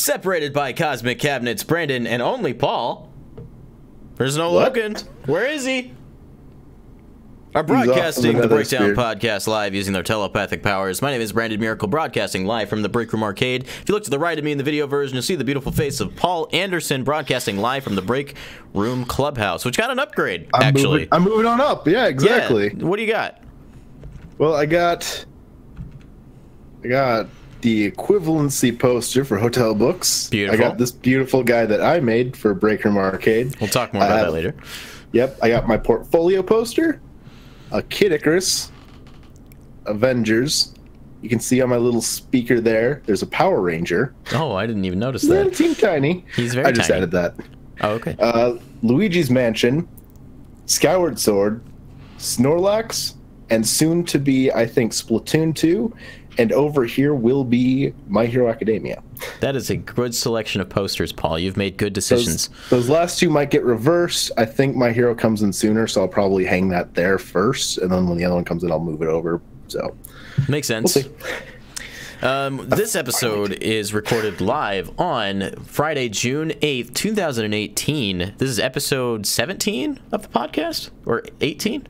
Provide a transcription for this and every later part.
Separated by cosmic cabinets, Brandon and only Paul. There's no What? Logan. Where is he? Are broadcasting the Breakdown podcast live using their telepathic powers. My name is Brandon Miracle, broadcasting live from the Break Room Arcade. If you look to the right of me in the video version, you'll see the beautiful face of Paul Anderson, broadcasting live from the Break Room Clubhouse, which got an upgrade, actually. I'm moving on up. Yeah, exactly. Yeah. What do you got? Well, I got the equivalency poster for Hotel Books. Beautiful. I got this beautiful guy that I made for Break Room Arcade. We'll talk more about that later. Yep, I got my portfolio poster, a Kid Icarus, Avengers. You can see on my little speaker there, there's a Power Ranger. Oh, I didn't even notice Yeah, that. team tiny. He's very I just tiny. added that. Oh, okay. Luigi's Mansion, Skyward Sword, Snorlax, and soon to be, I think, Splatoon 2. And over here will be My Hero Academia. That is a good selection of posters, Paul. You've made good decisions. Those last two might get reversed. I think My Hero comes in sooner, so I'll probably hang that there first. And then when the other one comes in, I'll move it over. So makes sense. We'll see. This episode is recorded live on Friday, June 8th, 2018. This is episode 17 of the podcast? Or 18?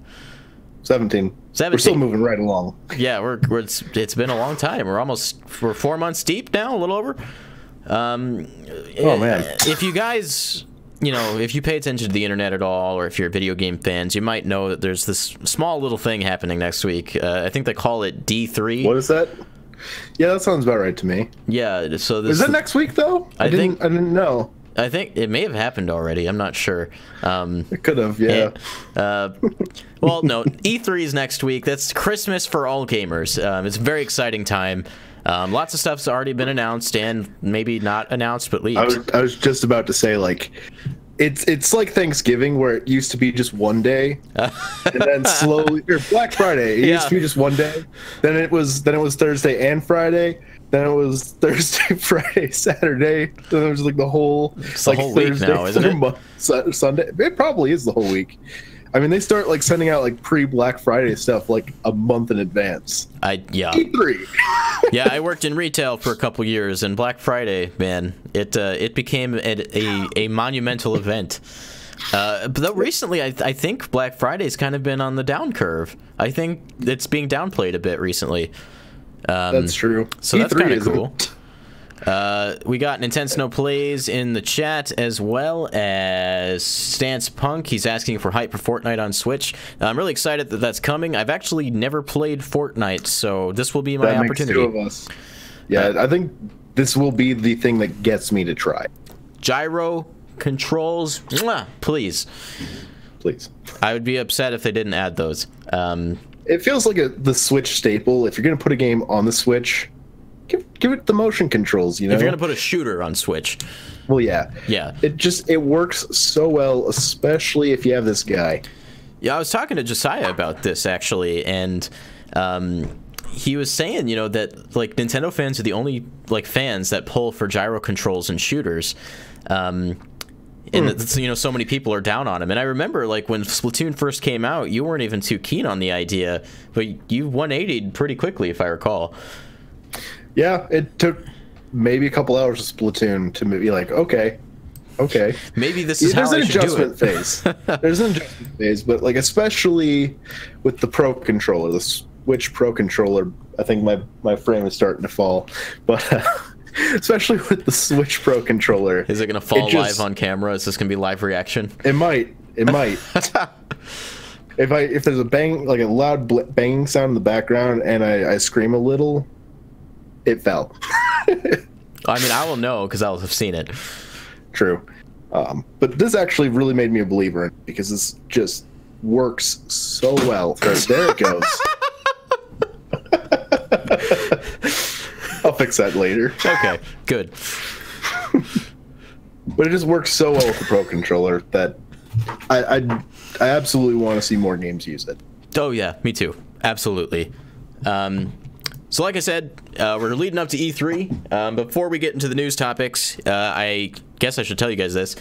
17. We're still moving right along. Yeah, it's been a long time. We're 4 months deep now, a little over. Oh, man. If you guys, if you pay attention to the internet at all, or if you're video game fans, you might know that there's this small little thing happening next week. I think they call it D3. What is that? Yeah, that sounds about right to me. Yeah, so this is that next week though? I didn't know. I think it may have happened already. I'm not sure. It could have, yeah. Well, no, E3 is next week. That's Christmas for all gamers. It's a very exciting time. Lots of stuff's already been announced and maybe not announced, but leaked. I was just about to say, like, it's like Thanksgiving, where it used to be just one day, and then slowly, or Black Friday, it used to be just one day. Then it was Thursday and Friday. Then it was Thursday, Friday, Saturday. Then it was like the whole, whole week now, isn't it? Sunday. It probably is the whole week. I mean, they start like sending out like pre-Black Friday stuff like a month in advance. Yeah. E3. Yeah, I worked in retail for a couple years, and Black Friday, man, it became a monumental event. But though recently, I think Black Friday's kind of been on the down curve. I think it's being downplayed a bit recently. That's true. So that's kind of cool. We got Nintendo No Plays in the chat, as well as Stance Punk. He's asking for hype for Fortnite on Switch. I'm really excited that that's coming. I've actually never played Fortnite, so this will be my opportunity. Makes two of us. Yeah, I think this will be the thing that gets me to try. Gyro controls, please. Please. I would be upset if they didn't add those. It feels like the Switch staple. If you're going to put a game on the Switch, give it the motion controls, you know? If you're going to put a shooter on Switch. Well, yeah. Yeah. It works so well, especially if you have this guy. Yeah, I was talking to Josiah about this, actually, and he was saying, that, like, Nintendo fans are the only, like, fans that pull for gyro controls and shooters. And so many people are down on him. And I remember, like, when Splatoon first came out, you weren't even too keen on the idea, but you 180'd pretty quickly, if I recall. Yeah, it took maybe a couple hours of Splatoon to be like, okay. Maybe this is how I should do it. There's an adjustment phase, but, like, especially with the Pro Controller, the Switch Pro Controller, I think my frame is starting to fall. But especially with the Switch Pro Controller. Is it going to fall live on camera? Is this going to be live reaction? It might. If there's a bang, like a loud banging sound in the background, and I scream a little, it fell. I mean, I will know because I'll have seen it. True. But this actually really made me a believer in it, because this just works so well. There it goes. I'll fix that later. Okay, good. But it just works so well with the Pro Controller that I absolutely want to see more games use it. Oh yeah, me too. Absolutely. So like I said, we're leading up to E3. Before we get into the news topics, I guess I should tell you guys this.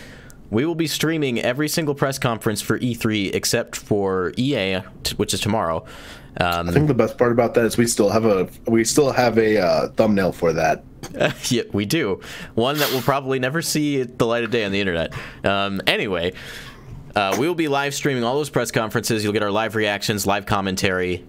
We will be streaming every single press conference for E3 except for EA, which is tomorrow. I think the best part about that is we still have a thumbnail for that. Yeah, we do. One that will probably never see the light of day on the internet. Anyway, we will be live streaming all those press conferences. You'll get our live reactions, live commentary.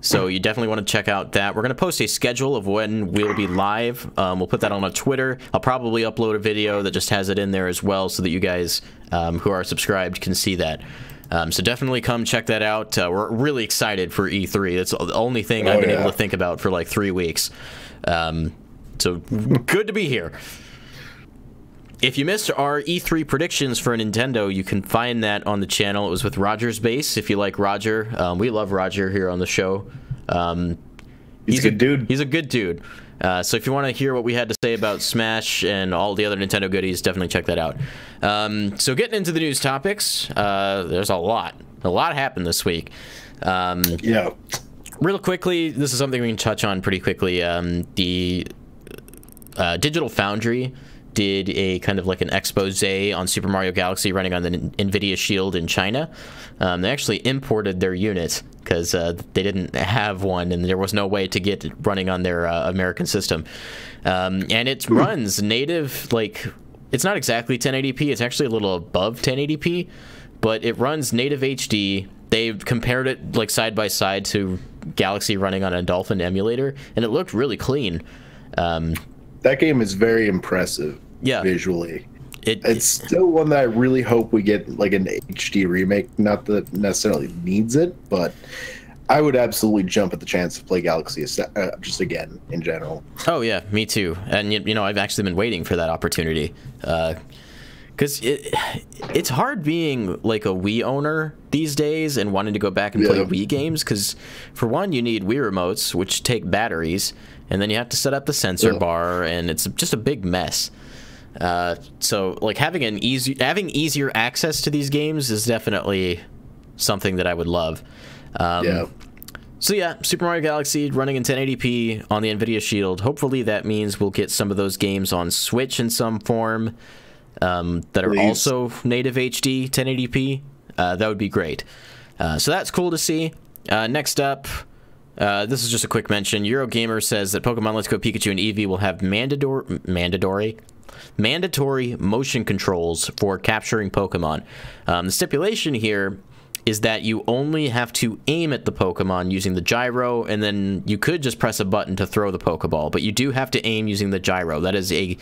So you definitely want to check out that. We're going to post a schedule of when we'll be live. We'll put that on our Twitter. I'll probably upload a video that just has it in there as well so that you guys who are subscribed can see that. So definitely come check that out. We're really excited for E3. That's the only thing I've been able to think about for like 3 weeks. So good to be here. If you missed our E3 predictions for Nintendo, you can find that on the channel. It was with Roger's Base. If you like Roger, we love Roger here on the show. He's a good dude. He's a good dude. So if you want to hear what we had to say about Smash and all the other Nintendo goodies, definitely check that out. So getting into the news topics, there's a lot happened this week. Yeah. Real quickly, this is something we can touch on pretty quickly. The Digital Foundry did a kind of like an expose on Super Mario Galaxy running on the NVIDIA Shield in China. They actually imported their unit because they didn't have one and there was no way to get it running on their American system. And it runs native, like, it's not exactly 1080p, it's actually a little above 1080p, but it runs native HD. They've compared it like side by side to Galaxy running on a Dolphin emulator, and it looked really clean. That game is very impressive visually. It's still one that I really hope we get like an HD remake. Not that it necessarily needs it, but I would absolutely jump at the chance to play Galaxy just again in general. Oh yeah, me too. And you know, I've actually been waiting for that opportunity. Because it's hard being like a Wii owner these days and wanting to go back and play Wii games, because for one, you need Wii remotes, which take batteries, and then you have to set up the sensor bar, and it's just a big mess. So like having easier access to these games is definitely something that I would love. So yeah, Super Mario Galaxy running in 1080p on the NVIDIA Shield. Hopefully that means we'll get some of those games on Switch in some form. That are also native HD 1080p. That would be great. So that's cool to see. Next up, this is just a quick mention. Eurogamer says that Pokemon Let's Go Pikachu and Eevee will have mandatory motion controls for capturing Pokemon. The stipulation here is that you only have to aim at the Pokemon using the gyro, and then you could just press a button to throw the Pokeball, but you do have to aim using the gyro. That is a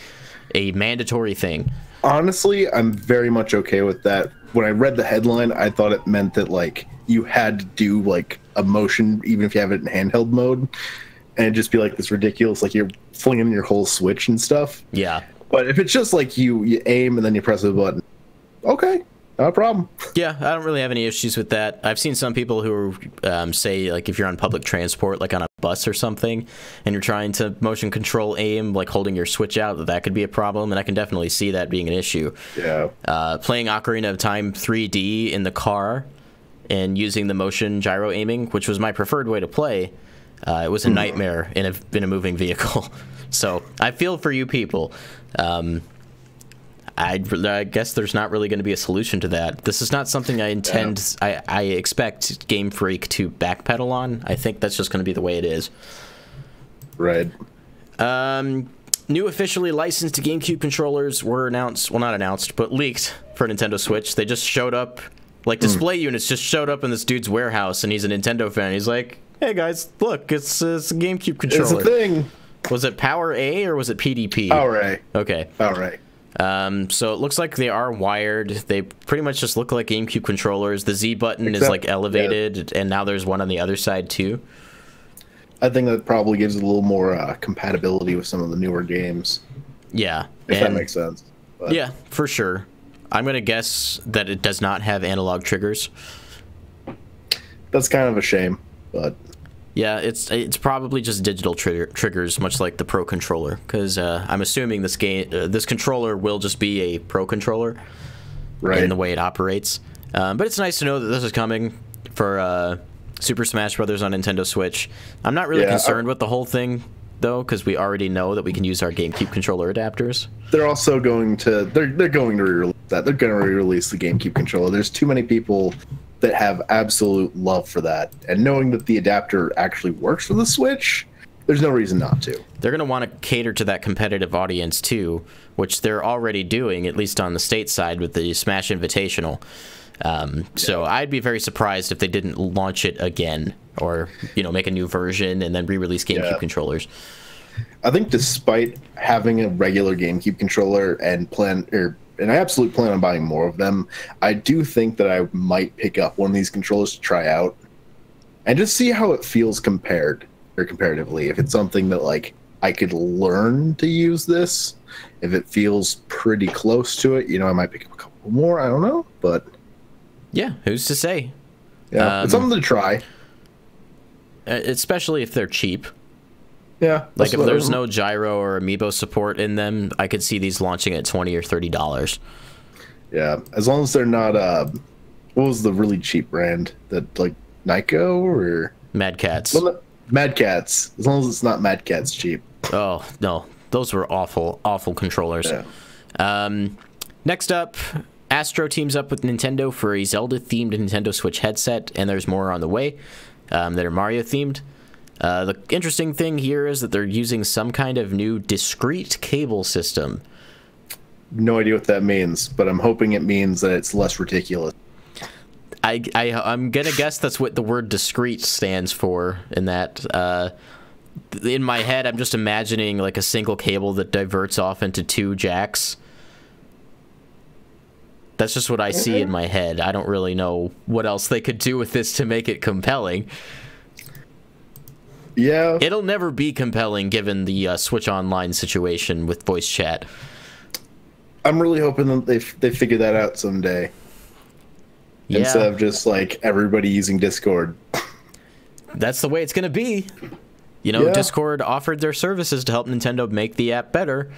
mandatory thing. Honestly, I'm very much okay with that. When I read the headline, I thought it meant that like you had to do like a motion even if you have it in handheld mode, and it'd just be like this ridiculous, like you're flinging your whole Switch and stuff. Yeah. But if it's just like you aim and then you press a button, okay, not a problem. Yeah, I don't really have any issues with that. I've seen some people who say, like, if you're on public transport, like on a bus or something, and you're trying to motion control aim, like holding your Switch out, that could be a problem, and I can definitely see that being an issue. Yeah. Playing Ocarina of Time 3D in the car and using the motion gyro aiming, which was my preferred way to play, it was a nightmare in a moving vehicle. So I feel for you people. I guess there's not really going to be a solution to that. This is not something I intend. I expect Game Freak to backpedal on. I think that's just going to be the way it is. Right. New officially licensed GameCube controllers were announced. Well, not announced, but leaked for Nintendo Switch. They just showed up. Like, display units just showed up in this dude's warehouse, and he's a Nintendo fan. He's like, hey, guys, look, it's a GameCube controller. It's a thing. Was it Power A or was it PDP? Power A. Okay. Power A. So it looks like they are wired. They pretty much just look like GameCube controllers. The Z button is like elevated, and now there's one on the other side too. I think that probably gives it a little more compatibility with some of the newer games. Yeah. If that makes sense. But. Yeah, for sure. I'm going to guess that it does not have analog triggers. That's kind of a shame, but... Yeah, it's probably just digital triggers, much like the Pro Controller, because I'm assuming this controller will just be a Pro Controller, right, in the way it operates. But it's nice to know that this is coming for Super Smash Bros. On Nintendo Switch. I'm not really concerned with the whole thing, though, because we already know that we can use our GameCube controller adapters. They're also going to they're going to re-release that. They're going to re-release the GameCube controller. There's too many people that have absolute love for that, and knowing that the adapter actually works for the Switch, there's no reason not to. They're going to want to cater to that competitive audience too, which they're already doing, at least on the state side with the Smash Invitational. So I'd be very surprised if they didn't launch it again, or make a new version and then re-release GameCube controllers. I think despite having a regular GameCube controller and I absolutely plan on buying more of them, I do think that I might pick up one of these controllers to try out and just see how it feels comparatively. If it's something that like I could learn to use this, if it feels pretty close to it, I might pick up a couple more. I don't know, but yeah, who's to say? Yeah, it's something to try, especially if they're cheap. Yeah, like if there's no gyro or amiibo support in them, I could see these launching at $20 or $30. Yeah, as long as they're not. What was the really cheap brand that like Nyko or Mad Cats? Well, Mad Cats. As long as it's not Mad Cats cheap. Oh no, those were awful Astro teams up with Nintendo for a Zelda-themed Nintendo Switch headset, and there's more on the way that are Mario-themed. The interesting thing here is that they're using some kind of new discrete cable system. No idea what that means, but I'm hoping it means that it's less ridiculous. I'm gonna guess that's what the word discrete stands for. In that, in my head, I'm just imagining like a single cable that diverts off into 2 jacks. That's just what I see in my head. I don't really know what else they could do with this to make it compelling. Yeah. It'll never be compelling given the Switch Online situation with voice chat. I'm really hoping that they figure that out someday. Yeah. Instead of just like everybody using Discord. That's the way it's going to be. Discord offered their services to help Nintendo make the app better,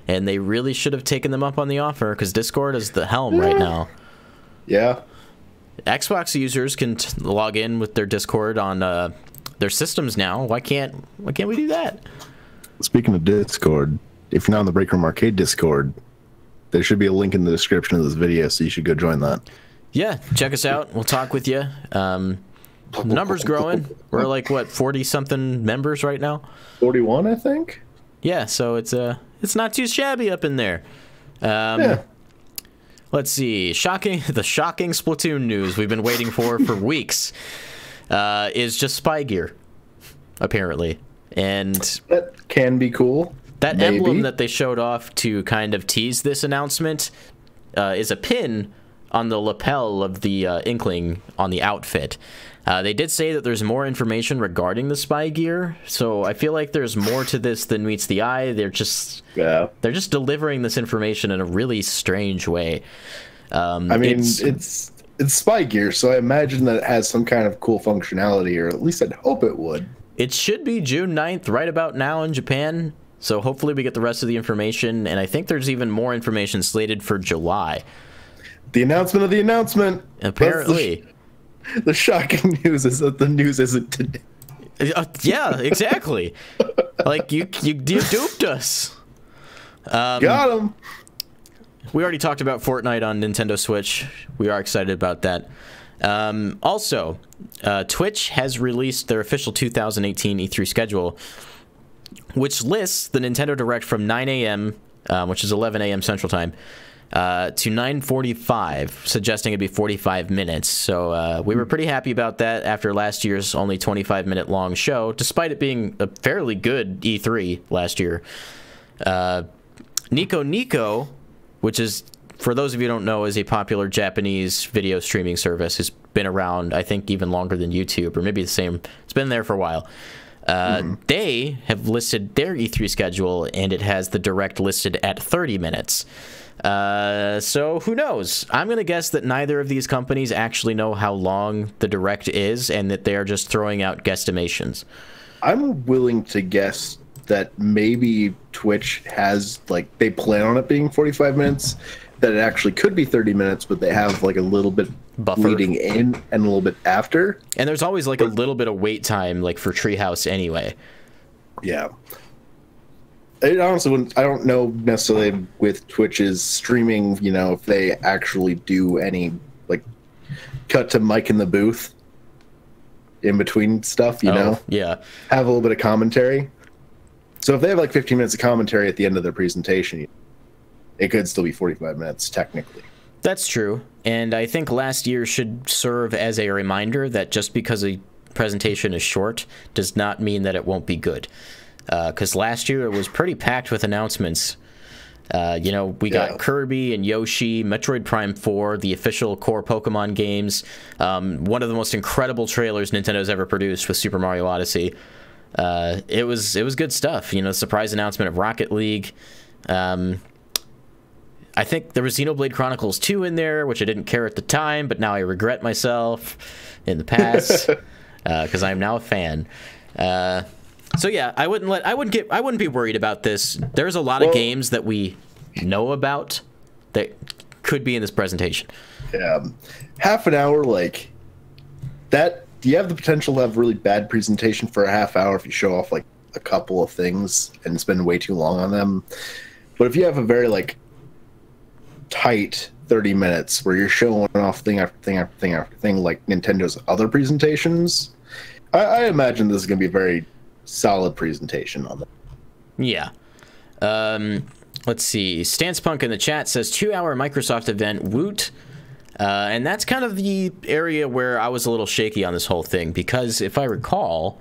and they really should have taken them up on the offer because Discord is the helm right now. Yeah. Xbox users can log in with their Discord on their systems now. Why can't we do that? Speaking of Discord, if you're not on the Break Room Arcade Discord, there should be a link in the description of this video, so you should go join that. Yeah, check us out. We'll talk with you. The number's growing. We're like, what, 40-something members right now? 41, I think. Yeah, so it's not too shabby up in there. Let's see. The shocking Splatoon news we've been waiting for weeks is just spy gear, apparently. And that can be cool. That emblem that they showed off to kind of tease this announcement is a pin on the lapel of the Inkling on the outfit. They did say that there's more information regarding the spy gear, so I feel like there's more to this than meets the eye. They're just delivering this information in a really strange way. I mean, it's spy gear, so I imagine that it has some kind of cool functionality, or at least I'd hope it would. It should be June 9th, right about now in Japan, so hopefully we get the rest of the information, and I think there's even more information slated for July. The announcement of the announcement. Apparently. The shocking news is that the news isn't today. Yeah, exactly. Like, you duped us. Got him. We already talked about Fortnite on Nintendo Switch. We are excited about that. Also, Twitch has released their official 2018 E3 schedule, which lists the Nintendo Direct from 9 a.m., which is 11 a.m. Central Time, to 9:45, suggesting it'd be 45 minutes. So we were pretty happy about that after last year's only 25-minute long show, despite it being a fairly good E3 last year. Nico Nico, which is, for those of you who don't know, is a popular Japanese video streaming service. Has been around, I think, even longer than YouTube, or maybe the same. It's been there for a while. They have listed their E3 schedule, and it has the Direct listed at 30 minutes. So who knows? I'm going to guess that neither of these companies actually know how long the Direct is, and that they are just throwing out guesstimations. I'm willing to guess that maybe Twitch has, like, they plan on it being 45 minutes, that it actually could be 30 minutes, but they have, like, a little bit buffer leading in and a little bit after. And there's always, like, a little bit of wait time, like, for Treehouse anyway. Yeah. I honestly I don't know necessarily with Twitch's streaming, you know, if they actually do any, like, cut to Mike in the booth in between stuff, you know? Yeah. Have a little bit of commentary. So if they have like 15 minutes of commentary at the end of their presentation, it could still be 45 minutes technically. That's true. And I think last year should serve as a reminder that just because a presentation is short does not mean that it won't be good. Because last year it was pretty packed with announcements. You know, we got Kirby and Yoshi, Metroid Prime 4, the official core Pokemon games, one of the most incredible trailers Nintendo's ever produced with Super Mario Odyssey. It was good stuff. You know, the surprise announcement of Rocket League. I think there was Xenoblade Chronicles 2 in there, which I didn't care at the time, but now I regret myself in the past because I'm now a fan. So yeah, I wouldn't be worried about this. There's a lot of games that we know about that could be in this presentation. Yeah, half an hour like that. You have the potential to have a really bad presentation for a half hour if you show off like a couple of things and spend way too long on them. But if you have a very like tight 30 minutes where you're showing off thing after thing after thing after thing like Nintendo's other presentations, I imagine this is going to be a very solid presentation on that. Yeah. Let's see. Stancepunk in the chat says 2-hour Microsoft event, woot. And that's kind of the area where I was a little shaky on this whole thing because if I recall,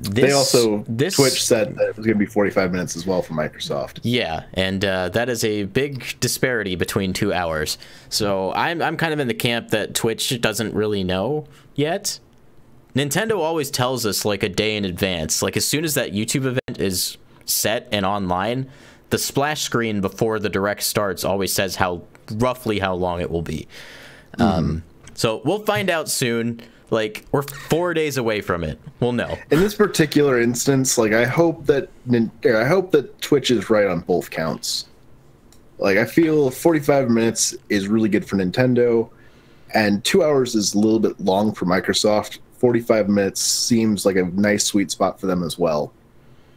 Twitch said that it was going to be 45 minutes as well for Microsoft. Yeah, and that is a big disparity between 2 hours. So I'm kind of in the camp that Twitch doesn't really know yet. Nintendo always tells us like a day in advance. Like as soon as that YouTube event is set and online, the splash screen before the direct starts always says roughly how long it will be. So we'll find out soon. Like we're 4 days away from it. We'll know. In this particular instance, like I hope that Twitch is right on both counts. Like I feel 45 minutes is really good for Nintendo, and 2 hours is a little bit long for Microsoft. 45 minutes seems like a nice sweet spot for them as well.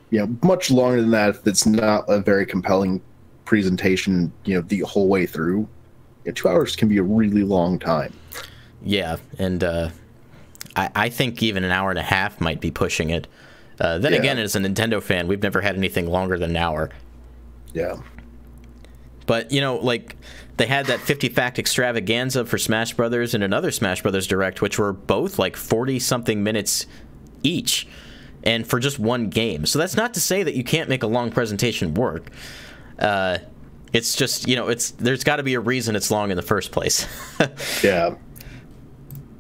You know, much longer than that if it's not a very compelling presentation, you know, the whole way through. 2 hours can be a really long time. Yeah, and I think even an hour and a half might be pushing it. Then again, as a Nintendo fan, we've never had anything longer than an hour. Yeah. But, you know, like, they had that 50-fact extravaganza for Smash Brothers and another Smash Brothers Direct, which were both, like, 40-something minutes each, and for just one game. So that's not to say that you can't make a long presentation work. It's just, you know, there's got to be a reason it's long in the first place. Yeah.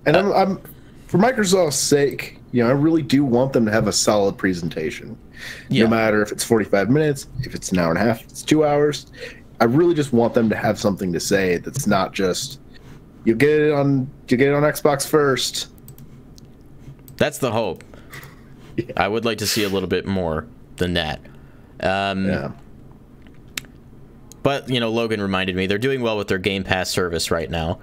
And I'm for Microsoft's sake, you know, I really do want them to have a solid presentation. Yeah. No matter if it's 45 minutes, if it's an hour and a half, if it's 2 hours. I really just want them to have something to say that's not just you get it on Xbox first. That's the hope. Yeah. I would like to see a little bit more than that. Yeah. But, you know, Logan reminded me they're doing well with their Game Pass service right now.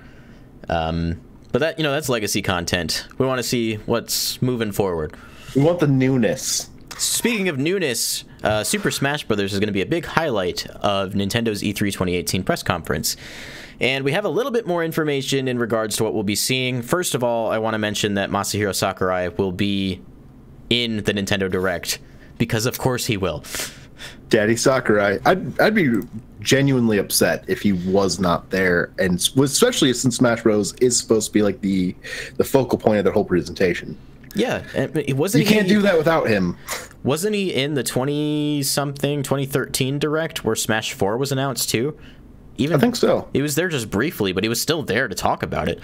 But that, you know, that's legacy content. We want to see what's moving forward. We want the newness. Speaking of newness, Super Smash Bros. Is going to be a big highlight of Nintendo's E3 2018 press conference. And we have a little bit more information in regards to what we'll be seeing. First of all, I want to mention that Masahiro Sakurai will be in the Nintendo Direct, because of course he will. Daddy Sakurai. I'd be genuinely upset if he was not there, and especially since Smash Bros. Is supposed to be like the focal point of the whole presentation. Yeah, you can't do that without him. Wasn't he in the 2013 Direct where Smash 4 was announced too? I think so. He was there just briefly, but he was still there to talk about it.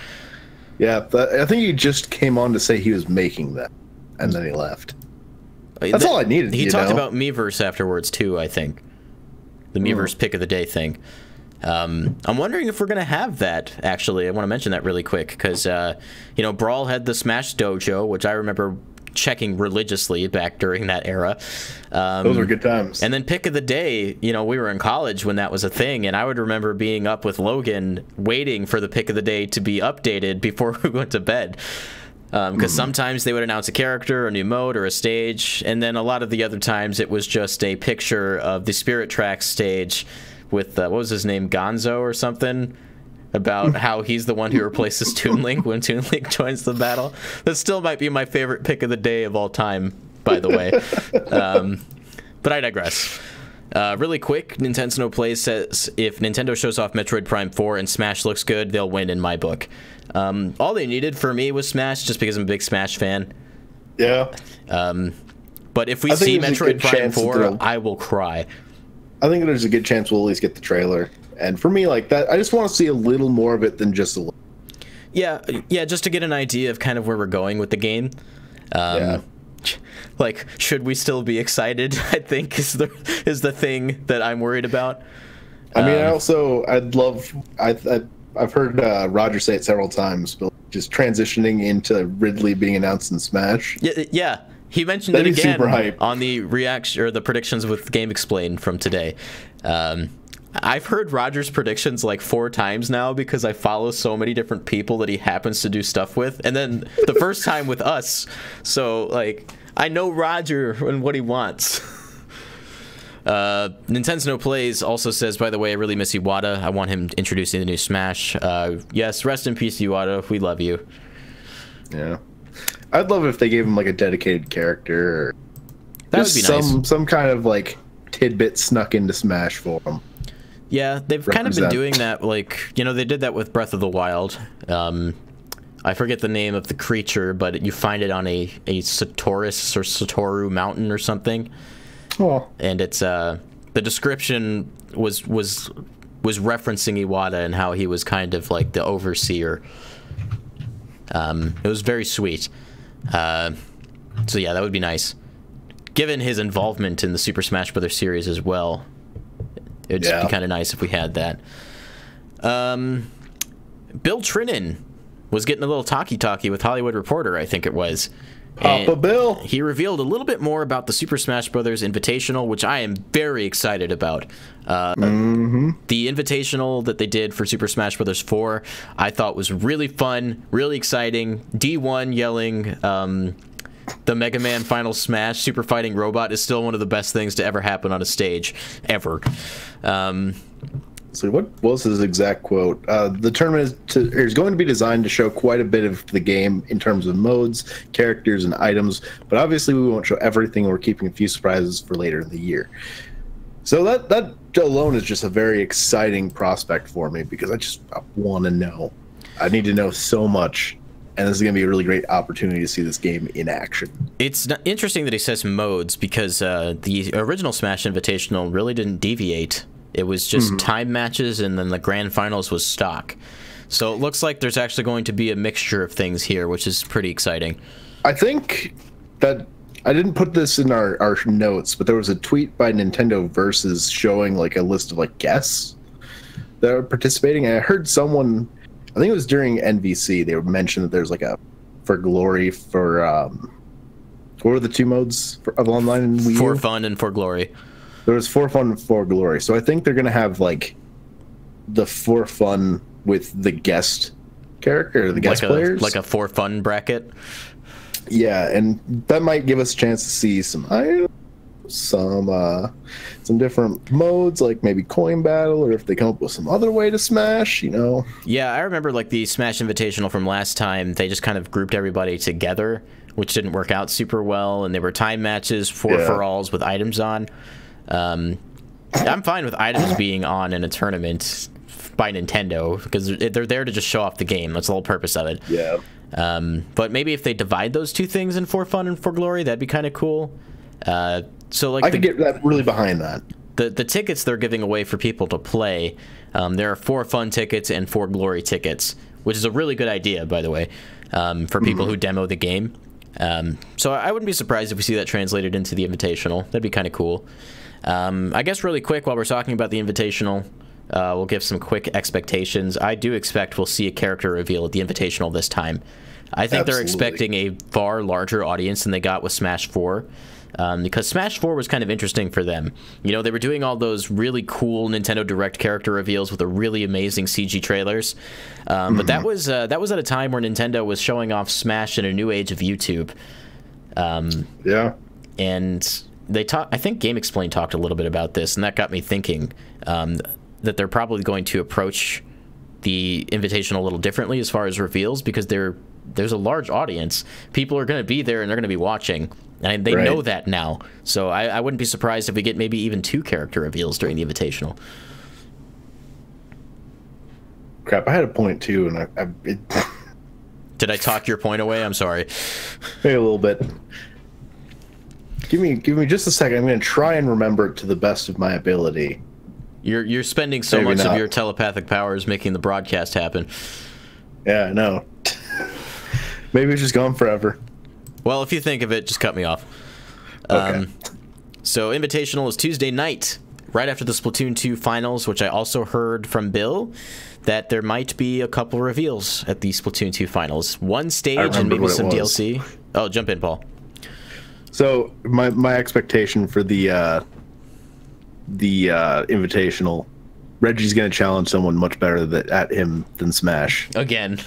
Yeah, I think he just came on to say he was making that, and then he left. That's all I needed. He talked about Miiverse afterwards too, I think. The Miiverse pick of the day thing. I'm wondering if we're going to have that, actually. I want to mention that really quick, because, you know, Brawl had the Smash Dojo, which I remember checking religiously back during that era. Those were good times. And then pick of the day, you know, we were in college when that was a thing, and I would remember being up with Logan waiting for the pick of the day to be updated before we went to bed. Because sometimes they would announce a character, a new mode, or a stage, and then a lot of the other times it was just a picture of the Spirit Tracks stage with, what was his name, Gonzo or something, about how he's the one who replaces Toon Link when Toon Link joins the battle. That still might be my favorite pick of the day of all time, by the way. But I digress. Really quick, Nintendo Plays says if Nintendo shows off Metroid Prime 4 and Smash looks good, they'll win in my book. All they needed for me was Smash, just because I'm a big Smash fan. Yeah. But if we see Metroid Prime 4, I will cry. I think there's a good chance we'll at least get the trailer. And for me, like that, I just want to see a little more of it than just a little. Yeah, just to get an idea of kind of where we're going with the game. Yeah. Like, should we still be excited? I think is the thing that I'm worried about. I mean, I've heard Roger say it several times, but just transitioning into Ridley being announced in Smash. Yeah. He mentioned it again on the reaction or the predictions with Game Explained from today. I've heard Roger's predictions like 4 times now because I follow so many different people that he happens to do stuff with, and then the first time with us. So like, I know Roger and what he wants. Nintendo Plays also says, by the way, I really miss Iwata. I want him introducing the new Smash. Yes, rest in peace, Iwata. We love you. Yeah. I'd love if they gave him like a dedicated character. Or that would be nice. Some kind of like tidbit snuck into Smash for him. Yeah, they've kind of been doing that. Like, you know, they did that with Breath of the Wild. I forget the name of the creature, but you find it on a Satoris or Satoru mountain or something. Oh. And it's the description was referencing Iwata and how he was kind of like the overseer. It was very sweet. So yeah, that would be nice. Given his involvement in the Super Smash Bros. Series as well, it'd just be kind of nice if we had that. Bill Trinan was getting a little talkie-talkie with Hollywood Reporter, I think it was. Papa Bill. He revealed a little bit more about the Super Smash Bros. Invitational, which I am very excited about. The Invitational that they did for Super Smash Bros. 4, I thought was really fun, really exciting. D1 yelling the Mega Man Final Smash Super Fighting Robot is still one of the best things to ever happen on a stage, ever. So what was his exact quote? The tournament is going to be designed to show quite a bit of the game in terms of modes, characters, and items, but obviously we won't show everything. We're keeping a few surprises for later in the year. So that alone is just a very exciting prospect for me because I want to know. I need to know so much, and this is going to be a really great opportunity to see this game in action. It's interesting that he says modes because the original Smash Invitational really didn't deviate. It was just time matches, and then the grand finals was stock. So it looks like there's actually going to be a mixture of things here, which is pretty exciting. I think that I didn't put this in our notes, but there was a tweet by Nintendo Versus showing like a list of like guests that are participating. And I heard someone, I think it was during NVC, they mentioned that there's like a For Glory for what were the 2 modes of online and Wii U? For Fun and For Glory. There was For Fun and For Glory. So I think they're going to have, like, the For Fun with the guest character, or the guest players. Like a For Fun bracket? Yeah, and that might give us a chance to see some different modes, like maybe coin battle, or if they come up with some other way to Smash, you know? Yeah, I remember, like, the Smash Invitational from last time, they just kind of grouped everybody together, which didn't work out super well, and they were time matches, for-alls with items on. I'm fine with items being on in a tournament by Nintendo because they're there to just show off the game. That's the whole purpose of it. Yeah. But maybe if they divide those 2 things in For Fun and For Glory, that'd be kind of cool. So like I could get that really behind that. The tickets they're giving away for people to play, there are For Fun tickets and For Glory tickets, which is a really good idea, by the way, for people who demo the game. So I wouldn't be surprised if we see that translated into the Invitational. That'd be kind of cool. I guess really quick, while we're talking about the Invitational, we'll give some quick expectations. I do expect we'll see a character reveal at the Invitational this time. I think they're expecting a far larger audience than they got with Smash 4. Because Smash 4 was kind of interesting for them. You know, they were doing all those really cool Nintendo Direct character reveals with the really amazing CG trailers. But that was at a time where Nintendo was showing off Smash in a new age of YouTube. Yeah. And I think Game Explained talked a little bit about this, and that got me thinking that they're probably going to approach the Invitational a little differently as far as reveals, because there's a large audience. People are going to be there, and they're going to be watching. And they know that now. So I wouldn't be surprised if we get maybe even 2 character reveals during the Invitational. Crap, I had a point too, and Did I talk your point away? I'm sorry. Maybe a little bit. Give me just a second. I'm going to try and remember it to the best of my ability. You're spending so much of your telepathic powers making the broadcast happen. Yeah, I know. Maybe it's just gone forever. Well, if you think of it, just cut me off. Okay. So Invitational is Tuesday night, right after the Splatoon 2 finals, which I also heard from Bill that there might be a couple reveals at the Splatoon 2 finals. 1 stage and maybe some DLC. Oh, jump in, Paul. So my expectation for the Invitational, Reggie's going to challenge someone much better at him than Smash. Again.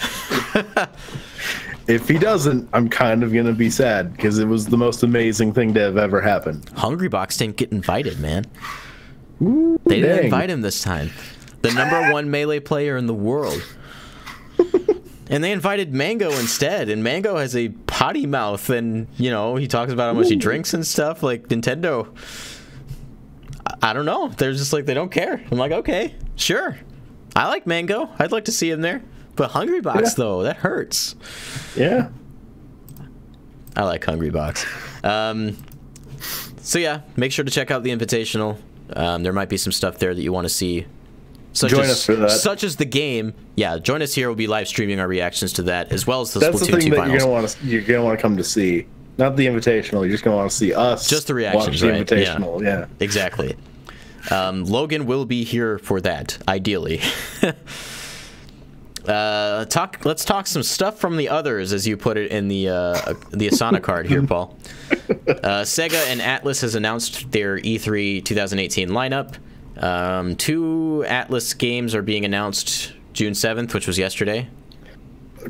If he doesn't, I'm kind of going to be sad, because it was the most amazing thing to have ever happened. Hungrybox didn't get invited, man. Ooh, they didn't invite him this time. The #1 Melee player in the world. And they invited Mango instead, and Mango has a potty mouth, and, you know, he talks about how much he drinks and stuff, like Nintendo. I don't know. They're just like, they don't care. I'm like, okay, sure. I like Mango. I'd like to see him there. But Hungrybox, though, that hurts. Yeah. I like Hungrybox. So, yeah, make sure to check out the Invitational. There might be some stuff there that you want to see. Join us for that. Such as the game. Yeah, join us here. We'll be live streaming our reactions to that, as well as the Splatoon 2 finals. That's the thing that you're gonna want to come to see. Not the Invitational. You're just gonna want to see us. Just the reactions, right? The Invitational, yeah. Exactly. Logan will be here for that, ideally. Let's talk some stuff from the others, as you put it in the Asana card here, Paul. Sega and Atlus has announced their E3 2018 lineup. 2 Atlus games are being announced June 7th, which was yesterday.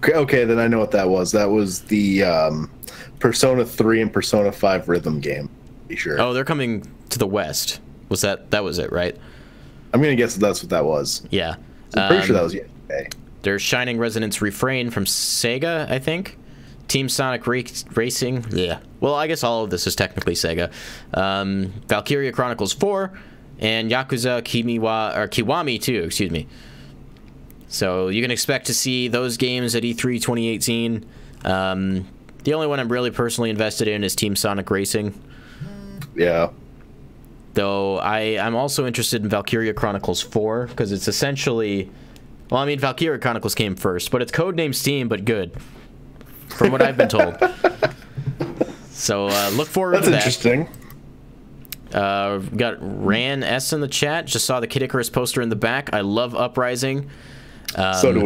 Okay, then I know what that was. That was the Persona 3 and Persona 5 rhythm game. Be sure. Oh, they're coming to the West. That was it, right? I'm gonna guess that's what that was. Yeah. I'm pretty sure that was yesterday. There's Shining Resonance Refrain from Sega, I think. Team Sonic Racing. Yeah. Well, I guess all of this is technically Sega. Valkyria Chronicles 4 and Yakuza Kiwami 2, excuse me. So you can expect to see those games at E3 2018. The only one I'm really personally invested in is Team Sonic Racing. Yeah. Though I'm also interested in Valkyria Chronicles 4, because it's essentially... Well, I mean, Valkyria Chronicles came first, but it's codename Steam, but good. From what I've been told. So look forward to that. That's interesting. We got Ran S in the chat. Just saw the Kid Icarus poster in the back. I love Uprising. So do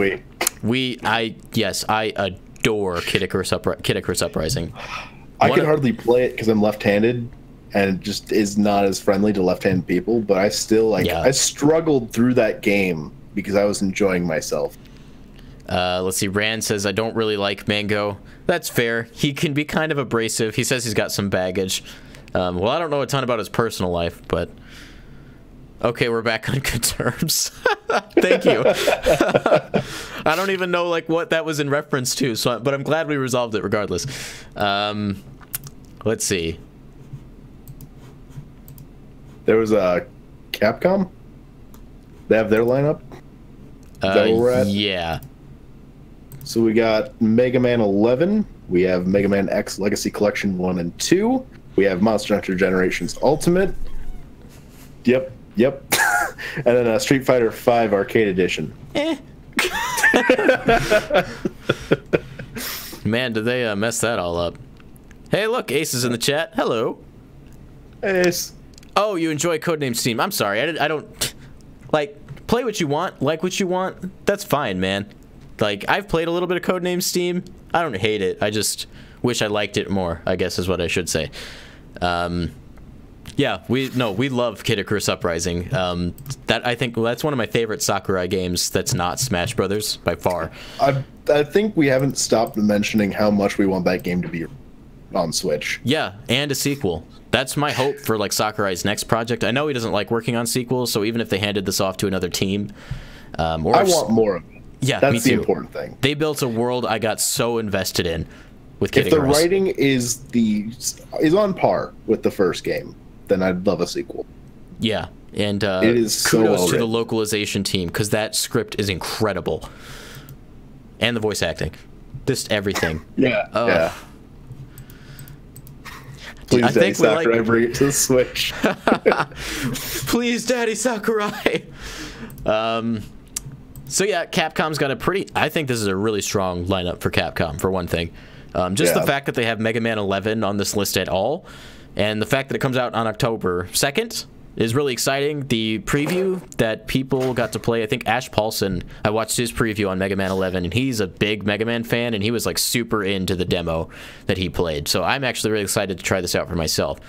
we. I adore Kid Icarus Uprising. I can hardly play it because I'm left-handed, and it just is not as friendly to left-handed people. But I still I struggled through that game because I was enjoying myself. Let's see. Rand says, I don't really like Mango. That's fair. He can be kind of abrasive. He says he's got some baggage. Well, I don't know a ton about his personal life, but... Okay, we're back on good terms. Thank you. I don't even know what that was in reference to, but I'm glad we resolved it regardless. Let's see. There was a Capcom? They have their lineup? Is that where we're at? Yeah. So we got Mega Man 11. We have Mega Man X Legacy Collection 1 and 2. We have Monster Hunter Generations Ultimate. Yep. And then Street Fighter 5 Arcade Edition. Man, did they mess that all up. Hey, look, Ace is in the chat. Hello. Ace. Oh, you enjoy Codename Steam. I'm sorry. I don't... play what you want, like what you want. That's fine, man. I've played a little bit of Codename Steam. I don't hate it. I just wish I liked it more, I guess is what I should say. Yeah, we love Kid Icarus Uprising. I think that's one of my favorite Sakurai games that's not Smash Brothers by far. I think we haven't stopped mentioning how much we want that game to be on Switch. Yeah, and a sequel. That's my hope for Sakurai's next project. I know he doesn't like working on sequels, so even if they handed this off to another team, I want more of it. Yeah, that's me too. The important thing. They built a world I got so invested in. with Kid If the Icarus. writing is on par with the first game, then I'd love a sequel. Yeah, and it is so kudos well to the written. localization team, because that script is incredible, and the voice acting, just everything. Yeah, yeah. Please, I think Sakurai, bring it to the Switch. Please, Daddy Sakurai. So yeah, Capcom's got a pretty. I think this is a really strong lineup for Capcom, for one thing. Just the fact that they have Mega Man 11 on this list at all, and the fact that it comes out on October 2nd is really exciting. The preview that people got to play, I think Ash Paulson, I watched his preview on Mega Man 11, and he's a big Mega Man fan, and he was like super into the demo that he played. So I'm actually really excited to try this out for myself.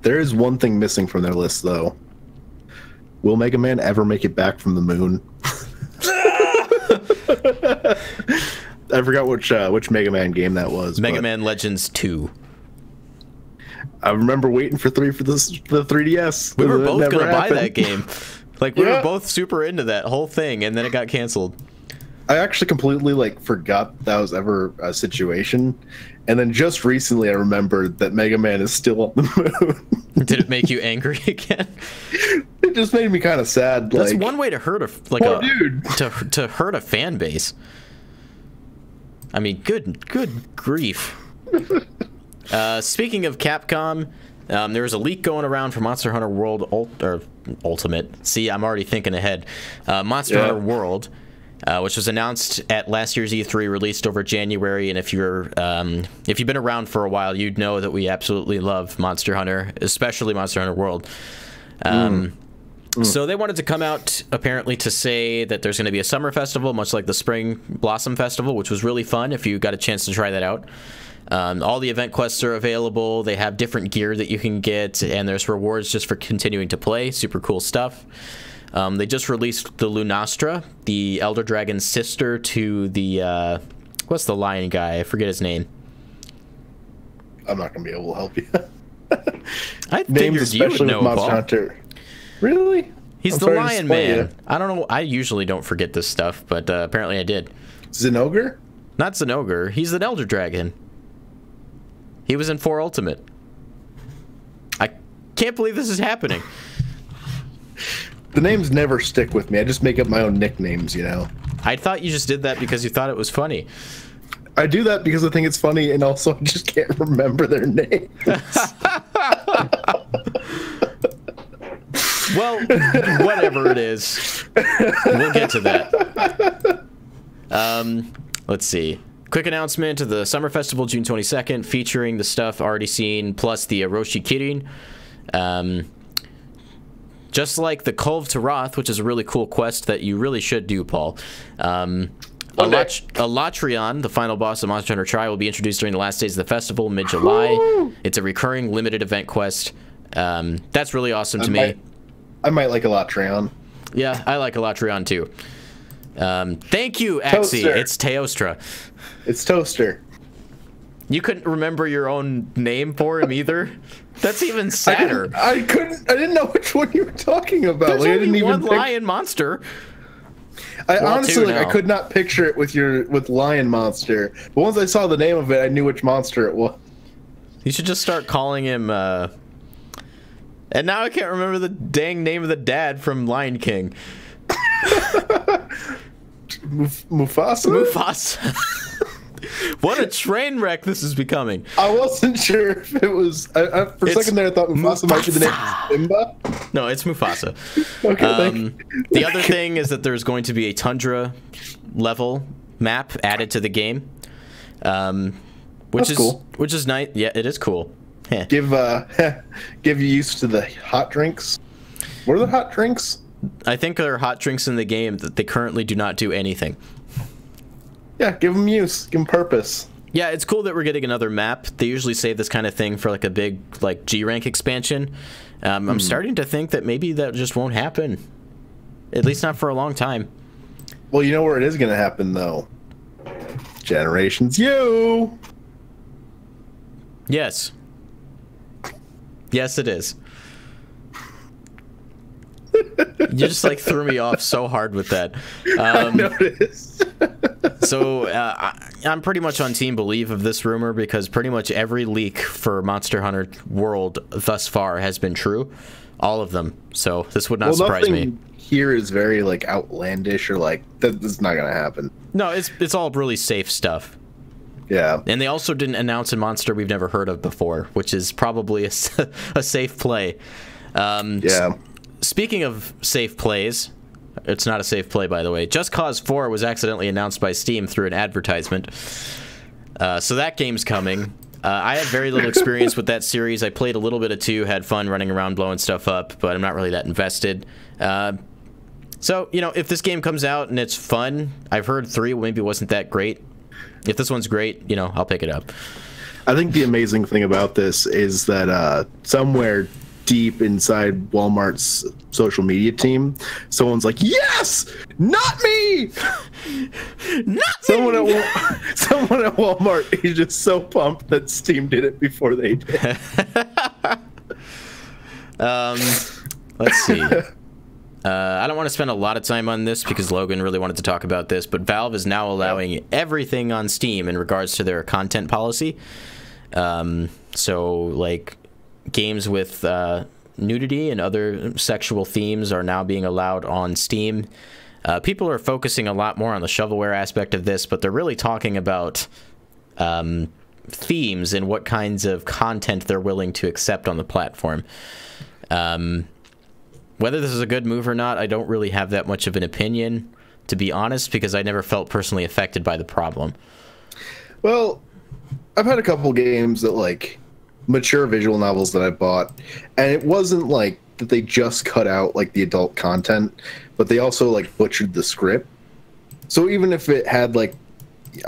There is one thing missing from their list, though. Will Mega Man ever make it back from the moon? I forgot which Mega Man game that was. Mega Man Legends 2. I remember waiting for the 3DS. We were both gonna buy that game. Like, we were both super into that whole thing, and then it got canceled. I actually completely forgot that was ever a situation, and then just recently I remembered that Mega Man is still on the moon. Did it make you angry again? It just made me kind of sad. That's one way to hurt to hurt a fan base. I mean, good grief. Speaking of Capcom, there was a leak going around for Monster Hunter World Ultimate. See, I'm already thinking ahead. Monster Hunter World, which was announced at last year's E3, released over January. And if you've been around for a while, you'd know that we absolutely love Monster Hunter, especially Monster Hunter World. So they wanted to come out apparently to say that there's going to be a summer festival, much like the Spring Blossom Festival, which was really fun if you got a chance to try that out. All the event quests are available. They have different gear that you can get, and there's rewards just for continuing to play. Super cool stuff. They just released the Lunastra, the Elder Dragon's sister to the what's the lion guy? I forget his name. I'm not gonna be able to help you. I figured you would know, Paul. Hunter. Really? He's the Lion Man. I don't know. I usually don't forget this stuff, but apparently I did. Zenogre? Not Zenogre. He's an Elder Dragon. He was in 4 Ultimate. I can't believe this is happening. The names never stick with me. I just make up my own nicknames, you know. I thought you just did that because you thought it was funny. I do that because I think it's funny, and also I just can't remember their names. Well, whatever it is, we'll get to that. Let's see. Quick announcement of the Summer Festival, June 22nd, featuring the stuff already seen, plus the Orochi Kirin. Just like the Kulve Taroth, which is a really cool quest that you really should do, Paul. Alatrion, the final boss of Monster Hunter Tri, will be introduced during the last days of the festival, mid-July. It's a recurring limited event quest. That's really awesome to me. I might like Alatrion. Yeah, I like Alatrion too. Thank you, Axie. It's Teostra. It's Toaster. You couldn't remember your own name for him either? That's even sadder. I didn't know which one you were talking about. There's only one lion monster. Honestly, I could not picture it with Lion Monster. But once I saw the name of it, I knew which monster it was. You should just start calling him, and now I can't remember the dang name of the dad from Lion King. Mufasa? Mufasa. What a train wreck this is becoming. I wasn't sure if it was... for a second there, I thought Mufasa might be the name of Simba. No, it's Mufasa. Okay, the other thing is that there's going to be a Tundra level map added to the game. Which is cool. Which is nice. Yeah, it is cool. Give you used to the hot drinks. What are the hot drinks? I think there are hot drinks in the game that they currently do not do anything. Yeah, give them use. Give them purpose. Yeah, it's cool that we're getting another map. They usually save this kind of thing for like a big G rank expansion. I'm starting to think that maybe that just won't happen. At least not for a long time. Well, you know where it is going to happen though. Generations U. Yes. Yes, it is. You just threw me off so hard with that. I noticed. So I'm pretty much on Team Believe of this rumor because pretty much every leak for Monster Hunter World thus far has been true. All of them. So this would not surprise me. Here is very like outlandish or like that's not gonna happen. No, it's all really safe stuff. Yeah. And they also didn't announce a monster we've never heard of before, which is probably a safe play. Yeah. Speaking of safe plays, it's not a safe play, by the way. Just Cause 4 was accidentally announced by Steam through an advertisement. So that game's coming. I have very little experience with that series. I played a little bit of 2, had fun running around blowing stuff up, but I'm not really that invested. So, you know, if this game comes out and it's fun, I've heard 3 maybe wasn't that great. If this one's great, you know, I'll pick it up. I think the amazing thing about this is that somewhere deep inside Walmart's social media team, someone's like, "Yes, not me, not someone me." Someone at Walmart is just so pumped that Steam did it before they did. Let's see. I don't want to spend a lot of time on this because Logan really wanted to talk about this, but Valve is now allowing everything on Steam in regards to their content policy. So, like, games with nudity and other sexual themes are now being allowed on Steam. People are focusing a lot more on the shovelware aspect of this, but they're really talking about themes and what kinds of content they're willing to accept on the platform. Whether this is a good move or not, I don't really have that much of an opinion, to be honest, because I never felt personally affected by the problem. Well, I've had a couple games that, like, mature visual novels that I bought, and it wasn't like that they just cut out, like, the adult content, but they also, like, butchered the script. So even if it had, like,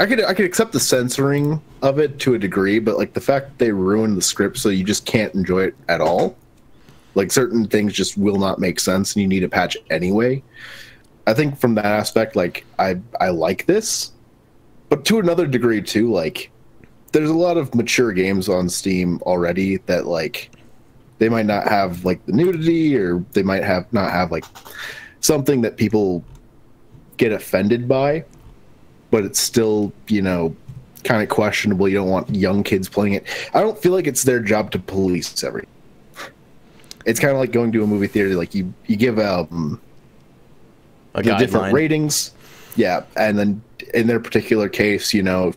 I could accept the censoring of it to a degree, but, like, the fact that they ruined the script so you just can't enjoy it at all, like, certain things just will not make sense and you need a patch anyway. I think from that aspect, like, I like this. But to another degree, too, like, there's a lot of mature games on Steam already that, like, they might not have, like, the nudity, or they might not have, like, something that people get offended by, but it's still, you know, kind of questionable. You don't want young kids playing it. I don't feel like it's their job to police everything. It's kind of like going to a movie theater. Like, you give different ratings. Yeah, and then in their particular case, you know,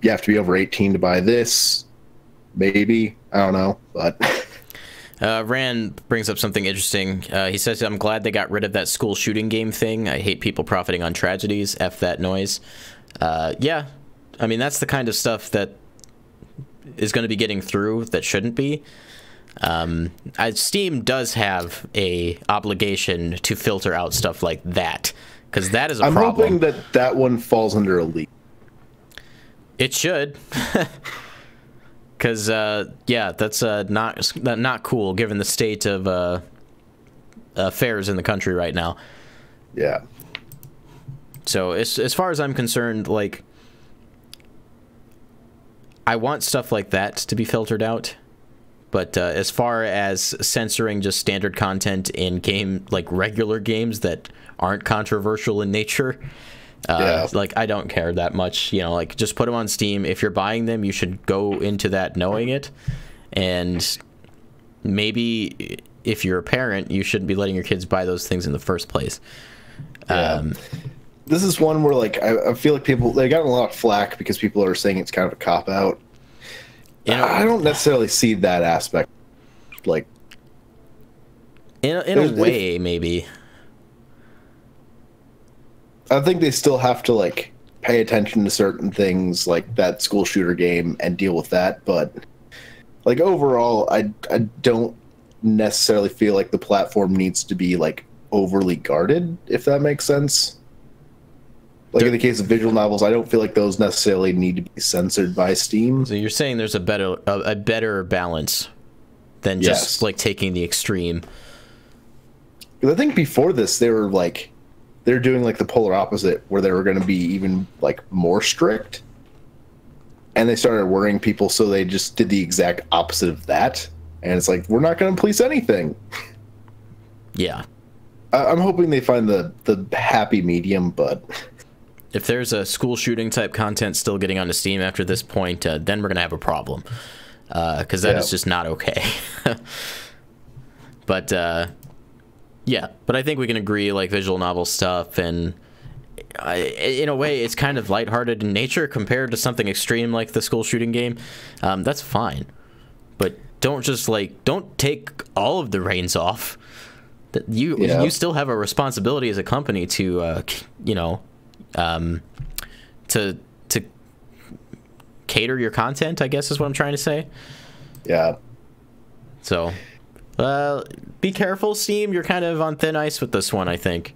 you have to be over 18 to buy this. Maybe. I don't know, but... Rand brings up something interesting. He says, "I'm glad they got rid of that school shooting game thing. I hate people profiting on tragedies. F that noise." Yeah, I mean, that's the kind of stuff that is going to be getting through that shouldn't be. Steam does have a obligation to filter out stuff like that, because that is a problem. I'm hoping that that one falls under a leak. It should. Because, yeah, that's not cool given the state of affairs in the country right now. Yeah. So as far as I'm concerned, like, I want stuff like that to be filtered out. But as far as censoring just standard content in like regular games that aren't controversial in nature, like, I don't care that much. You know, like, just put them on Steam. If you're buying them, you should go into that knowing it. And maybe if you're a parent, you shouldn't be letting your kids buy those things in the first place. Yeah. This is one where, like, I feel like they got a lot of flack because people are saying it's kind of a cop-out. You know, I don't necessarily see that aspect. Like, in a way, maybe. I think they still have to, like, pay attention to certain things, like that school shooter game, and deal with that. But, like, overall, I don't necessarily feel like the platform needs to be, like, overly guarded, if that makes sense. Like, in the case of visual novels, I don't feel like those necessarily need to be censored by Steam. So you're saying there's a better balance than just, like, taking the extreme. I think before this, they're doing, like, the polar opposite, where they were going to be even, like, more strict. And they started worrying people, so they just did the exact opposite of that. And it's like, we're not going to police anything. Yeah. I'm hoping they find the happy medium, but... if there's a school shooting type content still getting onto Steam after this point, then we're gonna have a problem, because that is just not okay. But yeah, but I think we can agree, like, visual novel stuff, and in a way, it's kind of lighthearted in nature compared to something extreme like the school shooting game. That's fine, but don't take all of the reins off. That you still have a responsibility as a company to to cater your content, I guess is what I'm trying to say. Yeah. So, be careful, Steam. You're kind of on thin ice with this one, I think.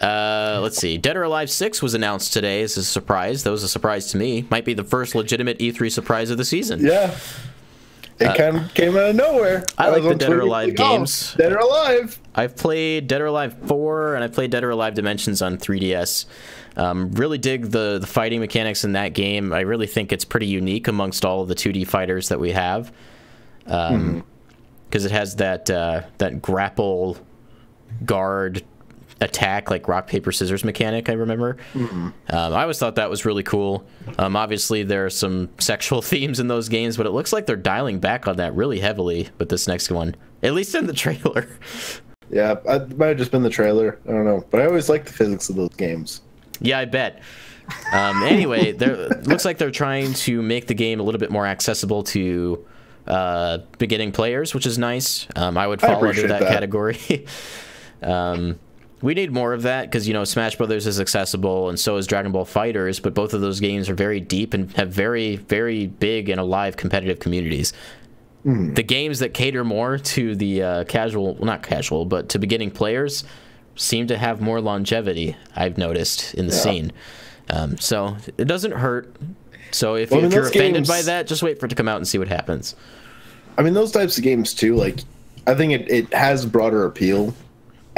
Let's see. Dead or Alive 6 was announced today as a surprise. That was a surprise to me. Might be the first legitimate E3 surprise of the season. Yeah. It kind of came out of nowhere. I like the Dead or Alive games. Dead or Alive. I've played Dead or Alive 4, and I played Dead or Alive Dimensions on 3DS. Really dig the fighting mechanics in that game. I really think it's pretty unique amongst all of the 2D fighters that we have. Because it has that grapple guard attack, like rock paper scissors mechanic, I remember. I always thought that was really cool. Obviously there are some sexual themes in those games, but it looks like they're dialing back on that really heavily with this next one, at least in the trailer. Yeah, it might have just been the trailer, I don't know, but I always like the physics of those games. Yeah, I bet. Anyway, looks like they're trying to make the game a little bit more accessible to beginning players, which is nice. I would fall under that category. We need more of that, because, you know, Smash Brothers is accessible, and so is Dragon Ball FighterZ, but both of those games are very deep and have very, very big and alive competitive communities. The games that cater more to the not casual, but to beginning players seem to have more longevity, I've noticed, in the scene. So it doesn't hurt. So if you're offended by that, just wait for it to come out and see what happens. I mean, those types of games, too, like, I think it has broader appeal.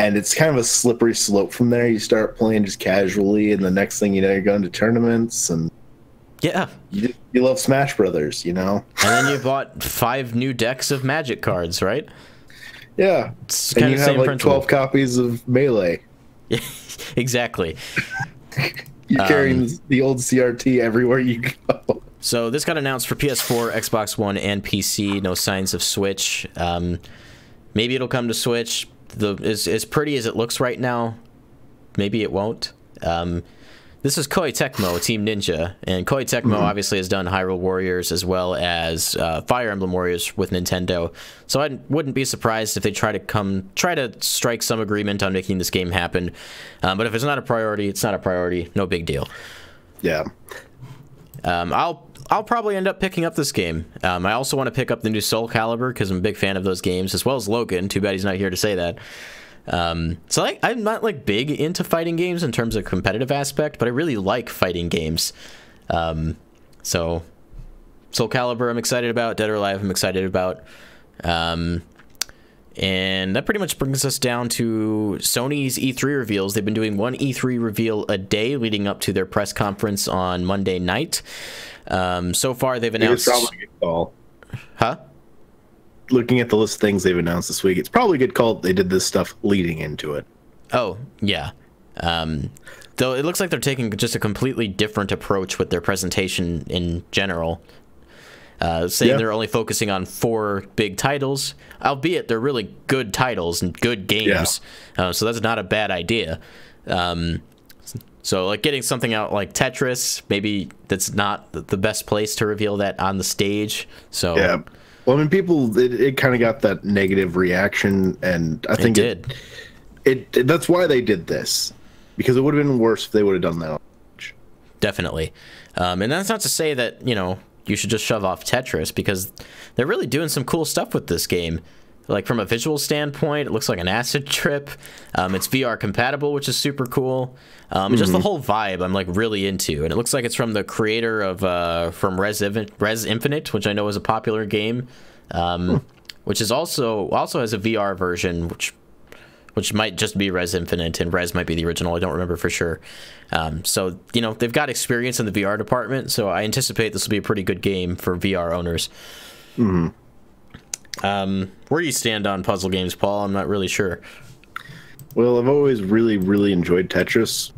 And it's kind of a slippery slope from there. You start playing just casually, and the next thing you know, you're going to tournaments, and yeah, you love Smash Brothers, you know. And then you bought 5 new decks of Magic cards, right? Yeah, it's and you have like principle. 12 copies of Melee. Yeah, exactly. You're carrying the old CRT everywhere you go. So this got announced for PS4, Xbox One, and PC. No signs of Switch. Maybe it'll come to Switch. As pretty as it looks right now, maybe it won't. This is Koei Tecmo, Team Ninja, and Koei Tecmo obviously has done Hyrule Warriors as well as Fire Emblem Warriors with Nintendo. So I wouldn't be surprised if they try to strike some agreement on making this game happen. But if it's not a priority, it's not a priority. No big deal. Yeah. I'll probably end up picking up this game. I also want to pick up the new Soul Calibur because I'm a big fan of those games, as well as Logan. Too bad he's not here to say that. So I'm not like big into fighting games in terms of competitive aspect, but I really like fighting games. So Soul Calibur I'm excited about. Dead or Alive I'm excited about. And that pretty much brings us down to Sony's E3 reveals. They've been doing one E3 reveal a day leading up to their press conference on Monday night. So far, they've announced... It's probably a good call. Huh? Looking at the list of things they've announced this week, it's probably a good call they did this stuff leading into it. Oh, yeah. Though it looks like they're taking just a completely different approach with their presentation in general. Saying they're only focusing on 4 big titles, albeit they're really good titles and good games. So that's not a bad idea. So like getting something out like Tetris, maybe that's not the best place to reveal that on the stage. So yeah, well, I mean, it kind of got that negative reaction, and I think it that's why they did this, because it would have been worse if they would have done that. Definitely, and that's not to say that, you know, you should just shove off Tetris, because they're really doing some cool stuff with this game. Like from a visual standpoint, it looks like an acid trip. It's VR compatible, which is super cool. Just the whole vibe I'm like really into, and it looks like it's from the creator of from Res Infinite, which I know is a popular game, which is also has a VR version, which might just be Res Infinite, and Res might be the original. I don't remember for sure. So, you know, they've got experience in the VR department, so I anticipate this will be a pretty good game for VR owners. Where do you stand on puzzle games, Paul? I'm not really sure. Well, I've always really, really enjoyed Tetris.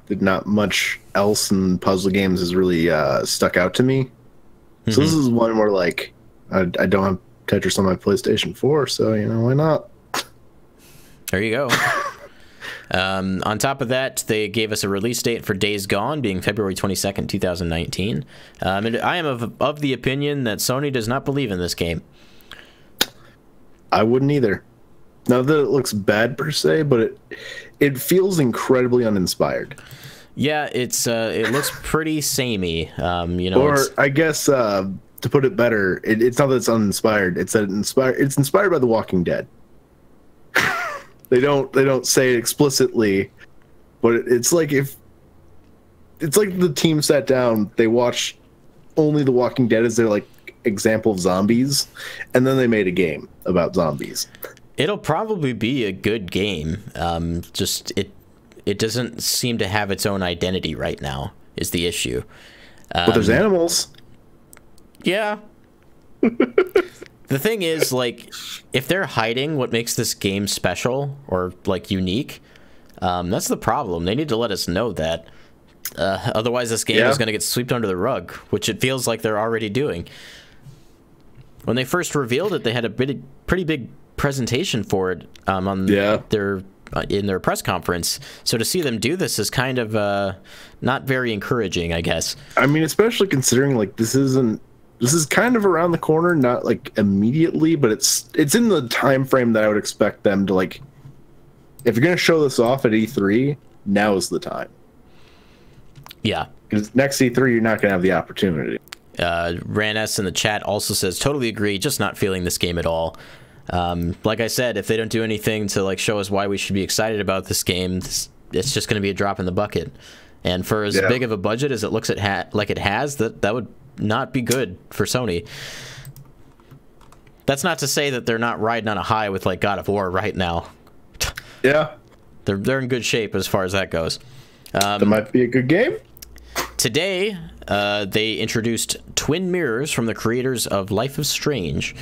not much else in puzzle games has really stuck out to me. So this is one where like I don't have Tetris on my PlayStation 4, so why not? There you go. On top of that, they gave us a release date for Days Gone, being February 22nd, 2019. And I am of the opinion that Sony does not believe in this game. I wouldn't either. Not that it looks bad per se, but it feels incredibly uninspired. Yeah, it looks pretty samey. Or I guess to put it better, it's not that it's uninspired. It's that it's inspired by The Walking Dead. They don't say it explicitly, but it's like the team sat down, they watched only The Walking Dead as their like example of zombies, and then they made a game about zombies. It'll probably be a good game. Just it doesn't seem to have its own identity right now is the issue. But there's animals. Yeah. The thing is, like, if they're hiding what makes this game special or like unique, that's the problem. They need to let us know that. Otherwise, this game is going to get swept under the rug, which it feels like they're already doing. When they first revealed it, they had a pretty big presentation for it on in their press conference. So to see them do this is kind of not very encouraging, I guess. I mean, especially considering like this is kind of around the corner, not like immediately, but it's in the time frame that I would expect them to like. If you're going to show this off at E3, now is the time. Yeah, because next E3 you're not going to have the opportunity. Ranes in the chat also says, totally agree, just not feeling this game at all. Like I said, if they don't do anything to like show us why we should be excited about this game, it's just going to be a drop in the bucket. And for as big of a budget as it looks like it has, that would not be good for Sony. That's not to say that they're not riding on a high with like God of War right now. Yeah, they're in good shape as far as that goes. That might be a good game. Today, they introduced twin mirrors from the creators of Life is Strange.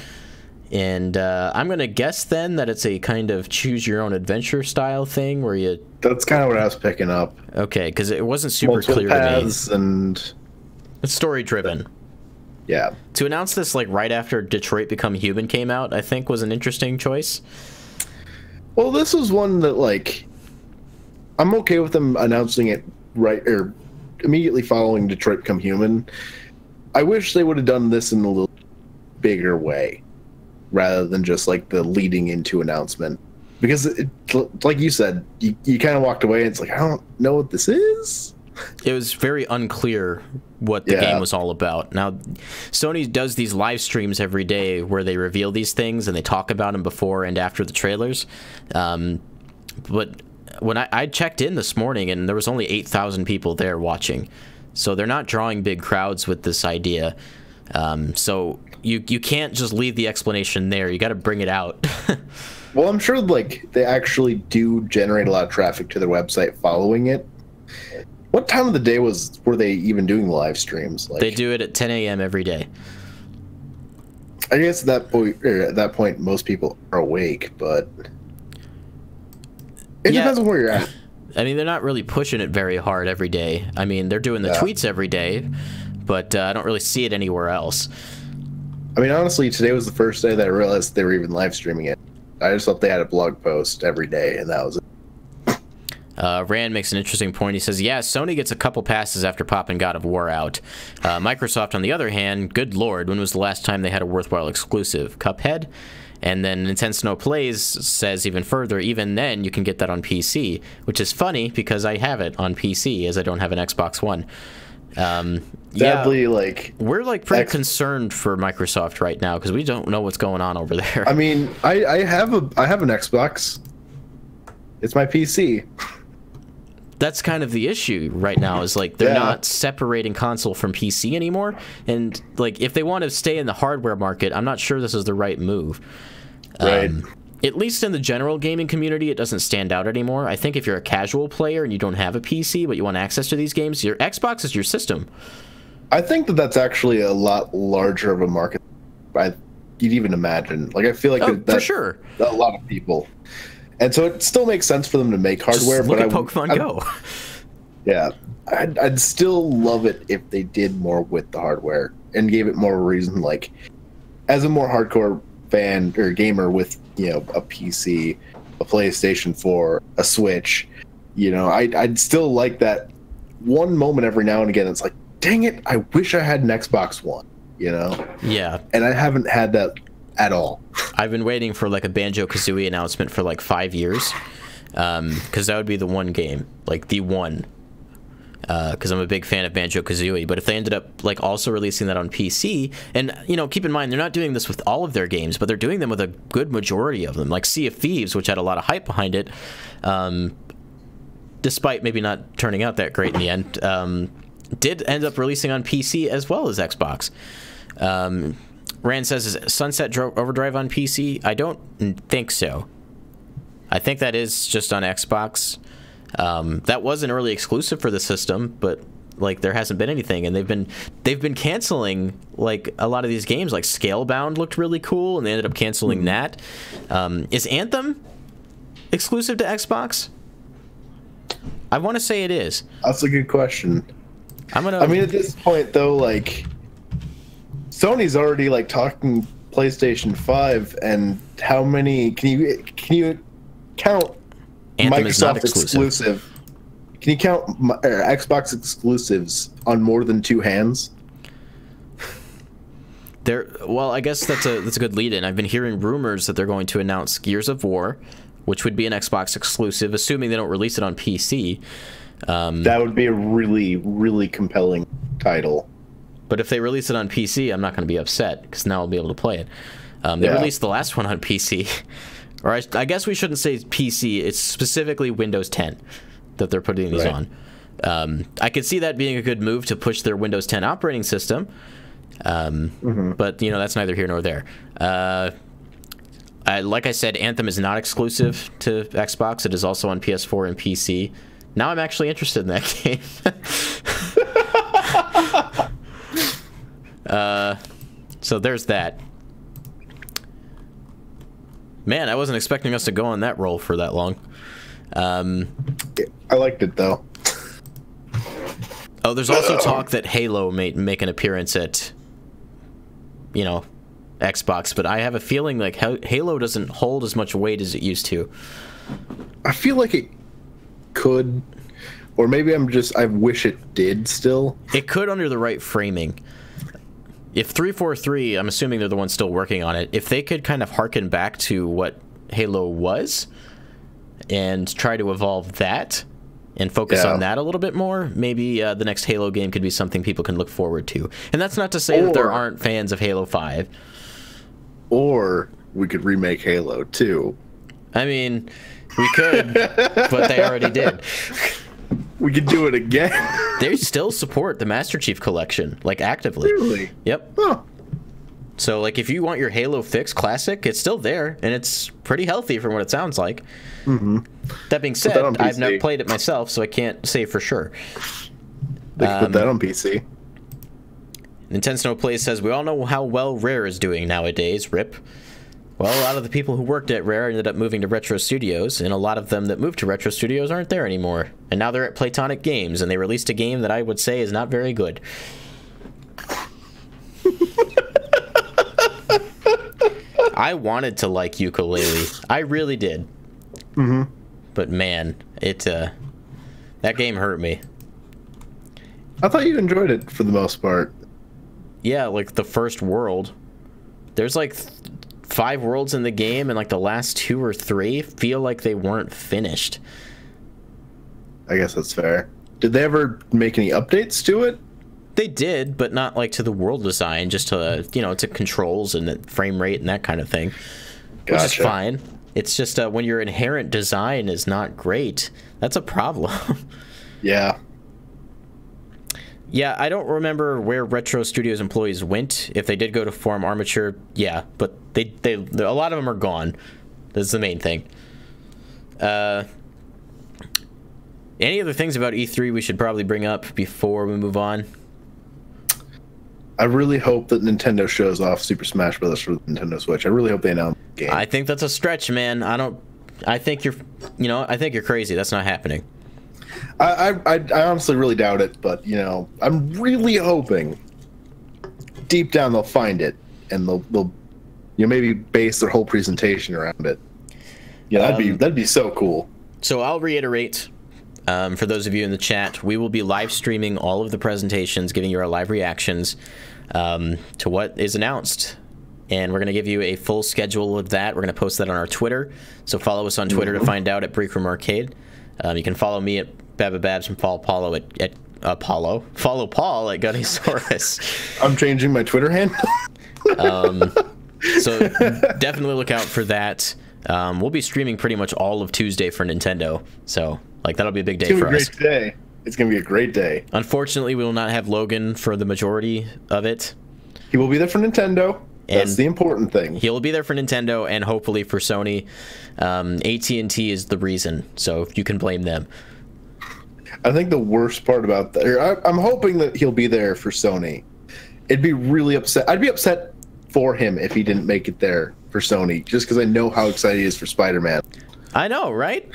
And I'm going to guess then that it's a kind of choose-your-own-adventure style thing where you... That's kind of what I was picking up. Okay, because it wasn't super clear to me. And... It's story-driven. Yeah. To announce this like right after Detroit Become Human came out, I think was an interesting choice. Well, this was one that, like... I'm okay with them announcing it right... or immediately following Detroit Become Human. I wish they would have done this in a little bigger way, rather than just like the leading into announcement, because like you said, you kind of walked away and it's like, I don't know what this is. It was very unclear what the game was all about. Now, Sony does these live streams every day where they reveal these things and they talk about them before and after the trailers. But when I checked in this morning, and there was only 8,000 people there watching, so they're not drawing big crowds with this idea. So you can't just leave the explanation there. You got to bring it out. Well, I'm sure like they actually do generate a lot of traffic to their website following it. What time of the day were they even doing the live streams? Like, they do it at 10 a.m. every day. I guess at that point, most people are awake, but it depends on where you're at. I mean, they're not really pushing it very hard every day. I mean, they're doing the tweets every day, but I don't really see it anywhere else. I mean, honestly, today was the first day that I realized they were even live streaming it. I just thought they had a blog post every day, and that was it. Rand makes an interesting point. He says, yeah, Sony gets a couple passes after popping God of War out. Microsoft, on the other hand, good lord, when was the last time they had a worthwhile exclusive? Cuphead? And then Nintendo No Plays says even further, even then you can get that on PC, which is funny because I have it on PC as I don't have an Xbox One. Sadly, like, we're like pretty concerned for Microsoft right now because we don't know what's going on over there. I mean, I have an Xbox. It's my PC. That's kind of the issue right now, is like they're not separating console from PC anymore. And like if they want to stay in the hardware market, I'm not sure this is the right move. Right. At least in the general gaming community, it doesn't stand out anymore. I think if you're a casual player and you don't have a PC, but you want access to these games, your Xbox is your system. I think that that's actually a lot larger of a market than you'd even imagine. Like, I feel like for sure, a lot of people. And so it still makes sense for them to make hardware. Just look at Pokemon Go. Yeah, I'd still love it if they did more with the hardware and gave it more reason. Like, as a more hardcore fan or gamer with, you know, a PC, a PlayStation 4, a Switch, you know, I'd still like that one moment every now and again. It's like, dang it, I wish I had an Xbox One, you know? Yeah. And I haven't had that at all. I've been waiting for like a Banjo-Kazooie announcement for like 5 years, because that would be the one game, like the one, because I'm a big fan of Banjo-Kazooie. But if they ended up like also releasing that on PC, and you know, keep in mind they're not doing this with all of their games, but they're doing them with a good majority of them, like Sea of Thieves, which had a lot of hype behind it, despite maybe not turning out that great in the end. Did end up releasing on PC as well as Xbox. Rand says, is Sunset Overdrive on PC? I don't think so. I think that is just on Xbox. That was an early exclusive for the system, but like there hasn't been anything, and they've been canceling like a lot of these games. Like Scalebound looked really cool, and they ended up canceling that. Is Anthem exclusive to Xbox? I want to say it is. That's a good question. I mean, at this point, though, like, Sony's already like talking PlayStation 5, and how many can you count Anthem Microsoft exclusive? Can you count Xbox exclusives on more than two hands? Well, I guess that's a good lead-in. I've been hearing rumors that they're going to announce Gears of War, which would be an Xbox exclusive, assuming they don't release it on PC. That would be a really, really compelling title. But if they release it on PC, I'm not going to be upset, because now I'll be able to play it. They released the last one on PC. Or I guess we shouldn't say PC. It's specifically Windows 10 that they're putting these on. I could see that being a good move to push their Windows 10 operating system. But, you know, that's neither here nor there. Like I said, Anthem is not exclusive to Xbox. It is also on PS4 and PC. Now I'm actually interested in that game. So there's that. Man, I wasn't expecting us to go on that roll for that long. I liked it, though. Oh, there's also talk that Halo may make an appearance at, you know, Xbox, but I have a feeling like Halo doesn't hold as much weight as it used to. I feel like it could, or maybe I wish it did still. It could under the right framing. If 343, I'm assuming they're the ones still working on it, if they could kind of harken back to what Halo was and try to evolve that and focus on that a little bit more, maybe the next Halo game could be something people can look forward to. And that's not to say that there aren't fans of Halo 5. Or we could remake Halo 2. I mean, we could, but they already did. We could do it again. They still support the Master Chief Collection, like, actively. Really? Yep. Huh. So, like, if you want your Halo Fix Classic, it's still there, and it's pretty healthy from what it sounds like. That being said, I've never played it myself, so I can't say for sure. They can put that on PC. Nintendo Plays says, we all know how well Rare is doing nowadays, RIP. Well, a lot of the people who worked at Rare ended up moving to Retro Studios, and a lot of them that moved to Retro Studios aren't there anymore. And now they're at Playtonic Games, and they released a game that I would say is not very good. I wanted to like Yooka-Laylee. I really did. But man, that game hurt me. I thought you enjoyed it for the most part. Yeah, like the first world. There's like 5 worlds in the game, and like the last 2 or 3 feel like they weren't finished. I guess that's fair. Did they ever make any updates to it? They did, but not like to the world design, just to, you know, to controls and the frame rate and that kind of thing. Gotcha. Which is fine. It's just when your inherent design is not great, that's a problem. Yeah. Yeah, I don't remember where Retro Studios employees went. If they did go to Forum Armature, yeah, but they a lot of them are gone. That's the main thing. Any other things about E3 we should probably bring up before we move on? I really hope that Nintendo shows off Super Smash Bros. For the Nintendo Switch. I really hope they announce the game. I think that's a stretch, man. I think you're crazy. That's not happening. I honestly really doubt it, but you know, I'm really hoping deep down they'll find it and they'll you know, maybe base their whole presentation around it. Yeah, that'd be so cool. So I'll reiterate, for those of you in the chat, we will be live streaming all of the presentations, giving you our live reactions to what is announced. And we're going to give you a full schedule of that. We're going to post that on our Twitter. So follow us on Twitter to find out at Break Room Arcade. You can follow me at Babababs and Follow Paul at Gunnysaurus. I'm changing my Twitter handle. So definitely look out for that. We'll be streaming pretty much all of Tuesday for Nintendo. So like that'll be a big day for us. It's gonna be a great day. It's gonna be a great day. Unfortunately, we will not have Logan for the majority of it. He will be there for Nintendo. That's the important thing. He'll be there for Nintendo and hopefully for Sony. AT&T is the reason, so you can blame them. I think the worst part about that, I'm hoping that he'll be there for Sony. It'd be really upset. I'd be upset for him if he didn't make it there for Sony, just because I know how excited he is for Spider-Man. I know, right?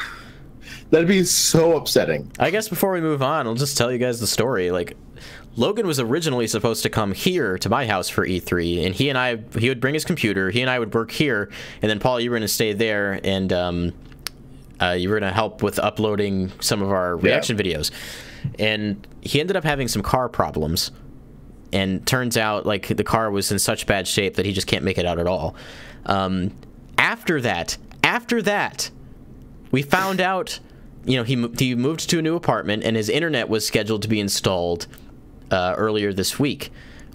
That'd be so upsetting. I guess before we move on, I'll just tell you guys the story. Like, Logan was originally supposed to come here to my house for E3, and he would bring his computer, he and I would work here, and then Paul, you were going to stay there, and you were going to help with uploading some of our reaction videos. And he ended up having some car problems, and turns out, like, the car was in such bad shape that he just can't make it out at all. After that, we found out, you know, he moved to a new apartment, and his internet was scheduled to be installed earlier this week.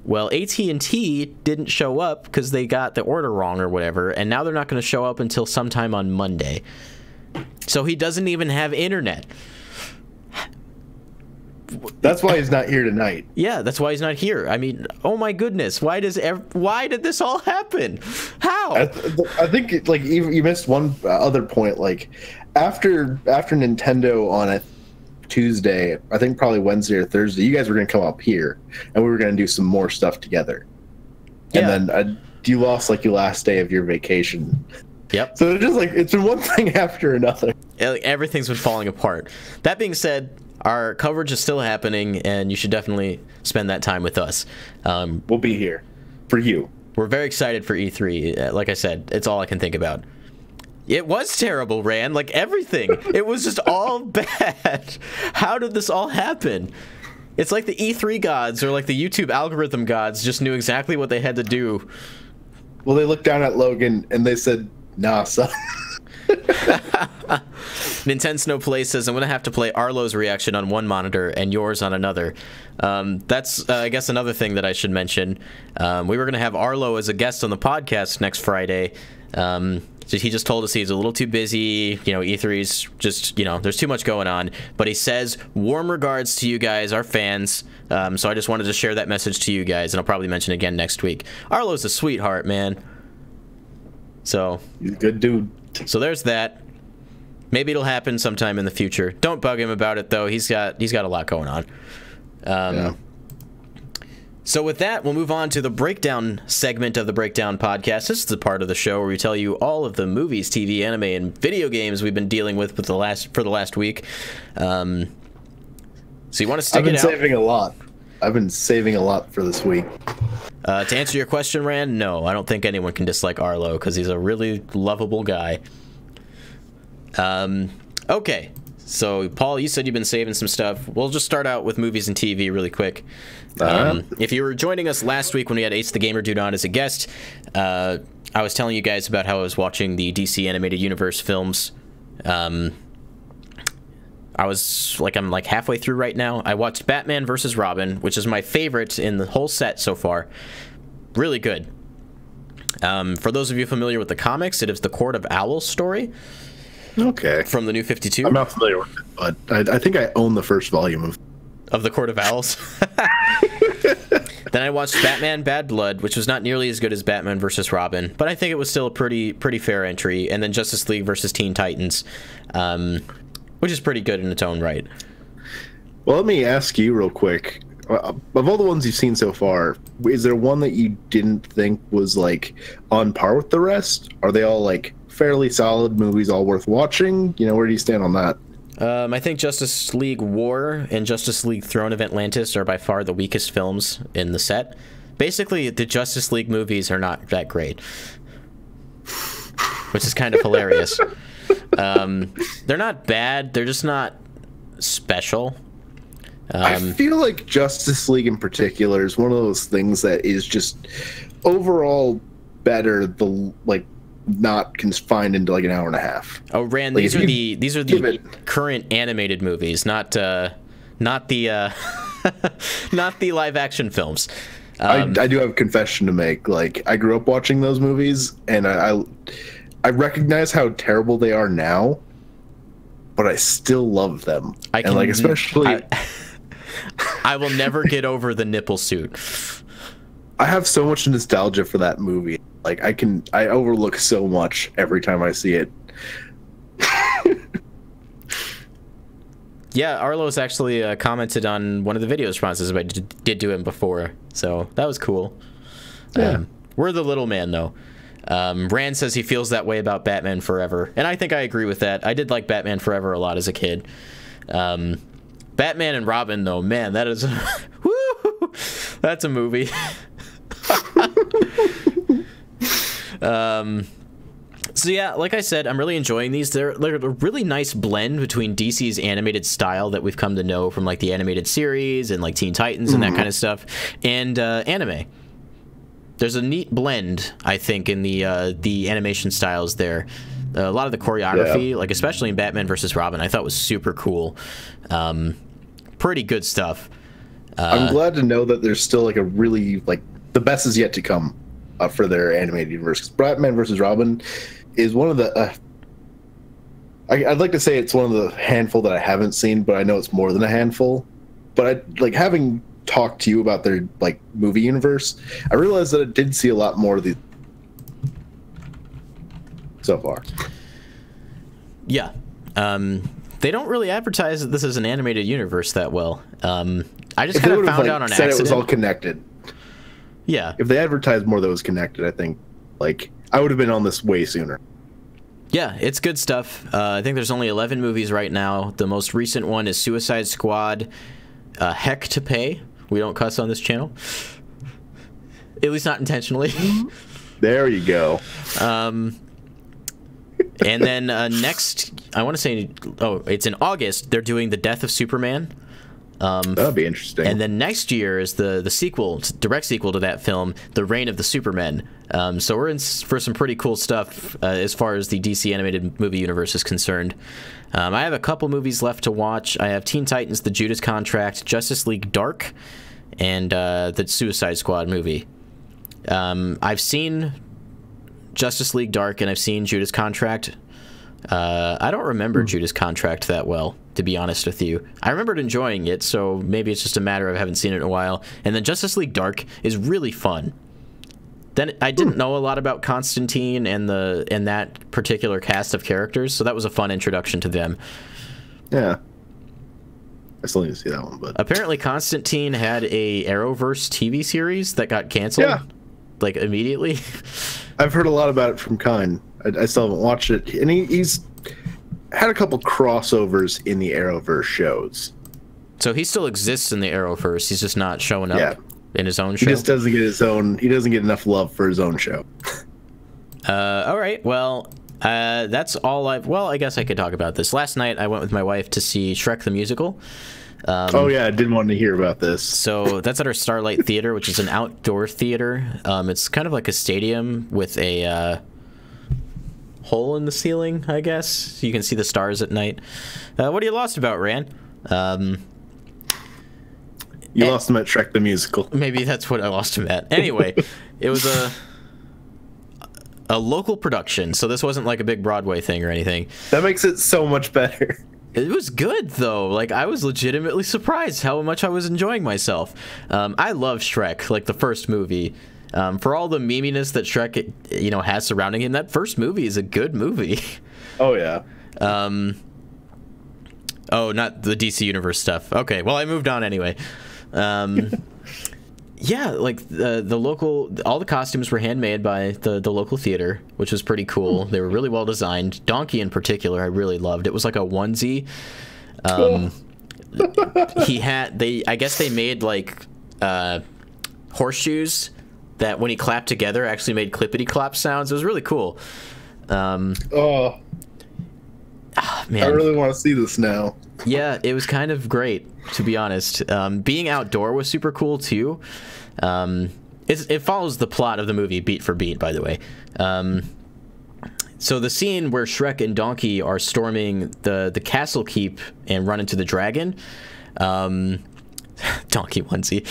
Well, AT&T didn't show up because they got the order wrong or whatever, and now they're not going to show up until sometime on Monday. So he doesn't even have internet. That's why he's not here tonight. Yeah, that's why he's not here. I mean, oh my goodness, why did this all happen? How? I think like you missed one other point. Like after Nintendo on a Tuesday, I think probably Wednesday or Thursday, you guys were going to come up here and we were going to do some more stuff together. Yeah. And then you lost like your last day of your vacation. Yep. So it's just like it's been one thing after another. Everything's been falling apart. That being said, our coverage is still happening, and you should definitely spend that time with us. We'll be here for you. We're very excited for E3. Like I said, it's all I can think about. It was terrible, Rand. Like everything. It was just all bad. How did this all happen? It's like the E3 gods or like the YouTube algorithm gods just knew exactly what they had to do. Well, they looked down at Logan and they said, "Nah, son." Nintendo Play says, I'm going to have to play Arlo's reaction on one monitor and yours on another. That's, I guess, another thing that I should mention. We were going to have Arlo as a guest on the podcast next Friday. So he just told us he's a little too busy. You know, E3's just, you know, there's too much going on. But he says, warm regards to you guys, our fans. So I just wanted to share that message to you guys, and I'll probably mention it again next week. Arlo's a sweetheart, man. So he's a good dude. So there's that. Maybe it'll happen sometime in the future. Don't bug him about it, though. He's got a lot going on. Yeah. So with that, we'll move on to the breakdown segment of the Breakdown podcast. This is the part of the show where we tell you all of the movies, TV, anime, and video games we've been dealing with for the last week. So you want to stick it out? I've been saving a lot for this week. To answer your question, Rand, no, I don't think anyone can dislike Arlo because he's a really lovable guy. Okay, so Paul, you said you've been saving some stuff. We'll just start out with movies and TV really quick. If you were joining us last week when we had Ace the Gamer Dude on as a guest, I was telling you guys about how I was watching the DC Animated Universe films. I'm like halfway through right now. I watched Batman vs. Robin, which is my favorite in the whole set so far. Really good. For those of you familiar with the comics, it is the Court of Owls story. Okay. From the New 52. I'm not familiar with it, but I think I own the first volume of the Court of Owls. Then I watched Batman Bad Blood, which was not nearly as good as Batman vs. Robin, but I think it was still a pretty fair entry. And then Justice League vs. Teen Titans, which is pretty good in its own right. Well, let me ask you real quick. Of all the ones you've seen so far, is there one that you didn't think was like on par with the rest? Are they all like fairly solid movies, all worth watching? You know, where do you stand on that? I think Justice League War and Justice League Throne of Atlantis are by far the weakest films in the set. Basically, the Justice League movies are not that great, which is kind of hilarious. They're not bad. They're just not special. I feel like Justice League in particular is one of those things that is just overall better. Not confined into like an hour and a half. Oh, Rand, like these are the current animated movies, not the not the live action films. I do have a confession to make. Like, I grew up watching those movies, and I recognize how terrible they are now, but I still love them. Especially, I will never get over the nipple suit. I have so much nostalgia for that movie. Like, I overlook so much every time I see it. Yeah, Arlo's actually commented on one of the video responses I did to him before, so that was cool. Yeah. We're the little man, though. Rand says he feels that way about Batman Forever, and I think I agree with that. I did like Batman Forever a lot as a kid. Batman and Robin, though, man, that is... woo, that's a movie. So yeah, like I said, I'm really enjoying these. They're a really nice blend between DC's animated style that we've come to know from like the animated series and like Teen Titans and that kind of stuff, and anime. There's a neat blend, I think, in the animation styles there. A lot of the choreography, like especially in Batman vs. Robin, I thought was super cool. Pretty good stuff. I'm glad to know that there's still like a really the best is yet to come for their animated universe. Batman vs. Robin is one of the I'd like to say it's one of the handful that I haven't seen, but I know it's more than a handful. But having talked to you about their movie universe, I realized that I did see a lot more of these so far. Yeah. They don't really advertise that this is an animated universe that well. I just kind of found out on accident. It was all connected. Yeah. If they advertised more that was connected, I think I would have been on this way sooner. Yeah, it's good stuff. I think there's only 11 movies right now. The most recent one is Suicide Squad, Heck to Pay. We don't cuss on this channel. At least not intentionally. There you go. And then next, I want to say, it's in August, they're doing The Death of Superman. That'll be interesting. And then next year is the sequel, direct sequel to that film, The Reign of the Supermen. So we're in for some pretty cool stuff as far as the DC animated movie universe is concerned. I have a couple movies left to watch. I have Teen Titans, The Judas Contract, Justice League Dark, and the Suicide Squad movie. I've seen Justice League Dark and I've seen Judas Contract. I don't remember Judas Contract that well, to be honest with you. I remembered enjoying it, so maybe it's just a matter of I haven't seen it in a while. And then Justice League Dark is really fun. Then I didn't know a lot about Constantine and that particular cast of characters, so that was a fun introduction to them. Yeah. I still need to see that one, but apparently Constantine had a Arrowverse TV series that got canceled. Yeah. Immediately. I've heard a lot about it from Kine. I still haven't watched it, and he's had a couple crossovers in the Arrowverse shows. So he still exists in the Arrowverse. He's just not showing up in his own show. He just doesn't get his own. He doesn't get enough love for his own show. All right. Well, that's all Well, I guess I could talk about this. Last night, I went with my wife to see Shrek the Musical. Oh yeah, I didn't want to hear about this. So that's at our Starlight Theater, which is an outdoor theater. It's kind of like a stadium with a hole in the ceiling, I guess, so you can see the stars at night. What are you lost about, Rand? You lost him at Shrek the Musical. Maybe that's what I lost him at. Anyway, it was a local production, so this wasn't like a big Broadway thing or anything. That makes it so much better. It was good, though. I was legitimately surprised how much I was enjoying myself. I love Shrek, the first movie. For all the meminess that Shrek, has surrounding him, that first movie is a good movie. Oh, yeah. Oh, not the DC Universe stuff. Okay, well, I moved on anyway. Yeah, the local, all the costumes were handmade by the local theater, which was pretty cool. They were really well designed. Donkey in particular, I really loved. It was like a onesie. I guess they made like horseshoes that when he clapped together actually made clippity clop sounds. It was really cool. Man. Man. I really want to see this now. Yeah, it was kind of great, to be honest. Being outdoor was super cool too. It follows the plot of the movie beat for beat, by the way. So the scene where Shrek and Donkey are storming the castle keep and run into the dragon. Donkey onesie.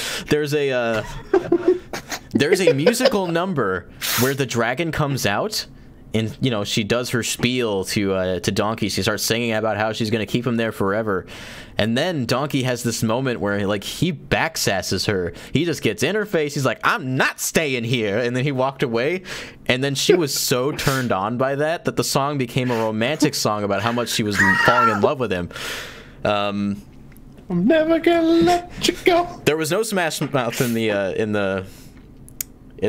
There's a musical number where the dragon comes out. And, you know, she does her spiel to Donkey. She starts singing about how she's going to keep him there forever. And then Donkey has this moment where, like, he backsasses her. He just gets in her face. He's like, I'm not staying here. And then he walked away. And then she was so turned on by that the song became a romantic song about how much she was falling in love with him. I'm never gonna let you go. There was no Smash Mouth in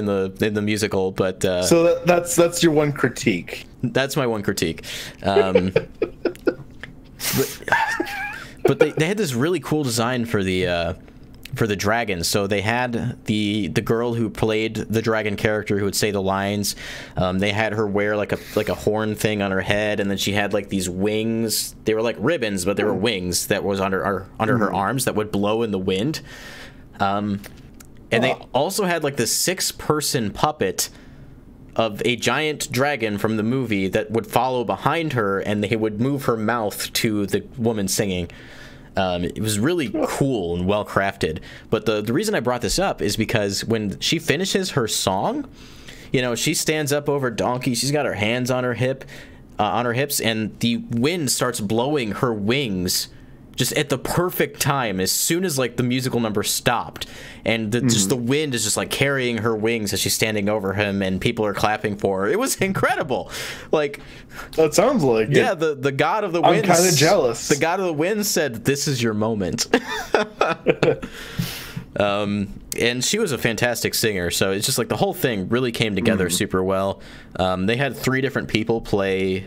the musical, but so that's your one critique. That's my one critique. But they had this really cool design for the dragon. So they had the girl who played the dragon character who would say the lines. They had her wear like a horn thing on her head, and then she had like these wings. They were like ribbons, but they were wings that was under her arms that would blow in the wind. And they also had like this 6-person puppet of a giant dragon from the movie that would follow behind her, and they would move her mouth to the woman singing. It was really cool and well crafted. But the reason I brought this up is because when she finishes her song, you know, she stands up over Donkey. She's got her hands on her hips, and the wind starts blowing her wings just at the perfect time, as soon as like the musical number stopped, and just the wind is just like carrying her wings as she's standing over him, and people are clapping for her. It was incredible. Like, that sounds like yeah, it. the god of the wind. I'm kind of jealous. The god of the wind said, "This is your moment." And she was a fantastic singer, so it's just like the whole thing really came together super well. They had 3 different people play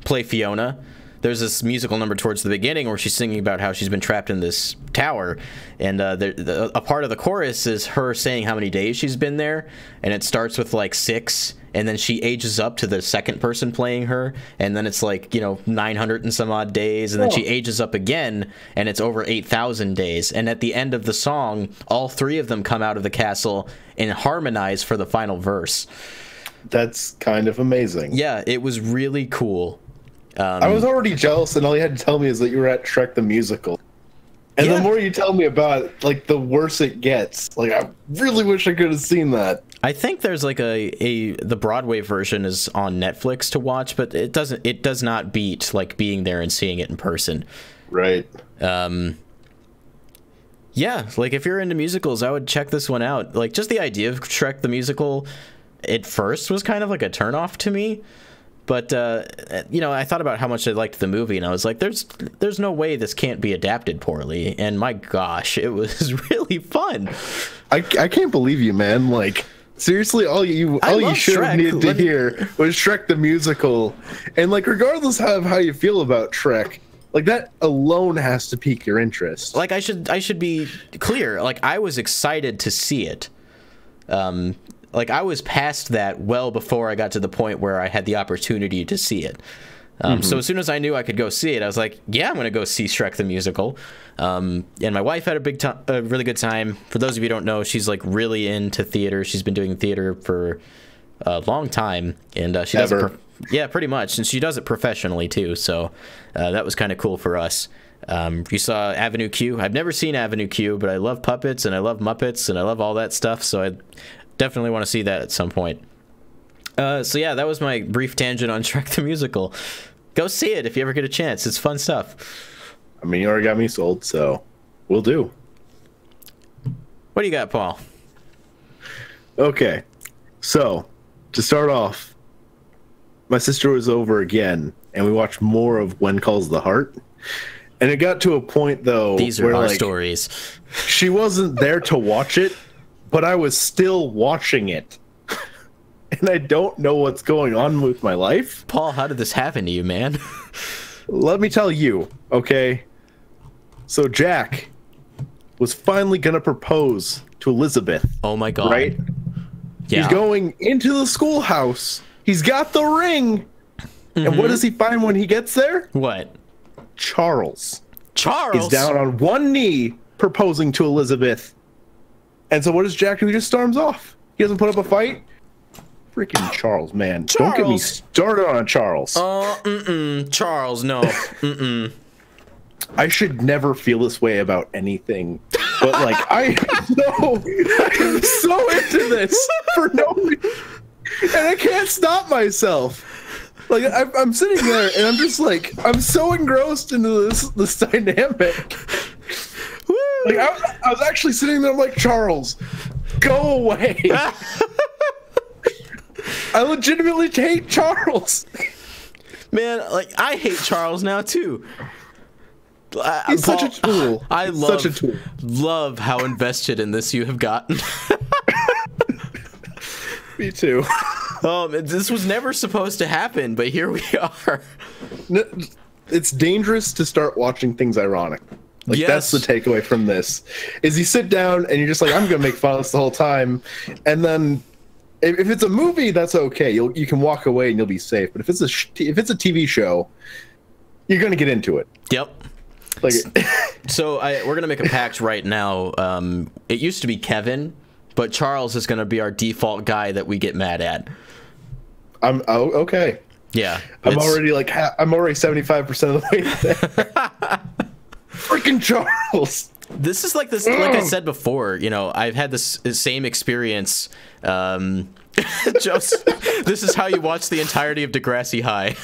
Fiona. There's this musical number towards the beginning where she's singing about how she's been trapped in this tower, and a part of the chorus is her saying how many days she's been there, and it starts with like 6, and then she ages up to the second person playing her, and then it's like, you know, 900 and some odd days, and then she ages up again, and it's over 8,000 days, and at the end of the song, all 3 of them come out of the castle and harmonize for the final verse. That's kind of amazing. Yeah, it was really cool. I was already jealous, and all you had to tell me is that you were at Shrek the Musical. And the more you tell me about it, like, the worse it gets. Like, I really wish I could have seen that. I think there's like the Broadway version is on Netflix to watch, but it does not beat like being there and seeing it in person. Right. Yeah, like if you're into musicals, I would check this one out. Like, just the idea of Shrek the Musical at first was kind of like a turnoff to me. But, you know, I thought about how much I liked the movie, and I was like, there's no way this can't be adapted poorly. And my gosh, it was really fun. I can't believe you, man. Like, seriously, all you should have needed to hear was Shrek the Musical. And, like, regardless of how you feel about Shrek, like, that alone has to pique your interest. Like, I should be clear. Like, I was excited to see it. Like, I was past that well before I got to the point where I had the opportunity to see it. So as soon as I knew I could go see it, I was like, yeah, I'm going to go see Shrek the Musical. And my wife had a really good time. For those of you who don't know, she's like really into theater. She's been doing theater for a long time. And she does it, yeah, pretty much. And she does it professionally too. So that was kind of cool for us. You saw Avenue Q. I've never seen Avenue Q, but I love puppets and I love Muppets and I love all that stuff. So I definitely want to see that at some point. So yeah, that was my brief tangent on Shrek the Musical. Go see it if you ever get a chance. It's fun stuff. I mean, you already got me sold, so we'll do. What do you got, Paul? Okay, so to start off, my sister was over again, and we watched more of When Calls the Heart. And it got to a point, though, these are where, our like, stories. She wasn't there to watch it, but I was still watching it. And I don't know what's going on with my life. Paul, how did this happen to you, man? let me tell you, okay? So Jack was finally gonna propose to Elizabeth. Oh my god. Right? Yeah. He's going into the schoolhouse. He's got the ring. And what does he find when he gets there? What? Charles. Charles? Is down on one knee proposing to Elizabeth. And so what does Jack do? He just storms off. He doesn't put up a fight. Freaking Charles, man. Charles. Don't get me started on Charles. Charles, no. I should never feel this way about anything. But, like, I'm so into this for no reason. And I can't stop myself. Like, I'm sitting there, and I'm just like, I'm so engrossed into this dynamic. Woo. Like, I was actually sitting there, I'm like, Charles, go away. I legitimately hate Charles. Man, like, I hate Charles now, too. He's such a tool. I love how invested in this you have gotten. Me too. This was never supposed to happen, but here we are. It's dangerous to start watching things ironic. Like, yes. That's the takeaway from this. Is you sit down and you're just like, I'm gonna make fun of this the whole time, and then if it's a movie, that's okay. You can walk away and you'll be safe. But if it's a TV show, you're gonna get into it. Yep. Like, so we're gonna make a pact right now. It used to be Kevin, but Charles is gonna be our default guy that we get mad at. Okay. Yeah. I'm already 75% of the way there. Freaking Charles. This is like this. Like I said before, you know, I've had this same experience. Joseph, this is how you watch the entirety of Degrassi High.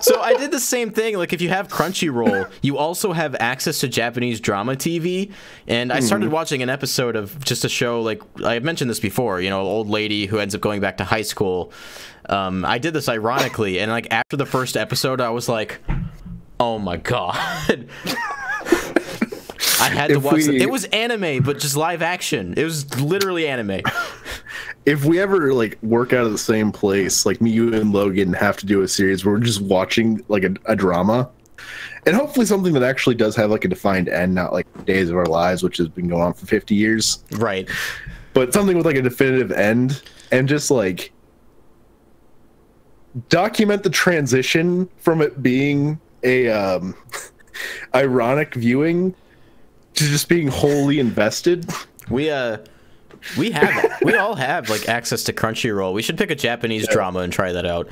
So I did the same thing. Like, if you have Crunchyroll, you also have access to Japanese drama TV. And I started watching an episode of just a show, like, I've mentioned this before, you know, an old lady who ends up going back to high school. I did this ironically, and like after the first episode, I was like, oh my god. I had to watch it. It was anime, but just live action. It was literally anime. If we ever like work out of the same place, like me, you, and Logan have to do a series where we're just watching like a drama, and hopefully something that actually does have like a defined end, not like Days of Our Lives, which has been going on for 50 years. Right. But something with like a definitive end, and just like document the transition from it being a ironic viewing to just being wholly invested. We all have like access to Crunchyroll. We should pick a Japanese drama and try that out.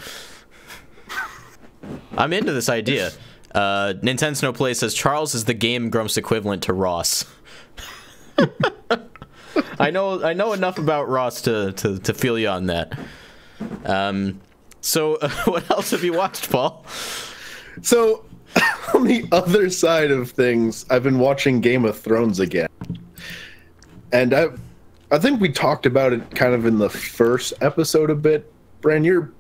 I'm into this idea. Nintendo No Play says Charles is the Game Grumps equivalent to Ross. I know enough about Ross to feel you on that. So what else have you watched, Paul? So on the other side of things, I've been watching Game of Thrones again, and I think we talked about it kind of in the first episode a bit. Bran, you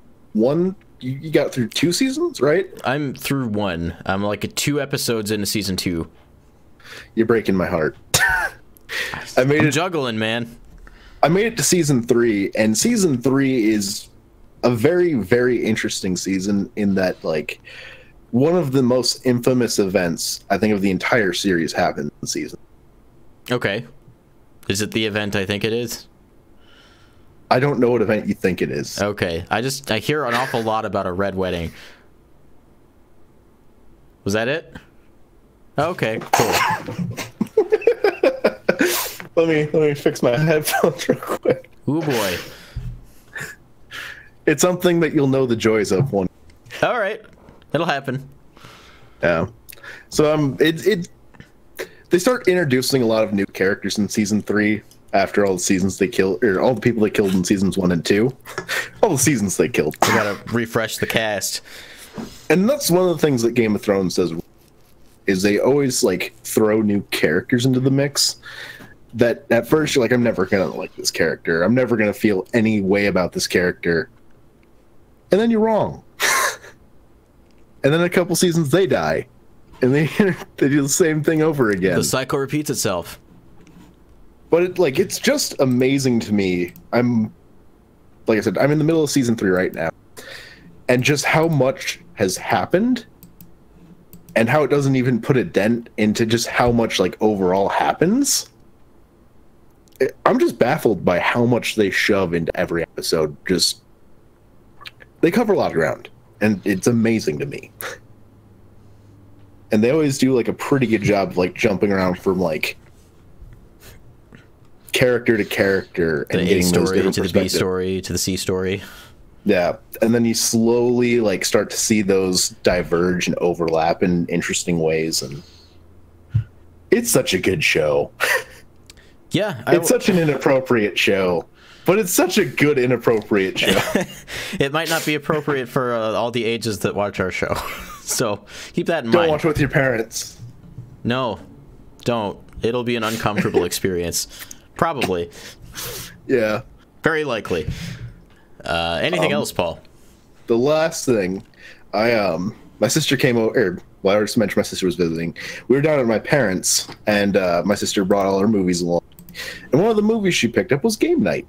got through 2 seasons, right? I'm through 1. I'm like 2 episodes into season 2. You're breaking my heart. I'm juggling, man. I made it to season 3, and season 3 is a very, very interesting season in that, like, one of the most infamous events, I think, of the entire series happened in the season. Okay. Is it the event I think it is? I don't know what event you think it is. Okay. I hear an awful lot about a red wedding. Was that it? Okay, cool. Let me fix my headphones real quick. Ooh boy. It's something that you'll know the joys of one. All right. It'll happen. Yeah. So they start introducing a lot of new characters in season 3 after all the seasons they killed, or all the people they killed in seasons 1 and 2. All the seasons they killed. They gotta refresh the cast. And that's one of the things that Game of Thrones does, is they always like throw new characters into the mix that at first you're like, I'm never gonna like this character. I'm never gonna feel any way about this character. And then you're wrong. And then a couple seasons they die, and they do the same thing over again. The cycle repeats itself. But it's just amazing to me. Like I said, I'm in the middle of season 3 right now, and just how much has happened and how it doesn't even put a dent into just how much like overall happens. I'm just baffled by how much they shove into every episode. Just they cover a lot of ground, and it's amazing to me. And they always do like a pretty good job of like jumping around from like character to character and getting story to the B story to the C story. Yeah, and then you slowly like start to see those diverge and overlap in interesting ways, and it's such a good show. Yeah, it's such an inappropriate show, but it's such a good inappropriate show. It might not be appropriate for all the ages that watch our show, so keep that in mind. Don't watch it with your parents. No, don't. It'll be an uncomfortable experience, probably. Yeah, very likely. Anything else, Paul? The last thing, my sister came over. Well, I already mentioned my sister was visiting. We were down at my parents', and my sister brought all her movies along. And one of the movies she picked up was Game Night.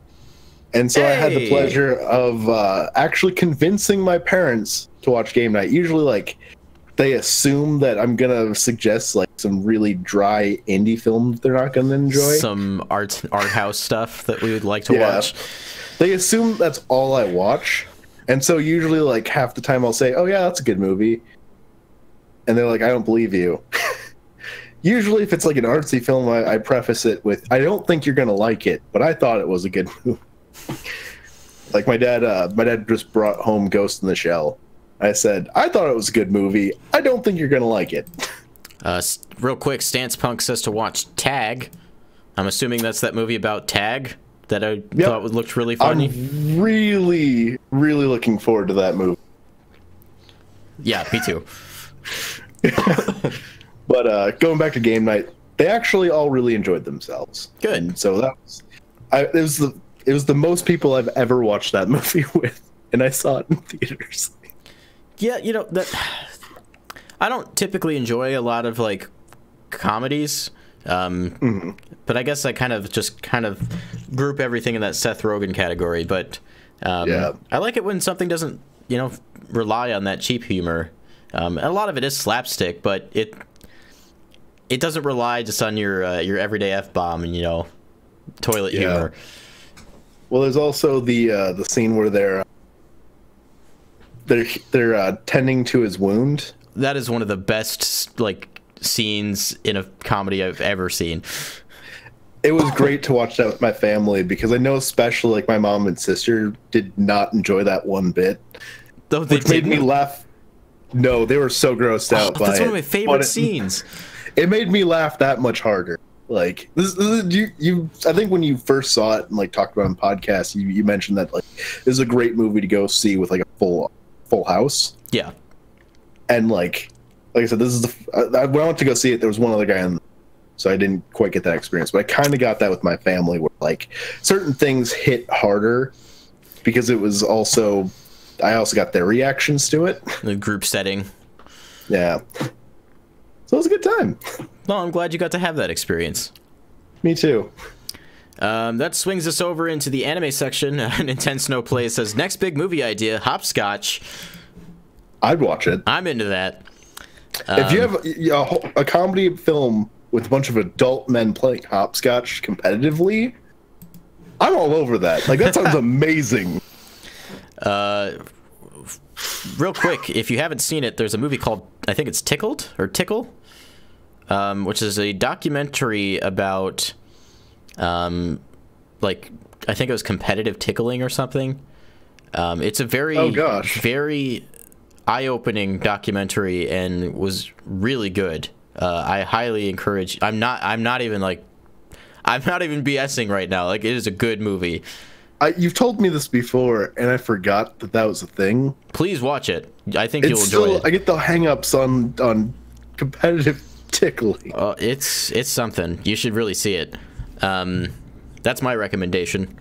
And so I had the pleasure of actually convincing my parents to watch Game Night. Usually, like, they assume that I'm gonna suggest like some really dry indie film they're not gonna enjoy. Some art house stuff that we would like to watch. They assume that's all I watch. And so usually like half the time I'll say, oh yeah, that's a good movie. And they're like, I don't believe you. Usually if it's like an artsy film, I preface it with, I don't think you're going to like it, but I thought it was a good movie. Like my dad just brought home Ghost in the Shell. I said, I thought it was a good movie. I don't think you're going to like it. Real quick, Stance Punk says to watch Tag. I'm assuming that's that movie about Tag that I thought looked really funny. I'm really, really looking forward to that movie. Yeah, me too. But going back to Game Night, they actually all really enjoyed themselves. Good. And so that was, it was the most people I've ever watched that movie with, and I saw it in theaters. Yeah, you know that I don't typically enjoy a lot of like comedies, but I guess I kind of group everything in that Seth Rogen category. But I like it when something doesn't rely on that cheap humor. And a lot of it is slapstick, but it doesn't rely just on your everyday F-bomb and toilet humor. Well, there's also the scene where they're tending to his wound. That is one of the best scenes in a comedy I've ever seen. It was great to watch that with my family because I know especially my mom and sister did not enjoy that one bit. Though they made me laugh. No, they were so grossed out by it. That's one of my favorite scenes. It made me laugh that much harder. Like this I think when you first saw it and talked about it on podcast, you mentioned that this is a great movie to go see with a full house. Yeah. And like I said, this is when I went to go see it, there was one other guy in, so I didn't quite get that experience. But I kind of got that with my family, where certain things hit harder because it was also. I also got their reactions to it. The group setting. Yeah. So it was a good time. Well, I'm glad you got to have that experience. Me too. That swings us over into the anime section. Intense No Play says, next big movie idea, Hopscotch. I'd watch it. I'm into that. If you have a comedy film with a bunch of adult men playing hopscotch competitively, I'm all over that. That sounds amazing. Real quick, if you haven't seen it, there's a movie called, I think it's Tickled or Tickle, which is a documentary about, I think it was competitive tickling or something. It's a very eye-opening documentary and was really good. I highly encourage. I'm not even BSing right now. It is a good movie. You've told me this before, and I forgot that was a thing. Please watch it. I think you'll enjoy it. I get the hang-ups on competitive tickling. It's something. You should really see it. That's my recommendation.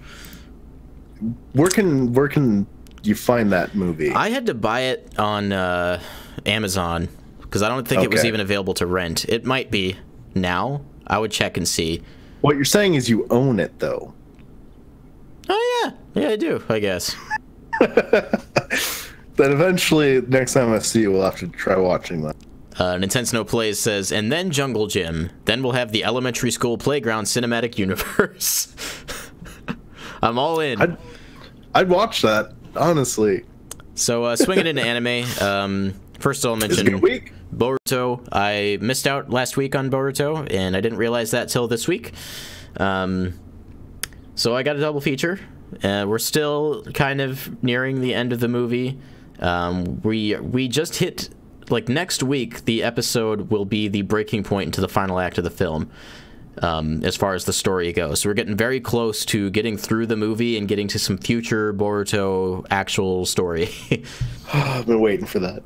Where can you find that movie? I had to buy it on Amazon because I don't think it was even available to rent. It might be now. I would check and see. What you're saying is you own it, though. Oh, yeah. Yeah, I do, I guess. Then eventually, next time I see you, we'll have to try watching that. Intense No Plays says, and then Jungle Gym. Then we'll have the elementary school playground cinematic universe. I'm all in. I'd watch that, honestly. So, swinging into anime, first I'll mention Boruto. I missed out last week on Boruto, and I didn't realize that till this week. So I got a double feature. We're still kind of nearing the end of the movie. We just hit, like, next week, the episode will be the breaking point into the final act of the film. As far as the story goes. So we're getting very close to getting through the movie and getting to some future Boruto actual story. I've been waiting for that.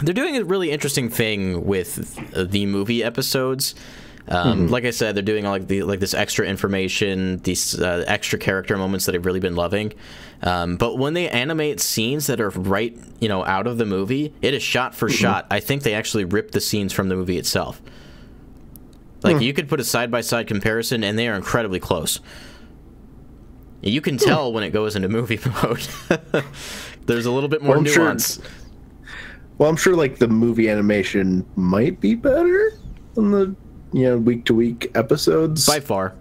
They're doing a really interesting thing with the movie episodes. Like I said, they're doing like this extra information, these extra character moments that I've really been loving. But when they animate scenes that are right, out of the movie, it is shot for shot. I think they actually ripped the scenes from the movie itself. Like, you could put a side-by-side comparison, and they are incredibly close. You can tell when it goes into movie mode. There's a little bit more nuance. I'm sure, like, the movie animation might be better than the, week-to-week episodes. By far.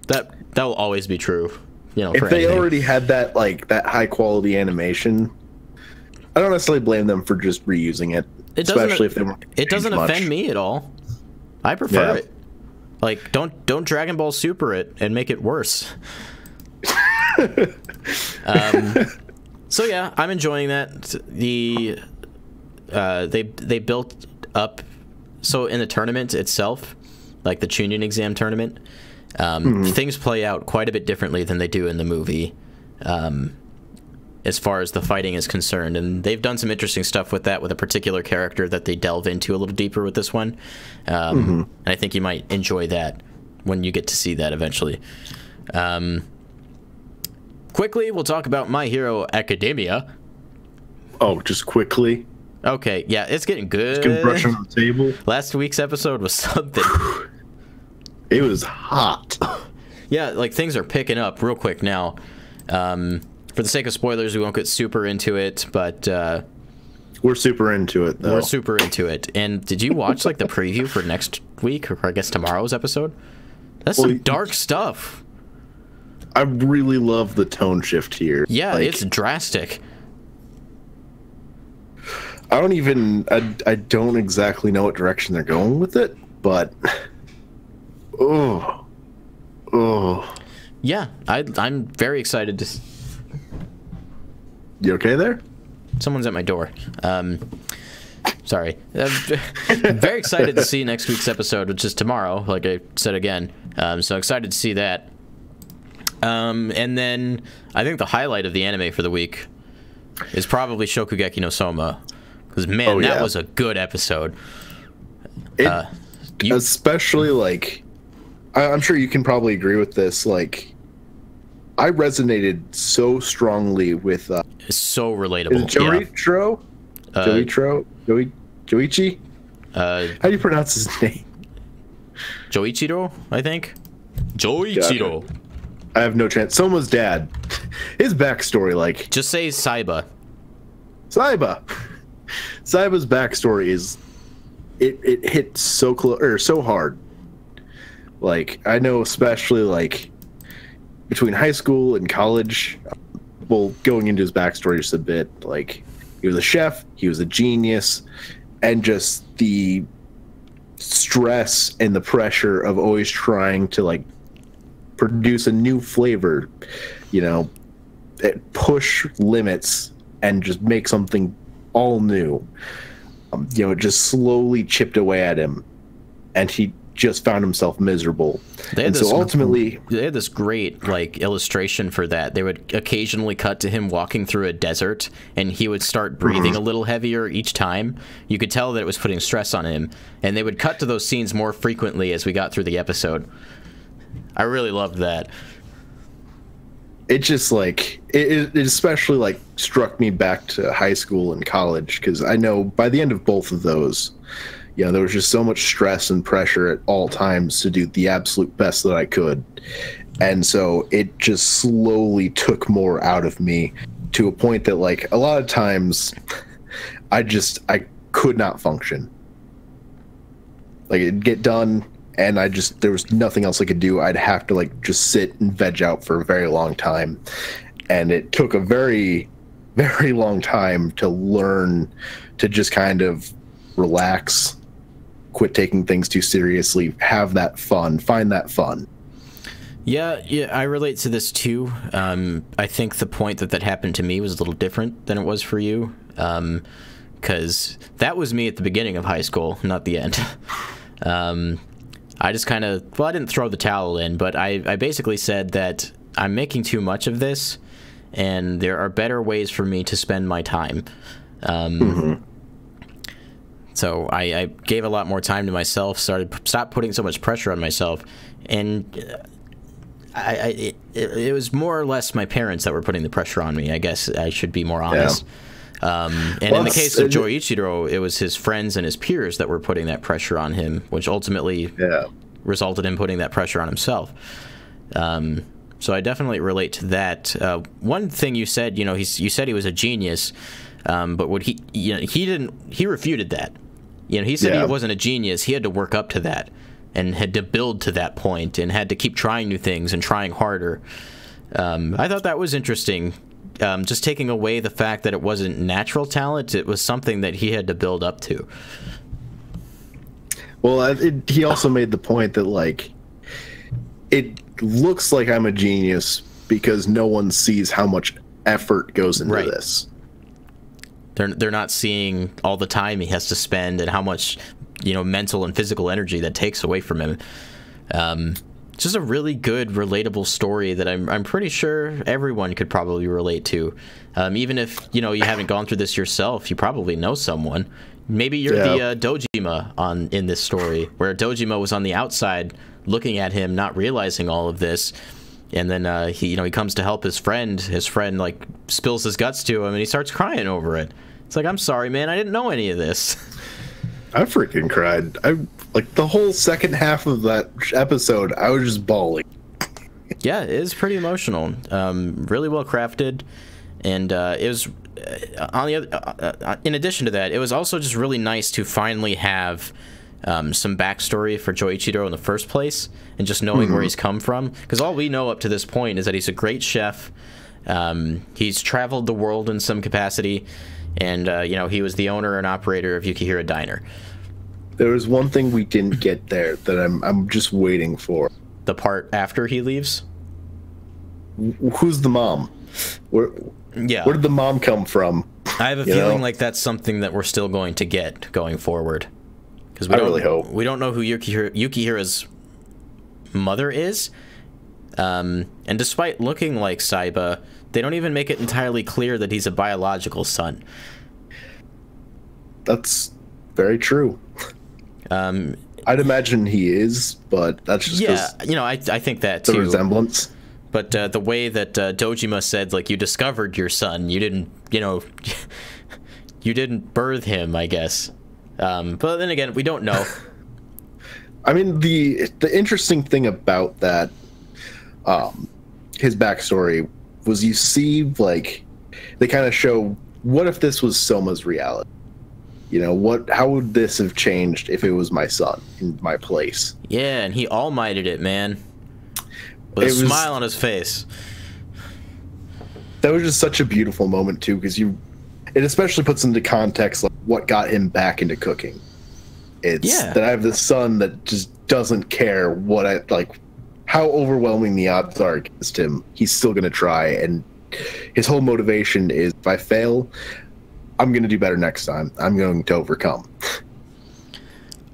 That will always be true, if they already had that, like, that high-quality animation, I don't necessarily blame them for just reusing it. Especially if they weren't. It doesn't offend me at all. I prefer it. Like, don't Dragon Ball Super it and make it worse. So yeah, I'm enjoying that. They built up, so in the tournament itself, like the Chunin exam tournament, things play out quite a bit differently than they do in the movie. As far as the fighting is concerned, and they've done some interesting stuff with that, with a particular character that they delve into a little deeper with this one. And I think you might enjoy that when you get to see that eventually. Quickly, we'll talk about My Hero Academia. Oh, just quickly? Okay, yeah, it's getting good. Just gonna brush on the table. Last week's episode was something. It was hot. Yeah, like, things are picking up real quick now. For the sake of spoilers, we won't get super into it, but we're super into it, though. We're super into it. And did you watch, like, the preview for next week, or I guess tomorrow's episode? That's some dark stuff. I really love the tone shift here. Yeah, like, it's drastic. I don't exactly know what direction they're going with it, but yeah, I'm very excited to. You okay there? Someone's at my door. Sorry. I'm very excited to see next week's episode, which is tomorrow, like I said again. So excited to see that. And then I think the highlight of the anime for the week is probably Shokugeki no Soma. Because, man, that was a good episode. Especially, like, I'm sure you can probably agree with this, like, I resonated so strongly with it's so relatable. Is it Joichiro? Joichi? How do you pronounce his name? Joichiro, I think. Joichiro. Gotcha. I have no chance. Soma's dad. His backstory, like, just say Saiba. Saiba's backstory is it hit so close or so hard. Like, I know, especially like between high school and college, well, going into his backstory just a bit, like, he was a chef, he was a genius, and just the stress and the pressure of always trying to, like, produce a new flavor, push limits and just make something all new. It just slowly chipped away at him, and he just found himself miserable. And so ultimately, they had this great, like, illustration for that. They would occasionally cut to him walking through a desert, and he would start breathing a little heavier each time. You could tell that it was putting stress on him, and they would cut to those scenes more frequently as we got through the episode. I really loved that. It just, like, it especially, like, struck me back to high school and college, because I know by the end of both of those, there was just so much stress and pressure at all times to do the absolute best that I could. And so it just slowly took more out of me. to a point that, like, a lot of times I could not function. Like, it'd get done, and there was nothing else I could do. I'd have to, like, just sit and veg out for a very long time. And it took a very, very long time to learn to just kind of relax, quit taking things too seriously, have that fun, find that fun. Yeah, I relate to this too. I think the point that happened to me was a little different than it was for you, because that was me at the beginning of high school, not the end. I just kind of, well, I didn't throw the towel in, but I basically said that I'm making too much of this, and there are better ways for me to spend my time. So I gave a lot more time to myself, stopped putting so much pressure on myself, and it was more or less my parents that were putting the pressure on me. I guess I should be more honest. Yeah. And in the case of Joichiro, it was his friends and his peers that were putting that pressure on him, which ultimately resulted in putting that pressure on himself. So I definitely relate to that. One thing you said, you said he was a genius, but what he refuted that. He said he wasn't a genius. He had to work up to that, and had to build to that point, and had to keep trying new things and trying harder. I thought that was interesting. Just taking away the fact that it wasn't natural talent, it was something that he had to build up to. Well, he also made the point that, like, it looks like I'm a genius because no one sees how much effort goes into this. They're not seeing all the time he has to spend and how much, mental and physical energy that takes away from him. It's just a really good, relatable story that I'm pretty sure everyone could probably relate to. Even if, you haven't gone through this yourself, you probably know someone. Maybe you're the Dojima in this story, where Dojima was on the outside looking at him, not realizing all of this. And then he comes to help his friend. His friend, like, spills his guts to him, and he starts crying over it. It's like, I'm sorry, man, I didn't know any of this. I freaking cried. Like, the whole second half of that episode, I was just bawling. Yeah, it is pretty emotional. Really well crafted, and it was on the other. In addition to that, it was also just really nice to finally have some backstory for Joichiro in the first place, and just knowing where he's come from. Because all we know up to this point is that he's a great chef. He's traveled the world in some capacity, and he was the owner and operator of Yukihira Diner. There was one thing we didn't get there that I'm just waiting for. The part after he leaves? Who's the mom? Where did the mom come from? I have a feeling like that's something that we're still going to get going forward. Because I really hope. We don't know who Yukihira's mother is. And despite looking like Saiba, they don't even make it entirely clear that he's a biological son. That's very true. I'd imagine he is, but that's just I think that too. The resemblance. But the way that Dojima said, like, you discovered your son, you didn't, you didn't birth him, I guess. But then again, we don't know. I mean, the interesting thing about that, his backstory was, you see, like, they kind of show, what if this was Soma's reality? How would this have changed if it was my son in my place? Yeah, and he all-mighted it, man. With a smile on his face. That was just such a beautiful moment, too, because it especially puts into context, like, what got him back into cooking. It's that I have this son that just doesn't care how overwhelming the odds are against him. He's still going to try, and his whole motivation is, if I fail, I'm going to do better next time. I'm going to overcome.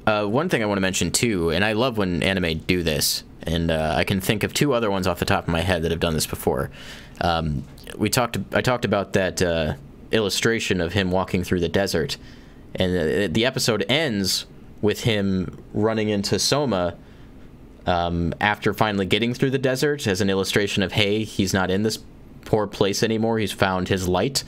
One thing I want to mention, too, and I love when anime do this, and I can think of two other ones off the top of my head that have done this before. I talked about that illustration of him walking through the desert, and the episode ends with him running into Soma after finally getting through the desert, as an illustration of, hey, he's not in this poor place anymore, he's found his light.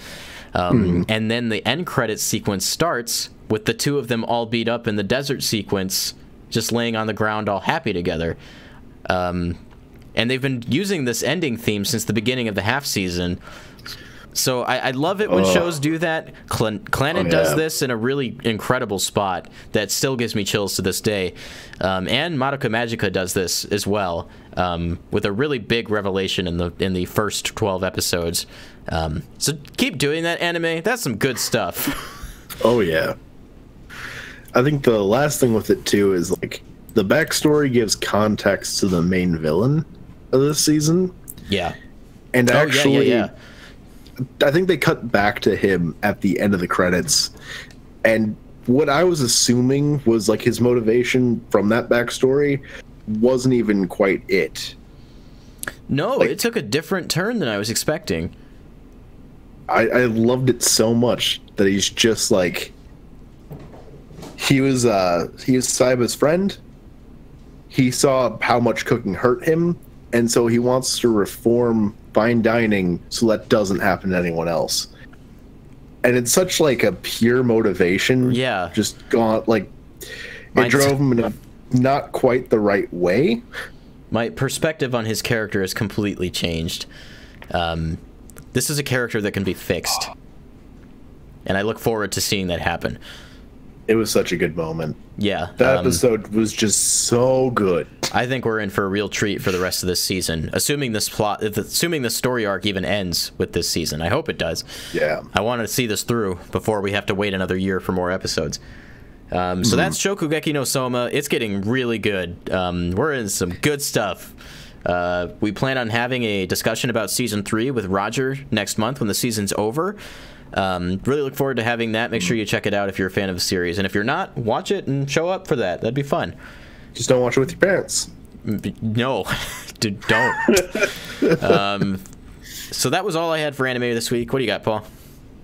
And then the end credits sequence starts with the two of them all beat up in the desert sequence, just laying on the ground all happy together. And they've been using this ending theme since the beginning of the half season. So I love it when shows do that. Clannad does this in a really incredible spot that still gives me chills to this day. And Madoka Magica does this as well, with a really big revelation in the first 12 episodes. So keep doing that, anime. That's some good stuff. Oh yeah. I think the last thing with it too is like the backstory gives context to the main villain of this season. Yeah. And actually, I think they cut back to him at the end of the credits. And what I was assuming was like his motivation from that backstory wasn't even quite it. No, like, it took a different turn than I was expecting. I loved it so much that he's just like, he was Saiba's friend. He saw how much cooking hurt him, and so he wants to reform fine dining so that doesn't happen to anyone else. And it's such like a pure motivation. Yeah. Just gone like it drove him in a not quite the right way. My perspective on his character has completely changed. This is a character that can be fixed. And I look forward to seeing that happen. It was such a good moment. Yeah. That episode was just so good. I think we're in for a real treat for the rest of this season, assuming assuming the story arc even ends with this season. I hope it does. Yeah. I want to see this through before we have to wait another year for more episodes. So that's Shokugeki no Soma. It's getting really good. We're in some good stuff. We plan on having a discussion about Season 3 with Roger next month when the season's over. Really look forward to having that. Make sure you check it out if you're a fan of the series. And if you're not, watch it and show up for that. That'd be fun. Just don't watch it with your parents. No. Dude, don't. So that was all I had for anime this week. What do you got, Paul?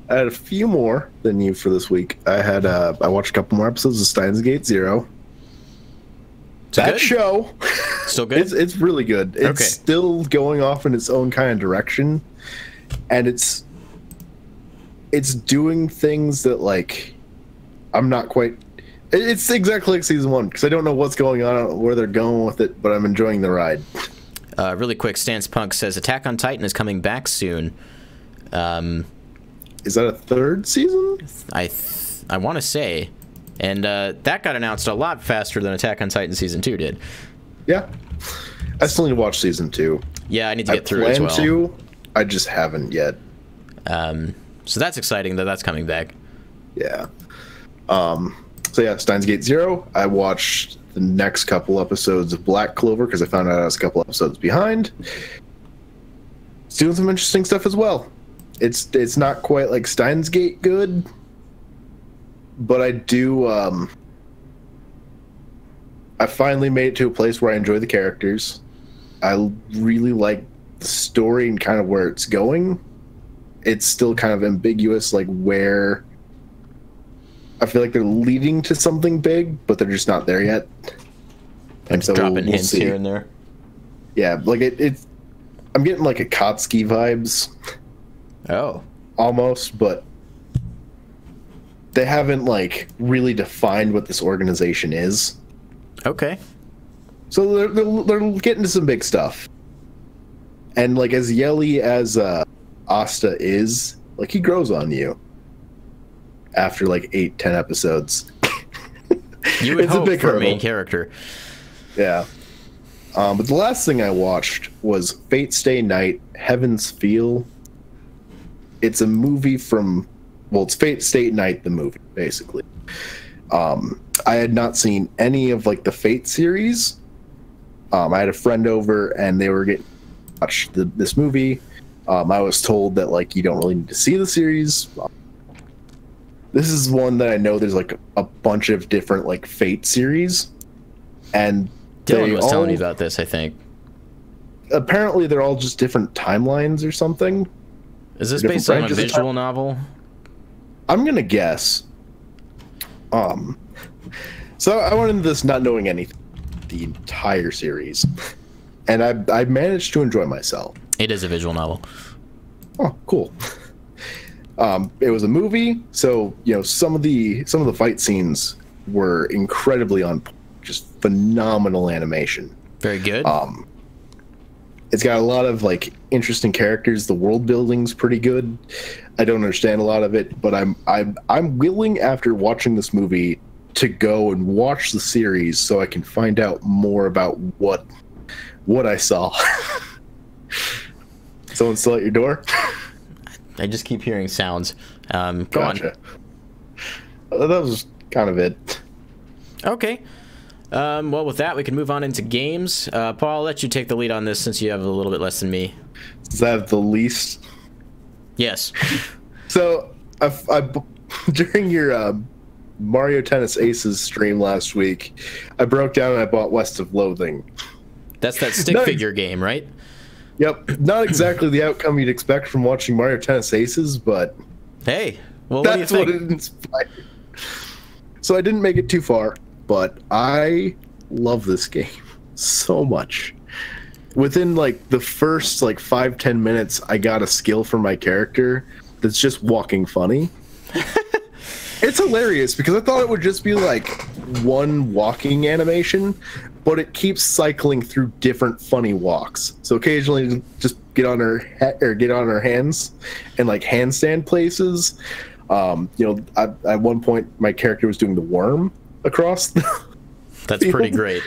I had a few more than you for this week. I watched a couple more episodes of Steins Gate Zero. That show, still good. It's really good. It's still going off in its own kind of direction, and it's doing things that like I'm not quite. It's exactly like season 1 because I don't know what's going on, where they're going with it, but I'm enjoying the ride. Really quick, Stance Punk says Attack on Titan is coming back soon. Is that a 3rd season? I want to say, and that got announced a lot faster than Attack on Titan season 2 did. Yeah, I still need to watch season 2. Yeah, I need to get through it as well. I plan to. I just haven't yet. So that's exciting that that's coming back. Yeah. So yeah, Steins Gate Zero. I watched the next couple episodes of Black Clover because I found out I was a couple episodes behind. It's doing some interesting stuff as well. It's not quite like Steins Gate good, but I do. I finally made it to a place where I enjoy the characters. I really like the story and kind of where it's going. It's still kind of ambiguous, like where I feel like they're leading to something big, but they're just not there yet. And so dropping hints here and there. Yeah, like it's. I'm getting like Akatsuki vibes. Oh. Almost, but they haven't like really defined what this organization is. Okay. So they're getting to some big stuff. And like as yelly as Asta is, like he grows on you after like 8-10 episodes. You would hope for a main character. Yeah. But the last thing I watched was Fate Stay Night, Heaven's Feel. It's a movie from, well, it's Fate Stay Night, the movie, basically. I had not seen any of like the Fate series. I had a friend over and they were getting to watch this movie. I was told that like you don't really need to see the series. This is one that I know there's like a bunch of different like Fate series, and Dylan was telling me about this. I think apparently they're all just different timelines or something. Is this based on a visual novel? I'm gonna guess. So I went into this not knowing anything, the entire series, and I managed to enjoy myself. It is a visual novel. Oh, cool. It was a movie, so you know some of the fight scenes were incredibly on, just phenomenal animation. Very good. It's got a lot of like interesting characters. The world building's pretty good. I don't understand a lot of it, but I'm willing, after watching this movie, to go and watch the series so I can find out more about what I saw. Someone still at your door? I just keep hearing sounds. Go Gotcha. on. That was kind of it. Okay. Well, with that, we can move on into games. Paul, I'll let you take the lead on this since you have a little bit less than me. Is that the least? Yes. So, during your Mario Tennis Aces stream last week, I broke down and I bought West of Loathing. That's that stick figure game, right? Yep. Not exactly the outcome you'd expect from watching Mario Tennis Aces, but... Hey, well, what do you think? That's what it inspired. So I didn't make it too far, but I love this game so much. Within, like, the first, like, 5-10 minutes, I got a skill for my character that's just walking funny. It's hilarious because I thought it would just be like one walking animation, but it keeps cycling through different funny walks. So occasionally just get on her hands and like handstand places. You know, at one point my character was doing the worm across That's field. pretty great.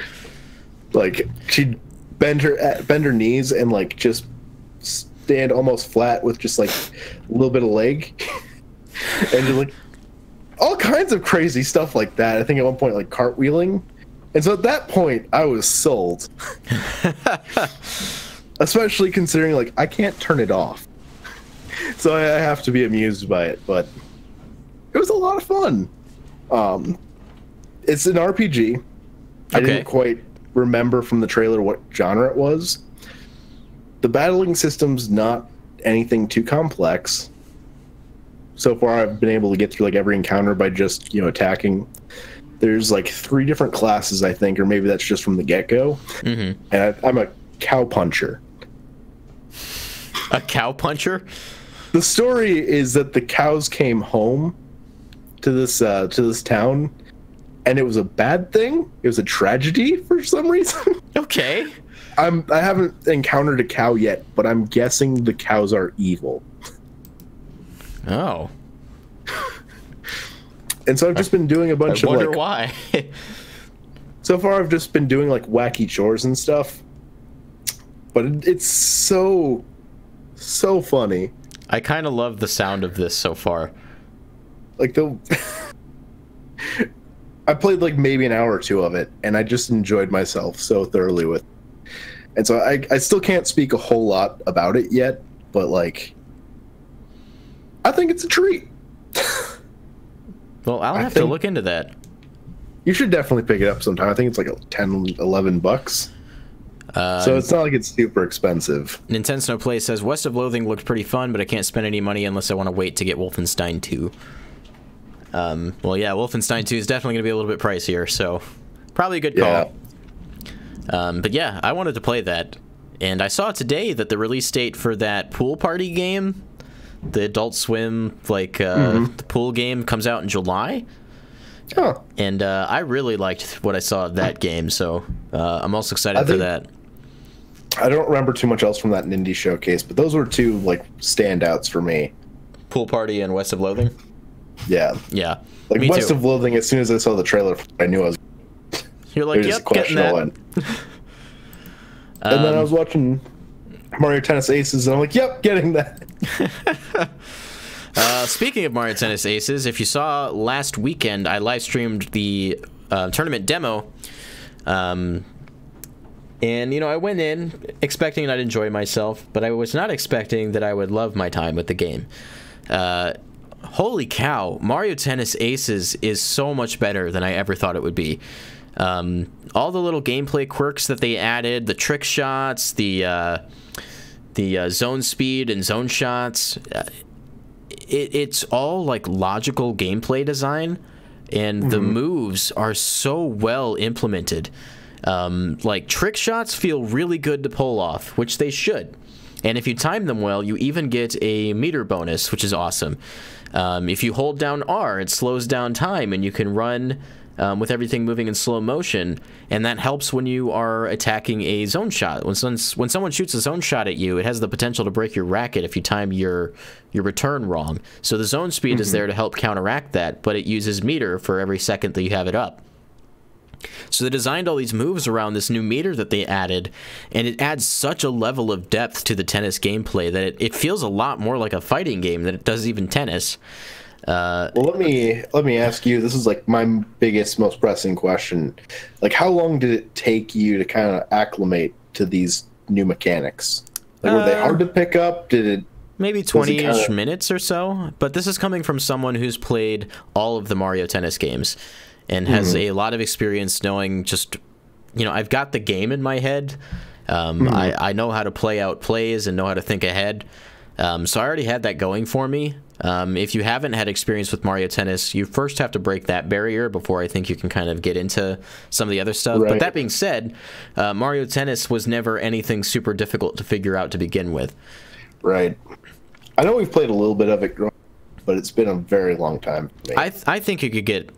Like she'd bend her knees and like just stand almost flat with just like a little bit of leg. And just like all kinds of crazy stuff like that. I think at one point like cartwheeling. And so at that point I was sold. Especially considering like I can't turn it off. So I have to be amused by it, but it was a lot of fun. It's an RPG. Okay. I didn't quite remember from the trailer what genre it was. The battling system's not anything too complex. So far, I've been able to get through like every encounter by just, you know, attacking. There's like 3 different classes, I think, or maybe that's just from the get-go. Mm-hmm. And I'm a cow puncher. A cow puncher? The story is that the cows came home to this town, and it was a bad thing. It was a tragedy for some reason. Okay. I haven't encountered a cow yet, but I'm guessing the cows are evil. Oh. And so I've just been doing a bunch of like... I wonder why. So far I've just been doing like wacky chores and stuff. But it's so funny. I kind of love the sound of this so far. Like I played like maybe an hour or 2 of it, and I just enjoyed myself so thoroughly with it. And so I still can't speak a whole lot about it yet, but like... I think it's a treat. Well, I'll have to look into that. You should definitely pick it up sometime. I think it's like $10-11. So it's not like it's super expensive. Nintendo Play says West of Loathing looked pretty fun, but I can't spend any money unless I want to wait to get Wolfenstein 2. Well, yeah, Wolfenstein 2 is definitely going to be a little bit pricier, so probably a good call. Yeah. But yeah, I wanted to play that, and I saw today that the release date for that pool party game, the Adult Swim, like, the pool game, comes out in July. Oh. And I really liked what I saw of that game, so I'm also excited for that. I don't remember too much else from that Indie Showcase, but those were 2, like, standouts for me. Pool Party and West of Loathing? Yeah. Yeah. Like, West of Loathing, as soon as I saw the trailer, I knew I was... You're like, yep, getting that. And then I was watching Mario Tennis Aces, and I'm like, yep, getting that. Speaking of Mario Tennis Aces, if you saw last weekend, I live streamed the tournament demo. And, you know, I went in expecting I'd enjoy myself, but I was not expecting that I would love my time with the game. Holy cow, Mario Tennis Aces is so much better than I ever thought it would be. All the little gameplay quirks that they added, the trick shots, the zone speed and zone shots, it's all like logical gameplay design, and the moves are so well implemented. Like trick shots feel really good to pull off, which they should. And if you time them well, you even get a meter bonus, which is awesome. If you hold down R, it slows down time, and you can run with everything moving in slow motion, and that helps when you are attacking a zone shot. When someone shoots a zone shot at you, it has the potential to break your racket if you time your return wrong. So the zone speed is there to help counteract that, but it uses meter for every second that you have it up. So they designed all these moves around this new meter that they added, and it adds such a level of depth to the tennis gameplay that it feels a lot more like a fighting game than it does even tennis. Well, let me ask you, this is like my biggest, most pressing question. Like, how long did it take you to kind of acclimate to these new mechanics? Like, were they hard to pick up? Did it... Maybe 20-ish minutes or so, but this is coming from someone who's played all of the Mario Tennis games and has a lot of experience knowing just, you know, I've got the game in my head. I know how to play out plays and know how to think ahead. So I already had that going for me. If you haven't had experience with Mario Tennis, you first have to break that barrier before I think you can kind of get into some of the other stuff. Right. But that being said, Mario Tennis was never anything super difficult to figure out to begin with. Right. I know we've played a little bit of it, but it's been a very long time for me. I think you could get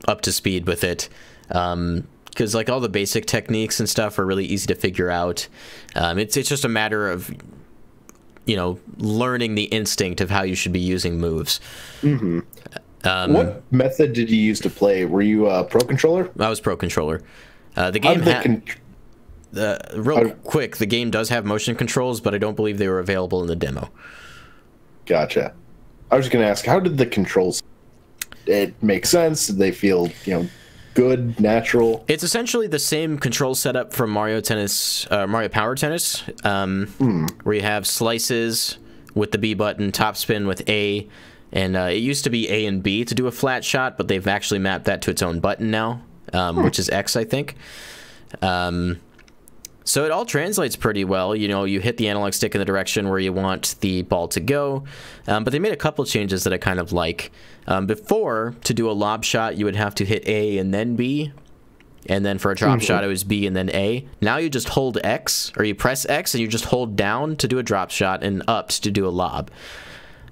up to speed with it, because like all the basic techniques and stuff are really easy to figure out. It's just a matter of, you know, learning the instinct of how you should be using moves. What method did you use to play? Were you Pro Controller? I was Pro Controller. The game quick, the game does have motion controls, but I don't believe they were available in the demo. Gotcha. I was just going to ask, how did the controls... It makes sense? Did they feel, you know, good, natural? It's essentially the same control setup from Mario Tennis, Mario Power Tennis, where you have slices with the B button, top spin with A, and it used to be A and B to do a flat shot, but they've actually mapped that to its own button now, which is X, I think. So it all translates pretty well. You know, you hit the analog stick in the direction where you want the ball to go, but they made a couple changes that I kind of like. Before, to do a lob shot, you would have to hit A and then B, and then for a drop shot, it was B and then A. Now you just hold X, or you press X, and you just hold down to do a drop shot and up to do a lob.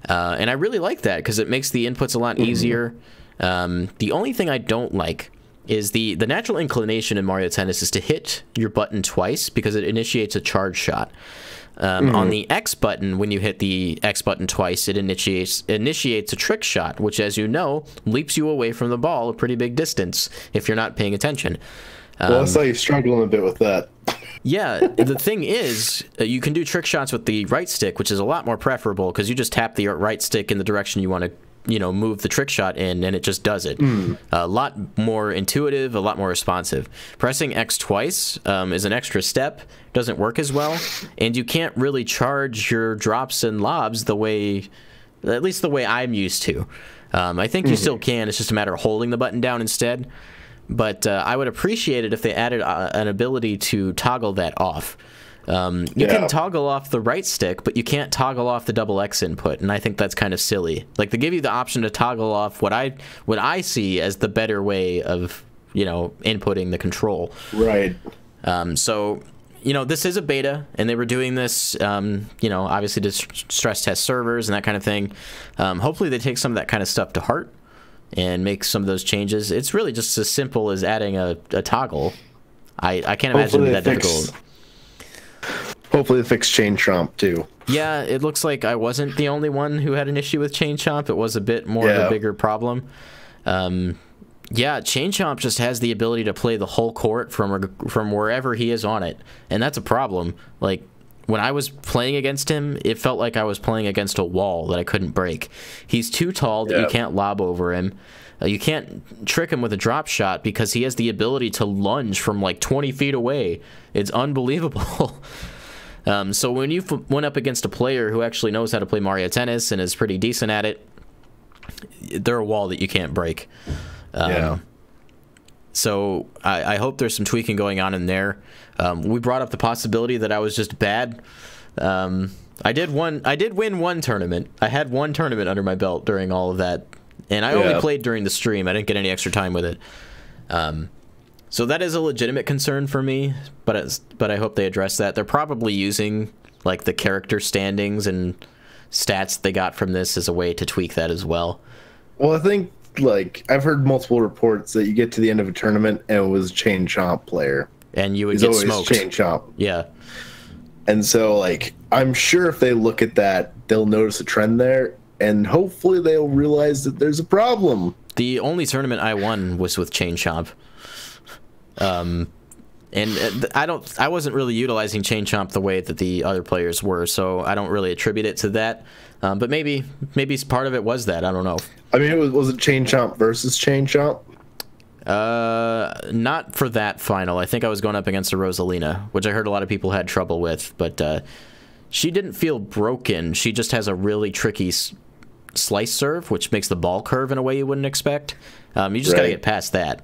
And I really like that, because it makes the inputs a lot easier. The only thing I don't like is the natural inclination in Mario Tennis is to hit your button twice, because it initiates a charge shot. On the X button, when you hit the X button twice, it initiates a trick shot, which, as you know, leaps you away from the ball a pretty big distance if you're not paying attention. Well, I saw you struggling a bit with that. Yeah, the thing is, you can do trick shots with the right stick, which is a lot more preferable, because you just tap the right stick in the direction you want to, you know, move the trick shot in, and it just does it. A lot more intuitive, a lot more responsive. Pressing X twice is an extra step, doesn't work as well, and you can't really charge your drops and lobs the way, at least the way I'm used to. I think you still can, it's just a matter of holding the button down instead, but I would appreciate it if they added an ability to toggle that off. You can toggle off the right stick, but you can't toggle off the double X input, and I think that's kind of silly. Like, they give you the option to toggle off what I see as the better way of, you know, inputting the control. Right. So, you know, this is a beta, and they were doing this, you know, obviously to stress test servers and that kind of thing. Hopefully they take some of that kind of stuff to heart and make some of those changes. It's really just as simple as adding a toggle. I can't imagine it would be that difficult. Hopefully they fix Chain Chomp too. Yeah, it looks like I wasn't the only one who had an issue with Chain Chomp. It was a bit more of a bigger problem. Yeah, Chain Chomp just has the ability to play the whole court from wherever he is on it, and that's a problem. Like, when I was playing against him, it felt like I was playing against a wall that I couldn't break. He's too tall that you can't lob over him. You can't trick him with a drop shot because he has the ability to lunge from like 20 feet away. It's unbelievable. So when you went up against a player who actually knows how to play Mario Tennis and is pretty decent at it, they're a wall that you can't break. So I hope there's some tweaking going on in there. We brought up the possibility that I was just bad. I did win one tournament. I had one tournament under my belt during all of that, and I only played during the stream. I didn't get any extra time with it. So that is a legitimate concern for me, but I hope they address that. They're probably using like the character standings and stats they got from this as a way to tweak that as well. Well, I think like I've heard multiple reports that you get to the end of a tournament and it was Chain Chomp player, and you would get smoked. Chain Chomp. Yeah. And so, like, I'm sure if they look at that, they'll notice a trend there, and hopefully they'll realize that there's a problem. The only tournament I won was with Chain Chomp. And I wasn't really utilizing Chain Chomp the way that the other players were, so I don't really attribute it to that. But maybe part of it was that. I don't know. I mean, was it Chain Chomp versus Chain Chomp? Not for that final. I think I was going up against a Rosalina, which I heard a lot of people had trouble with, but she didn't feel broken. She just has a really tricky slice serve, which makes the ball curve in a way you wouldn't expect. You just gotta get past that.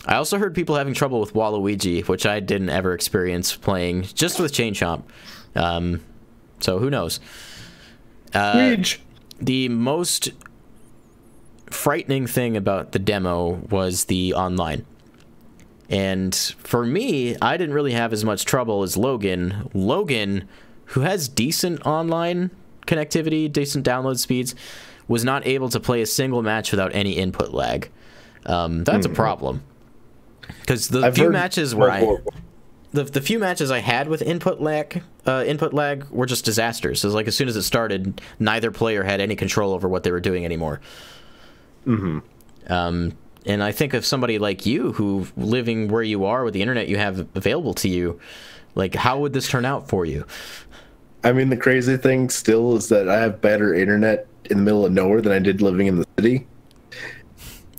I also heard people having trouble with Waluigi, which I didn't ever experience playing, just with Chain Chomp. So who knows? The most frightening thing about the demo was the online. And for me, I didn't really have as much trouble as Logan. Logan, who has decent online connectivity, decent download speeds, was not able to play a single match without any input lag. That's a problem. Because the few matches where the few matches I had with input lag were just disasters. So it was like as soon as it started, neither player had any control over what they were doing anymore. And I think of somebody like you who living where you are with the internet you have available to you, like how would this turn out for you? I mean, the crazy thing still is that I have better internet in the middle of nowhere than I did living in the city.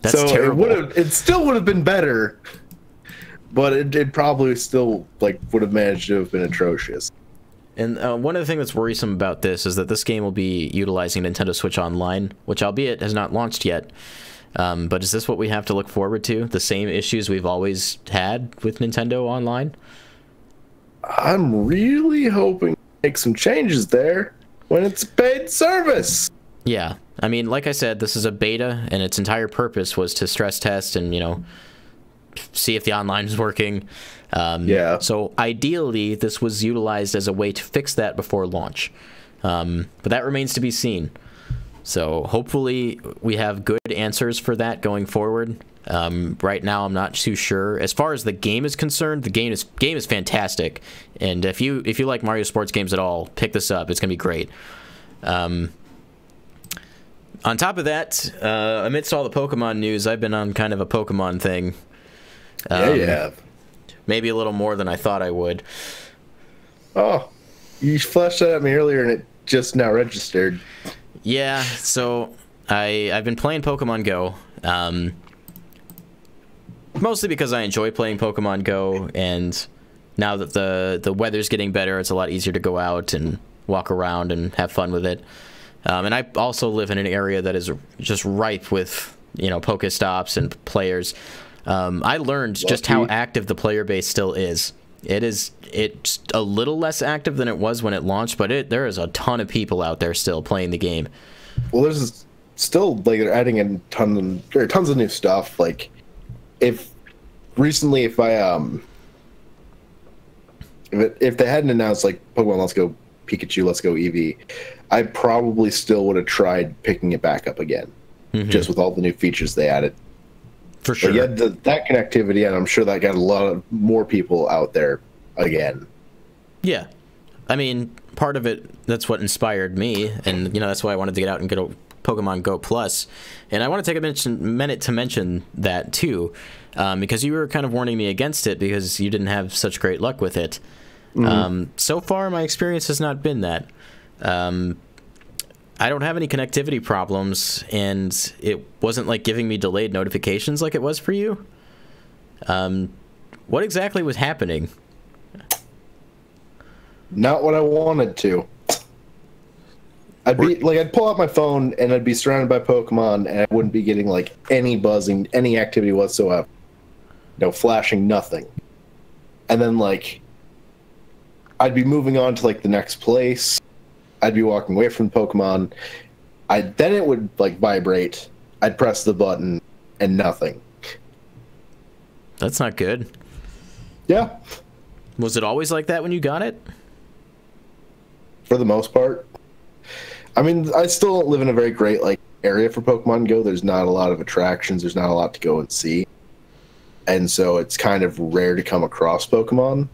That's terrible. It still would have been better, but it probably still would have managed to have been atrocious. And one of the things that's worrisome about this is that this game will be utilizing Nintendo Switch Online, which albeit has not launched yet. But is this what we have to look forward to? The same issues we've always had with Nintendo Online? I'm really hoping to make some changes there when it's a paid service. Yeah. I mean, like I said, this is a beta, and its entire purpose was to stress test and, see if the online is working. Yeah. So ideally, this was utilized as a way to fix that before launch. But that remains to be seen. So hopefully we have good answers for that going forward. Right now, I'm not too sure. As far as the game is concerned, the game is fantastic. And if you like Mario sports games at all, pick this up. It's gonna be great. On top of that, amidst all the Pokemon news, I've been on kind of a Pokemon thing. Yeah, you have. Maybe a little more than I thought I would. Oh, you flashed that at me earlier and it just now registered. Yeah, so I've been playing Pokemon Go. Mostly because I enjoy playing Pokemon Go, and now that the weather's getting better, it's a lot easier to go out and walk around and have fun with it. And I also live in an area that is just ripe with, Pokestops and players. I learned just how active the player base still is. It's a little less active than it was when it launched, but there is a ton of people out there still playing the game. Well, there's still they're adding in tons of new stuff. Like if they hadn't announced Pokemon Let's Go Pikachu, Let's Go Eevee, I probably still would have tried picking it back up again, just with all the new features they added. For sure. But yeah, that connectivity, and I'm sure that got a lot of more people out there again. Yeah. I mean, part of it, that's what inspired me, and, that's why I wanted to get out and get a Pokemon Go Plus. And I want to take a minute to mention that, too, because you were kind of warning me against it because you didn't have such great luck with it. So far, my experience has not been that. I don't have any connectivity problems, and it wasn't giving me delayed notifications like it was for you. What exactly was happening? Not what I wanted to. I'd pull out my phone and I'd be surrounded by Pokemon, and I wouldn't be getting any buzzing, any activity whatsoever. No flashing, nothing. And then I'd be moving on to the next place. I'd be walking away from Pokemon. Then it would vibrate. I'd press the button and nothing. That's not good. Yeah. Was it always like that when you got it? For the most part. I mean, I still don't live in a very great area for Pokemon Go. There's not a lot of attractions. There's not a lot to go and see. And so it's kind of rare to come across Pokemon.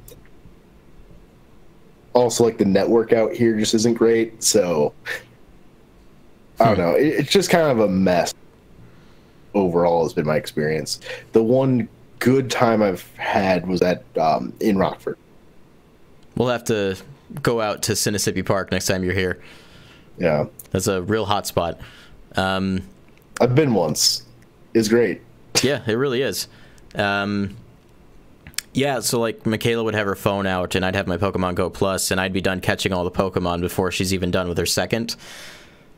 Also, like, the network out here just isn't great, so I don't know. It's just kind of a mess. Overall, has been my experience. The one good time I've had was at in Rockford. We'll have to go out to Censorship Park next time you're here. Yeah, that's a real hot spot. I've been once. It's great. Yeah, it really is. Yeah, so like Michaela would have her phone out, and I'd have my Pokemon Go Plus, and I'd be done catching all the Pokemon before she's even done with her second.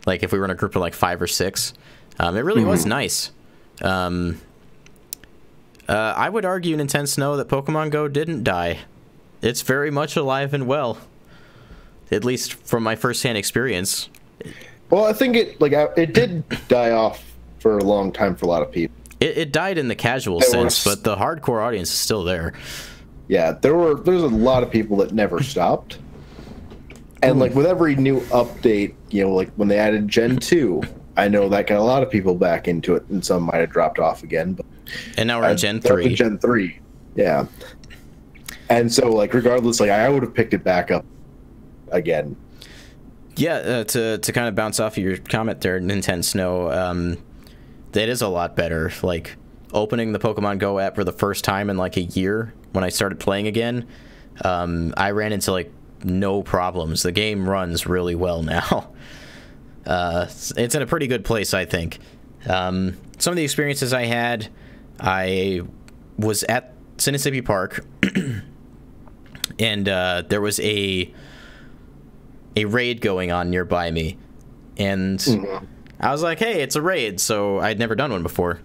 Like if we were in a group of like 5 or 6, it really was nice. I would argue, Nintendo Snow, that Pokemon Go didn't die. It's very much alive and well, at least from my first-hand experience. Well, I think it did die off for a long time for a lot of people. It died in the casual sense, but the hardcore audience is still there. Yeah, there's a lot of people that never stopped. And like with every new update, you know, like when they added Gen 2, I know that got a lot of people back into it, and some might have dropped off again. But and now we're in Gen 3. Gen 3, yeah. And so, like, regardless, like I would have picked it back up again. Yeah, to kind of bounce off of your comment there, Nintendo Snow, that is a lot better. Like, opening the Pokemon Go app for the first time in like a year when I started playing again, I ran into like no problems. The game runs really well now. It's in a pretty good place, I think. Some of the experiences I had, I was at Censorship Park, and there was a raid going on nearby me, and I was like, hey, it's a raid, so I'd never done one before.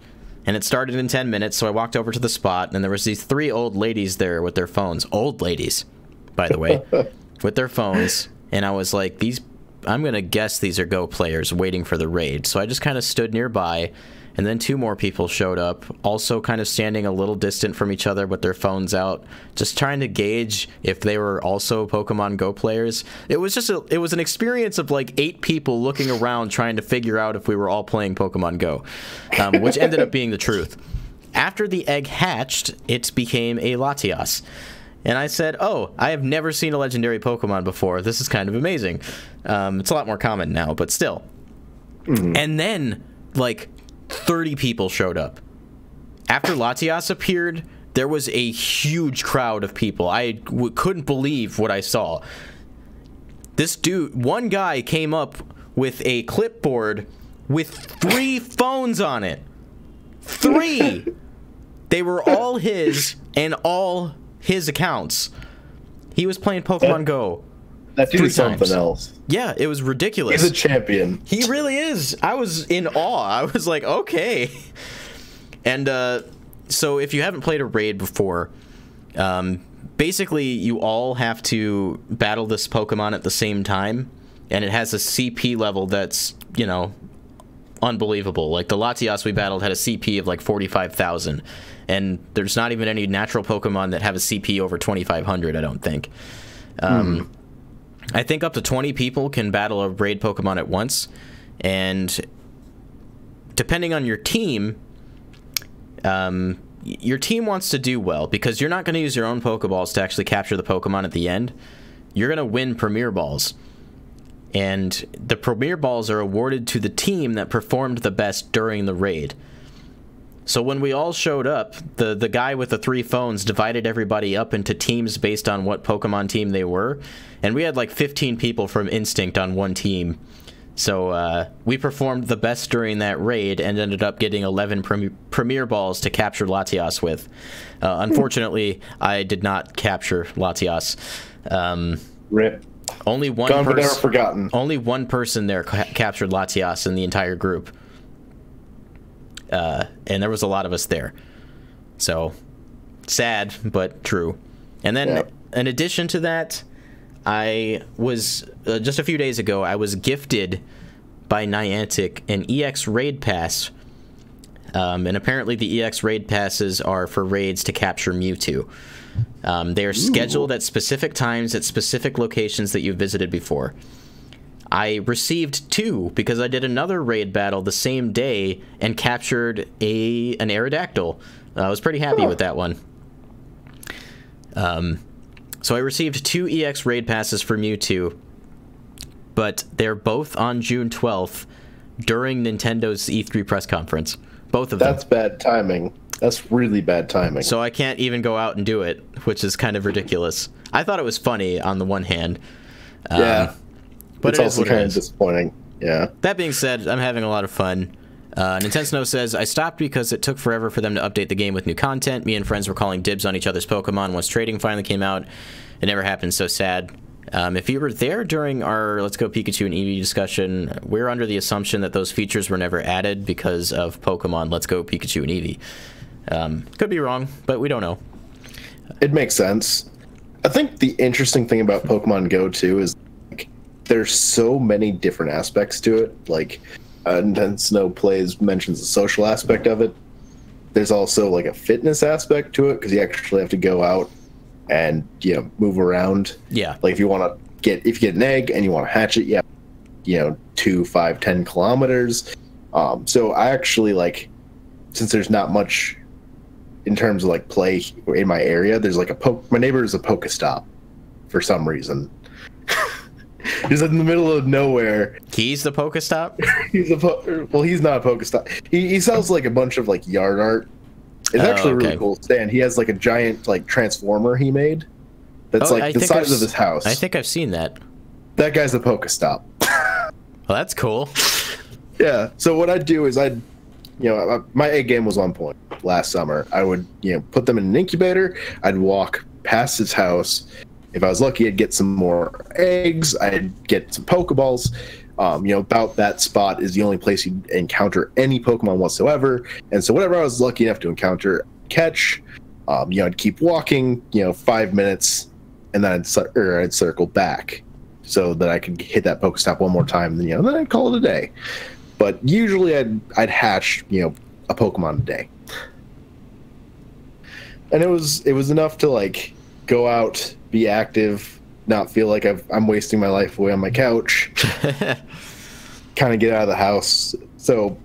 And it started in 10 minutes, so I walked over to the spot, and there was these 3 old ladies there with their phones. Old ladies, by the way, with their phones. And I was like, I'm going to guess these are Go players waiting for the raid. So I just kind of stood nearby, and then 2 more people showed up, also kind of standing a little distant from each other with their phones out, just trying to gauge if they were also Pokemon Go players. It was just it was an experience of like 8 people looking around trying to figure out if we were all playing Pokemon Go, which ended up being the truth. After the egg hatched, it became a Latias. And I said, oh, I have never seen a legendary Pokemon before. This is kind of amazing. It's a lot more common now, but still. And then, like, 30 people showed up. After Latias appeared, there was a huge crowd of people. I couldn't believe what I saw. This dude, one guy came up with a clipboard with 3 phones on it. 3! They were all his and all his accounts. He was playing Pokemon Go. That dude is something else. Yeah, it was ridiculous. He's a champion. He really is. I was in awe. I was like, okay. And so if you haven't played a raid before, basically you all have to battle this Pokemon at the same time, and it has a CP level that's, you know, unbelievable. Like the Latias we battled had a CP of like 45,000, and there's not even any natural Pokemon that have a CP over 2,500, I don't think. I think up to 20 people can battle a raid Pokemon at once, and depending on your team wants to do well, because you're not going to use your own Pokeballs to actually capture the Pokemon at the end. You're going to win Premier Balls, and the Premier Balls are awarded to the team that performed the best during the raid. So when we all showed up, the guy with the 3 phones divided everybody up into teams based on what Pokemon team they were, and we had like 15 people from Instinct on one team. So we performed the best during that raid and ended up getting 11 Premier Balls to capture Latias with. Unfortunately, I did not capture Latias. Rip. Only one Gone but never forgotten. Only one person there captured Latias in the entire group. And there was a lot of us there. So, sad, but true. And then, in addition to that, I was, just a few days ago, I was gifted by Niantic an EX Raid Pass. And apparently the EX Raid Passes are for raids to capture Mewtwo. They are scheduled at specific times at specific locations that you've visited before. I received 2 because I did another raid battle the same day and captured an Aerodactyl. I was pretty happy with that one. So I received 2 EX raid passes for Mewtwo, but they're both on June 12th during Nintendo's E3 press conference. Both of them. That's bad timing. That's really bad timing. So I can't even go out and do it, which is kind of ridiculous. I thought it was funny on the one hand. Yeah. But it's also kind of disappointing. Yeah. That being said, I'm having a lot of fun. Nintendo says, I stopped because it took forever for them to update the game with new content. Me and friends were calling dibs on each other's Pokemon once trading finally came out. It never happened, so sad. If you were there during our Let's Go Pikachu and Eevee discussion, we're under the assumption that those features were never added because of Pokemon Let's Go Pikachu and Eevee. Could be wrong, but we don't know. It makes sense. I think the interesting thing about Pokemon Go, too, is there's so many different aspects to it. Like, Nintendo mentions the social aspect of it. There's also like a fitness aspect to it because you actually have to go out and move around. Yeah. Like if you get an egg and you want to hatch it, 2, 5, 10 kilometers. So I actually since there's not much in terms of like play in my area, there's like my neighbor is a Pokestop for some reason. He's in the middle of nowhere. He's the Pokestop? Well, he's not a Pokestop. He sells like a bunch of like yard art. It's actually a really cool stand. He has like a giant like transformer he made. That's like the size of his house. I think I've seen that. That guy's a Pokestop. Well, that's cool. Yeah. So what I'd do is my egg game was on point last summer. I would put them in an incubator. I'd walk past his house. If I was lucky, I'd get some more eggs. I'd get some Pokeballs. About that spot is the only place you'd encounter any Pokemon whatsoever. And so whatever I was lucky enough to encounter, catch. I'd keep walking, 5 minutes, and then I'd circle back so that I could hit that Pokestop one more time. And then I'd call it a day. But usually I'd hatch, a Pokemon a day. And it was enough to go out, be active, not feel like I'm wasting my life away on my couch, kind of get out of the house. So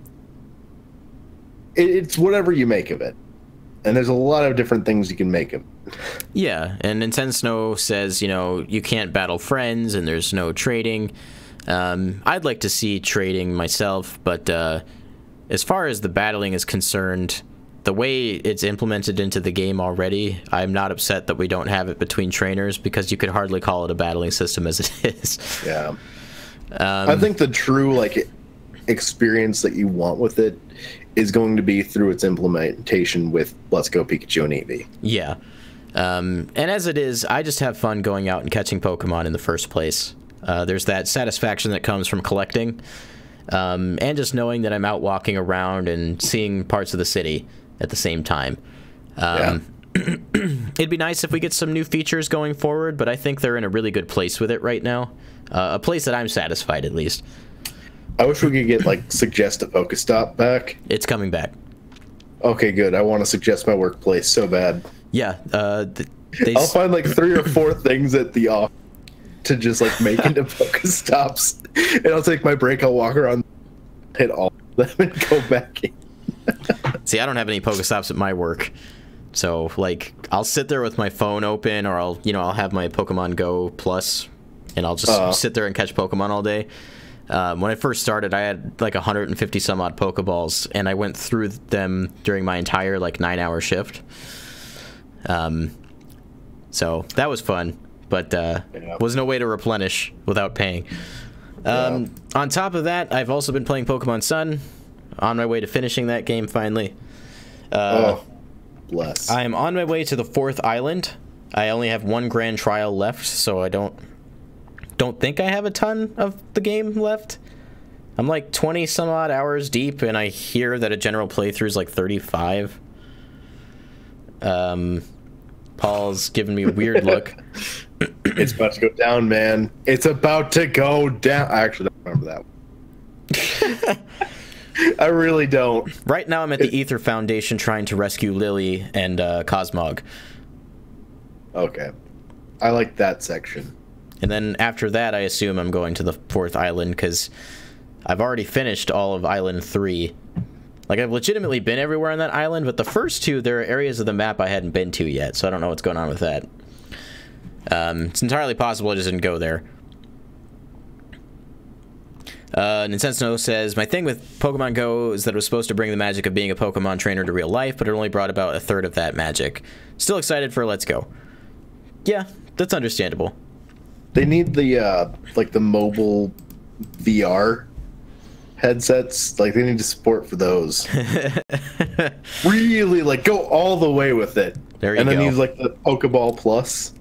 it's whatever you make of it. And there's a lot of different things you can make of it. Yeah, and Nintendo says, you can't battle friends and there's no trading. I'd like to see trading myself, but as far as the battling is concerned, the way it's implemented into the game already, I'm not upset that we don't have it between trainers because you could hardly call it a battling system as it is. Yeah. I think the true experience that you want with it is going to be through its implementation with Let's Go Pikachu and Eevee. Yeah. And as it is, I just have fun going out and catching Pokemon in the first place. There's that satisfaction that comes from collecting, and just knowing that I'm out walking around and seeing parts of the city at the same time. It'd be nice if we get some new features going forward, but I think they're in a really good place with it right now. A place that I'm satisfied, at least. I wish we could get, suggest a Pokestop back. It's coming back. Okay, good. I want to suggest my workplace so bad. Yeah. I'll find, 3 or 4 things at the office to just, make into Pokestops. And I'll take my break, I'll walk around, hit all of them, and go back in. See, I don't have any Pokestops at my work. So, I'll sit there with my phone open, or I'll have my Pokemon Go Plus, and I'll just sit there and catch Pokemon all day. When I first started, I had 150 some odd Pokeballs, and I went through them during my entire 9-hour shift. So that was fun, but was no way to replenish without paying. On top of that, I've also been playing Pokemon Sun. On my way to finishing that game finally. Bless. I am on my way to the 4th island. I only have 1 grand trial left, so I don't think I have a ton of the game left. I'm 20 some odd hours deep, and I hear that a general playthrough is 35. Paul's giving me a weird look. It's about to go down, man. It's about to go down. I actually don't remember that one. I really don't. Right now I'm at the Ether Foundation trying to rescue Lily and Cosmog. Okay. I like that section. And then after that, I assume I'm going to the 4th island, because I've already finished all of Island 3. Like, I've legitimately been everywhere on that island, but the first 2, there are areas of the map I hadn't been to yet, so I don't know what's going on with that. It's entirely possible I just didn't go there. Nintendo says, my thing with Pokemon Go is that it was supposed to bring the magic of being a Pokemon trainer to real life, but it only brought about a third of that magic. Still excited for Let's Go. Yeah, that's understandable. They need the, like, the mobile VR headsets. Like, they need to support for those. Really, like, go all the way with it. There you go. And then use, like, the Pokeball Plus.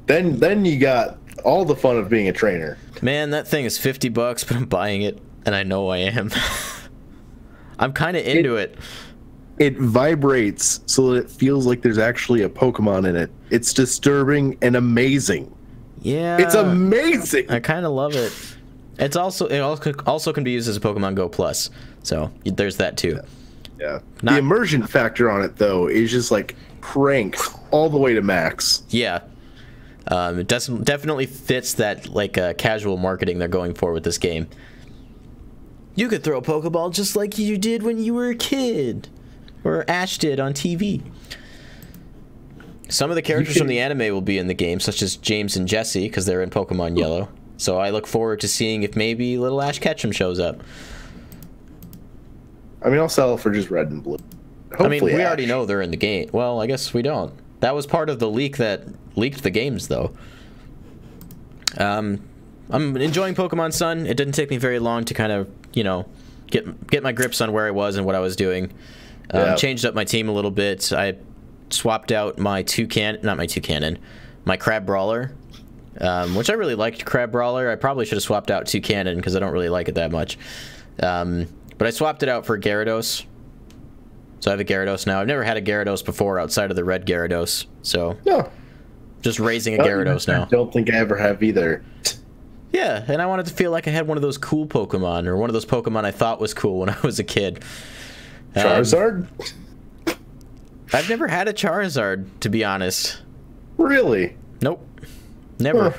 Then you got all the fun of being a trainer. Man, that thing is $50, but I'm buying it, and I know I am. I'm kind of into it. It vibrates so that it feels like there's actually a Pokemon in it. It's disturbing and amazing. Yeah. It's amazing. I kind of love it. It also can be used as a Pokemon Go Plus. So there's that too. Yeah. The immersion factor on it though is just like cranked all the way to max. Yeah. It definitely fits that like casual marketing they're going for with this game. You could throw a Pokeball just like you did when you were a kid, or Ash did on TV. Some of the characters from the anime will be in the game, such as James and Jesse, because they're in Pokemon Yellow. So I look forward to seeing if maybe little Ash Ketchum shows up. I mean, I'll sell it for just red and blue. Hopefully, I mean, we already know they're in the game. Well, I guess we don't. That was part of the leak that leaked the games, though. I'm enjoying Pokemon Sun. It didn't take me very long to kind of, you know, get my grips on where I was and what I was doing. Changed up my team a little bit. I swapped out my my Crab Brawler, which I really liked Crab Brawler. I probably should have swapped out Toucannon because I don't really like it that much. But I swapped it out for Gyarados. So I have a Gyarados now. I've never had a Gyarados before outside of the red Gyarados. So just raising a Gyarados now. I don't think I ever have either. Yeah, and I wanted to feel like I had one of those cool Pokemon, or one of those Pokemon I thought was cool when I was a kid. Charizard? I've never had a Charizard, to be honest. Really? Nope. Never. Huh.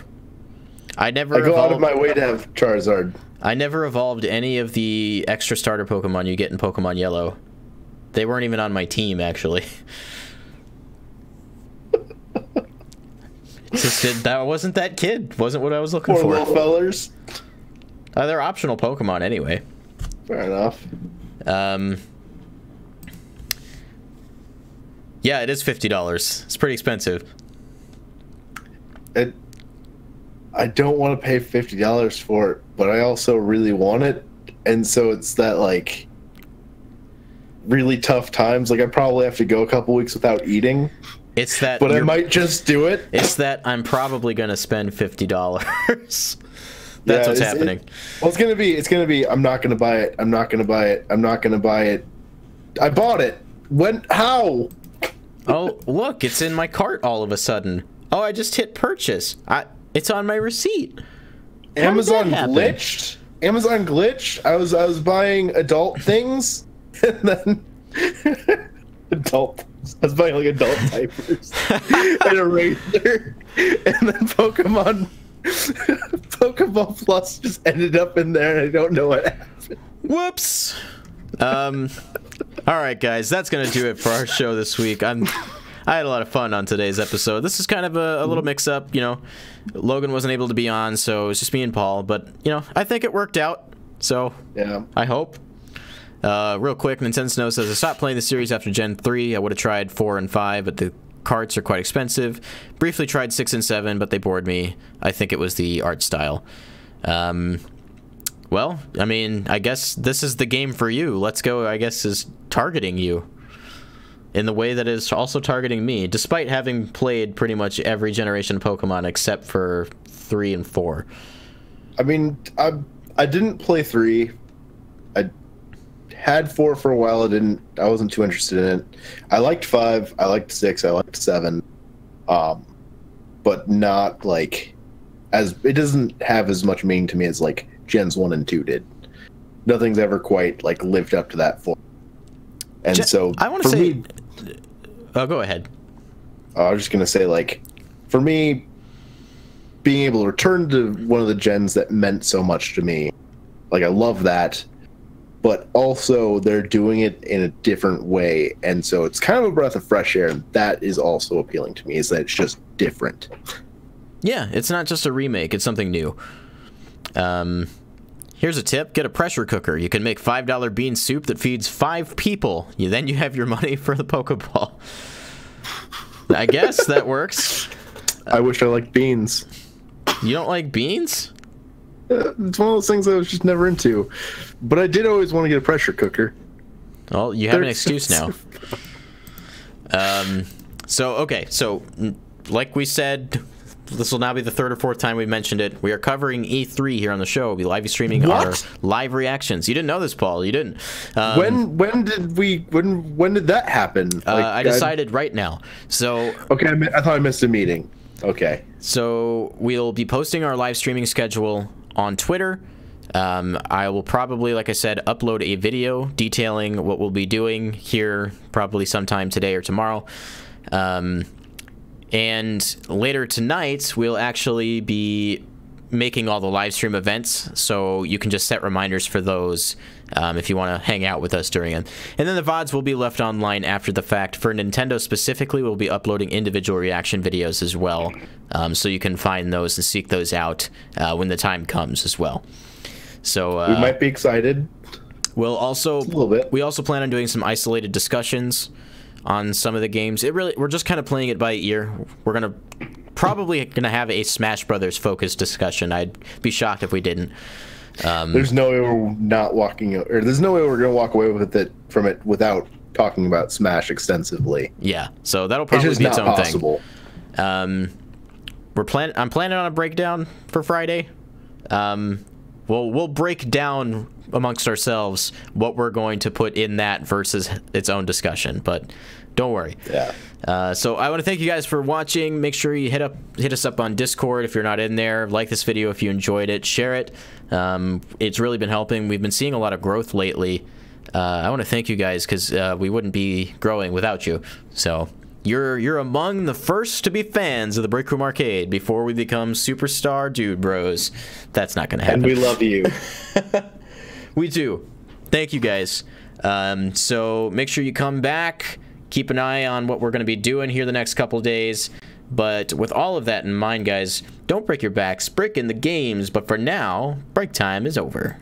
I go out of my way to have Charizard. I never evolved any of the extra starter Pokemon you get in Pokemon Yellow. They weren't even on my team, actually. That wasn't that kid. Wasn't what I was looking for. Poor little fellers. They're optional Pokemon anyway. Fair enough. Yeah, it is $50. It's pretty expensive. I don't want to pay $50 for it, but I also really want it, and so it's that like really tough times. Like I probably have to go a couple weeks without eating. It's that, but I might just do it. It's that I'm probably gonna spend $50. That's what's happening. It's gonna be. I'm not gonna buy it. I'm not gonna buy it. I'm not gonna buy it. I bought it. When? How? Oh, look! It's in my cart all of a sudden. Oh, I just hit purchase. It's on my receipt. Amazon glitched. Amazon glitched. I was buying adult things, and then I was buying like adult diapers and a razor, and then Pokemon Plus just ended up in there, and I don't know what happened. Whoops. All right, guys, that's gonna do it for our show this week. I had a lot of fun on today's episode. This is kind of a little mix-up, you know. Logan wasn't able to be on, so it's just me and Paul. But, you know, I think it worked out. So, yeah. I hope. Real quick, Nintendo says, I stopped playing the series after Gen 3. I would have tried 4 and 5, but the carts are quite expensive. Briefly tried 6 and 7, but they bored me. I think it was the art style. Well, I mean, I guess this is the game for you. Let's Go, I guess, is targeting you in the way that is also targeting me, despite having played pretty much every generation of Pokemon except for 3 and 4. I mean, I didn't play 3. I had 4 for a while. I wasn't too interested in it. I liked 5. I liked 6. I liked 7. But not like it doesn't have as much meaning to me as like Gens 1 and 2 did. Nothing's ever quite like lived up to that 4. And so I want to say. Oh, go ahead. I was just gonna say, like, for me, being able to return to one of the gens that meant so much to me. Like, I love that, but also they're doing it in a different way, and so it's kind of a breath of fresh air, and that is also appealing to me, is that it's just different. Yeah, it's not just a remake, it's something new. Here's a tip: get a pressure cooker. You can make $5 bean soup that feeds 5 people. Then you have your money for the Pokeball. I guess that works. I wish I liked beans. You don't like beans? It's one of those things I was just never into. But I did always want to get a pressure cooker. Well, you have an excuse now. So, like we said, this will now be the 3rd or 4th time we mentioned it. We are covering E3 here on the show. We'll be live streaming our live reactions. You didn't know this, Paul. You didn't. When did that happen? Like, I decided right now. So okay, I thought I missed a meeting. Okay. So we'll be posting our live streaming schedule on Twitter. I will probably, like I said, upload a video detailing what we'll be doing here probably sometime today or tomorrow. And later tonight, we'll actually be making all the live stream events, so you can just set reminders for those if you want to hang out with us during it. And then the VODs will be left online after the fact. For Nintendo specifically, we'll be uploading individual reaction videos as well, so you can find those and seek those out when the time comes as well. So we might be excited. We'll also, a little bit. We also plan on doing some isolated discussions on some of the games. We're just kind of playing it by ear. We're probably gonna have a Smash Brothers focused discussion. I'd be shocked if we didn't. There's no way we're not walking, or there's no way we're gonna walk away with it from it without talking about Smash extensively. Yeah, so that'll probably be its own possible. thing. I'm planning on a breakdown for Friday. We'll break down amongst ourselves what we're going to put in that versus its own discussion, but don't worry. Yeah. So I want to thank you guys for watching. Make sure you hit us up on Discord if you're not in there. Like this video if you enjoyed it. Share it. It's really been helping. We've been seeing a lot of growth lately. I want to thank you guys because we wouldn't be growing without you. So you're among the first to be fans of the Break Room Arcade before we become superstar dude bros. That's not going to happen. And we love you. We do. Thank you guys. So make sure you come back. Keep an eye on what we're going to be doing here the next couple days. But with all of that in mind, guys, don't break your backs. Break in the games. But for now, break time is over.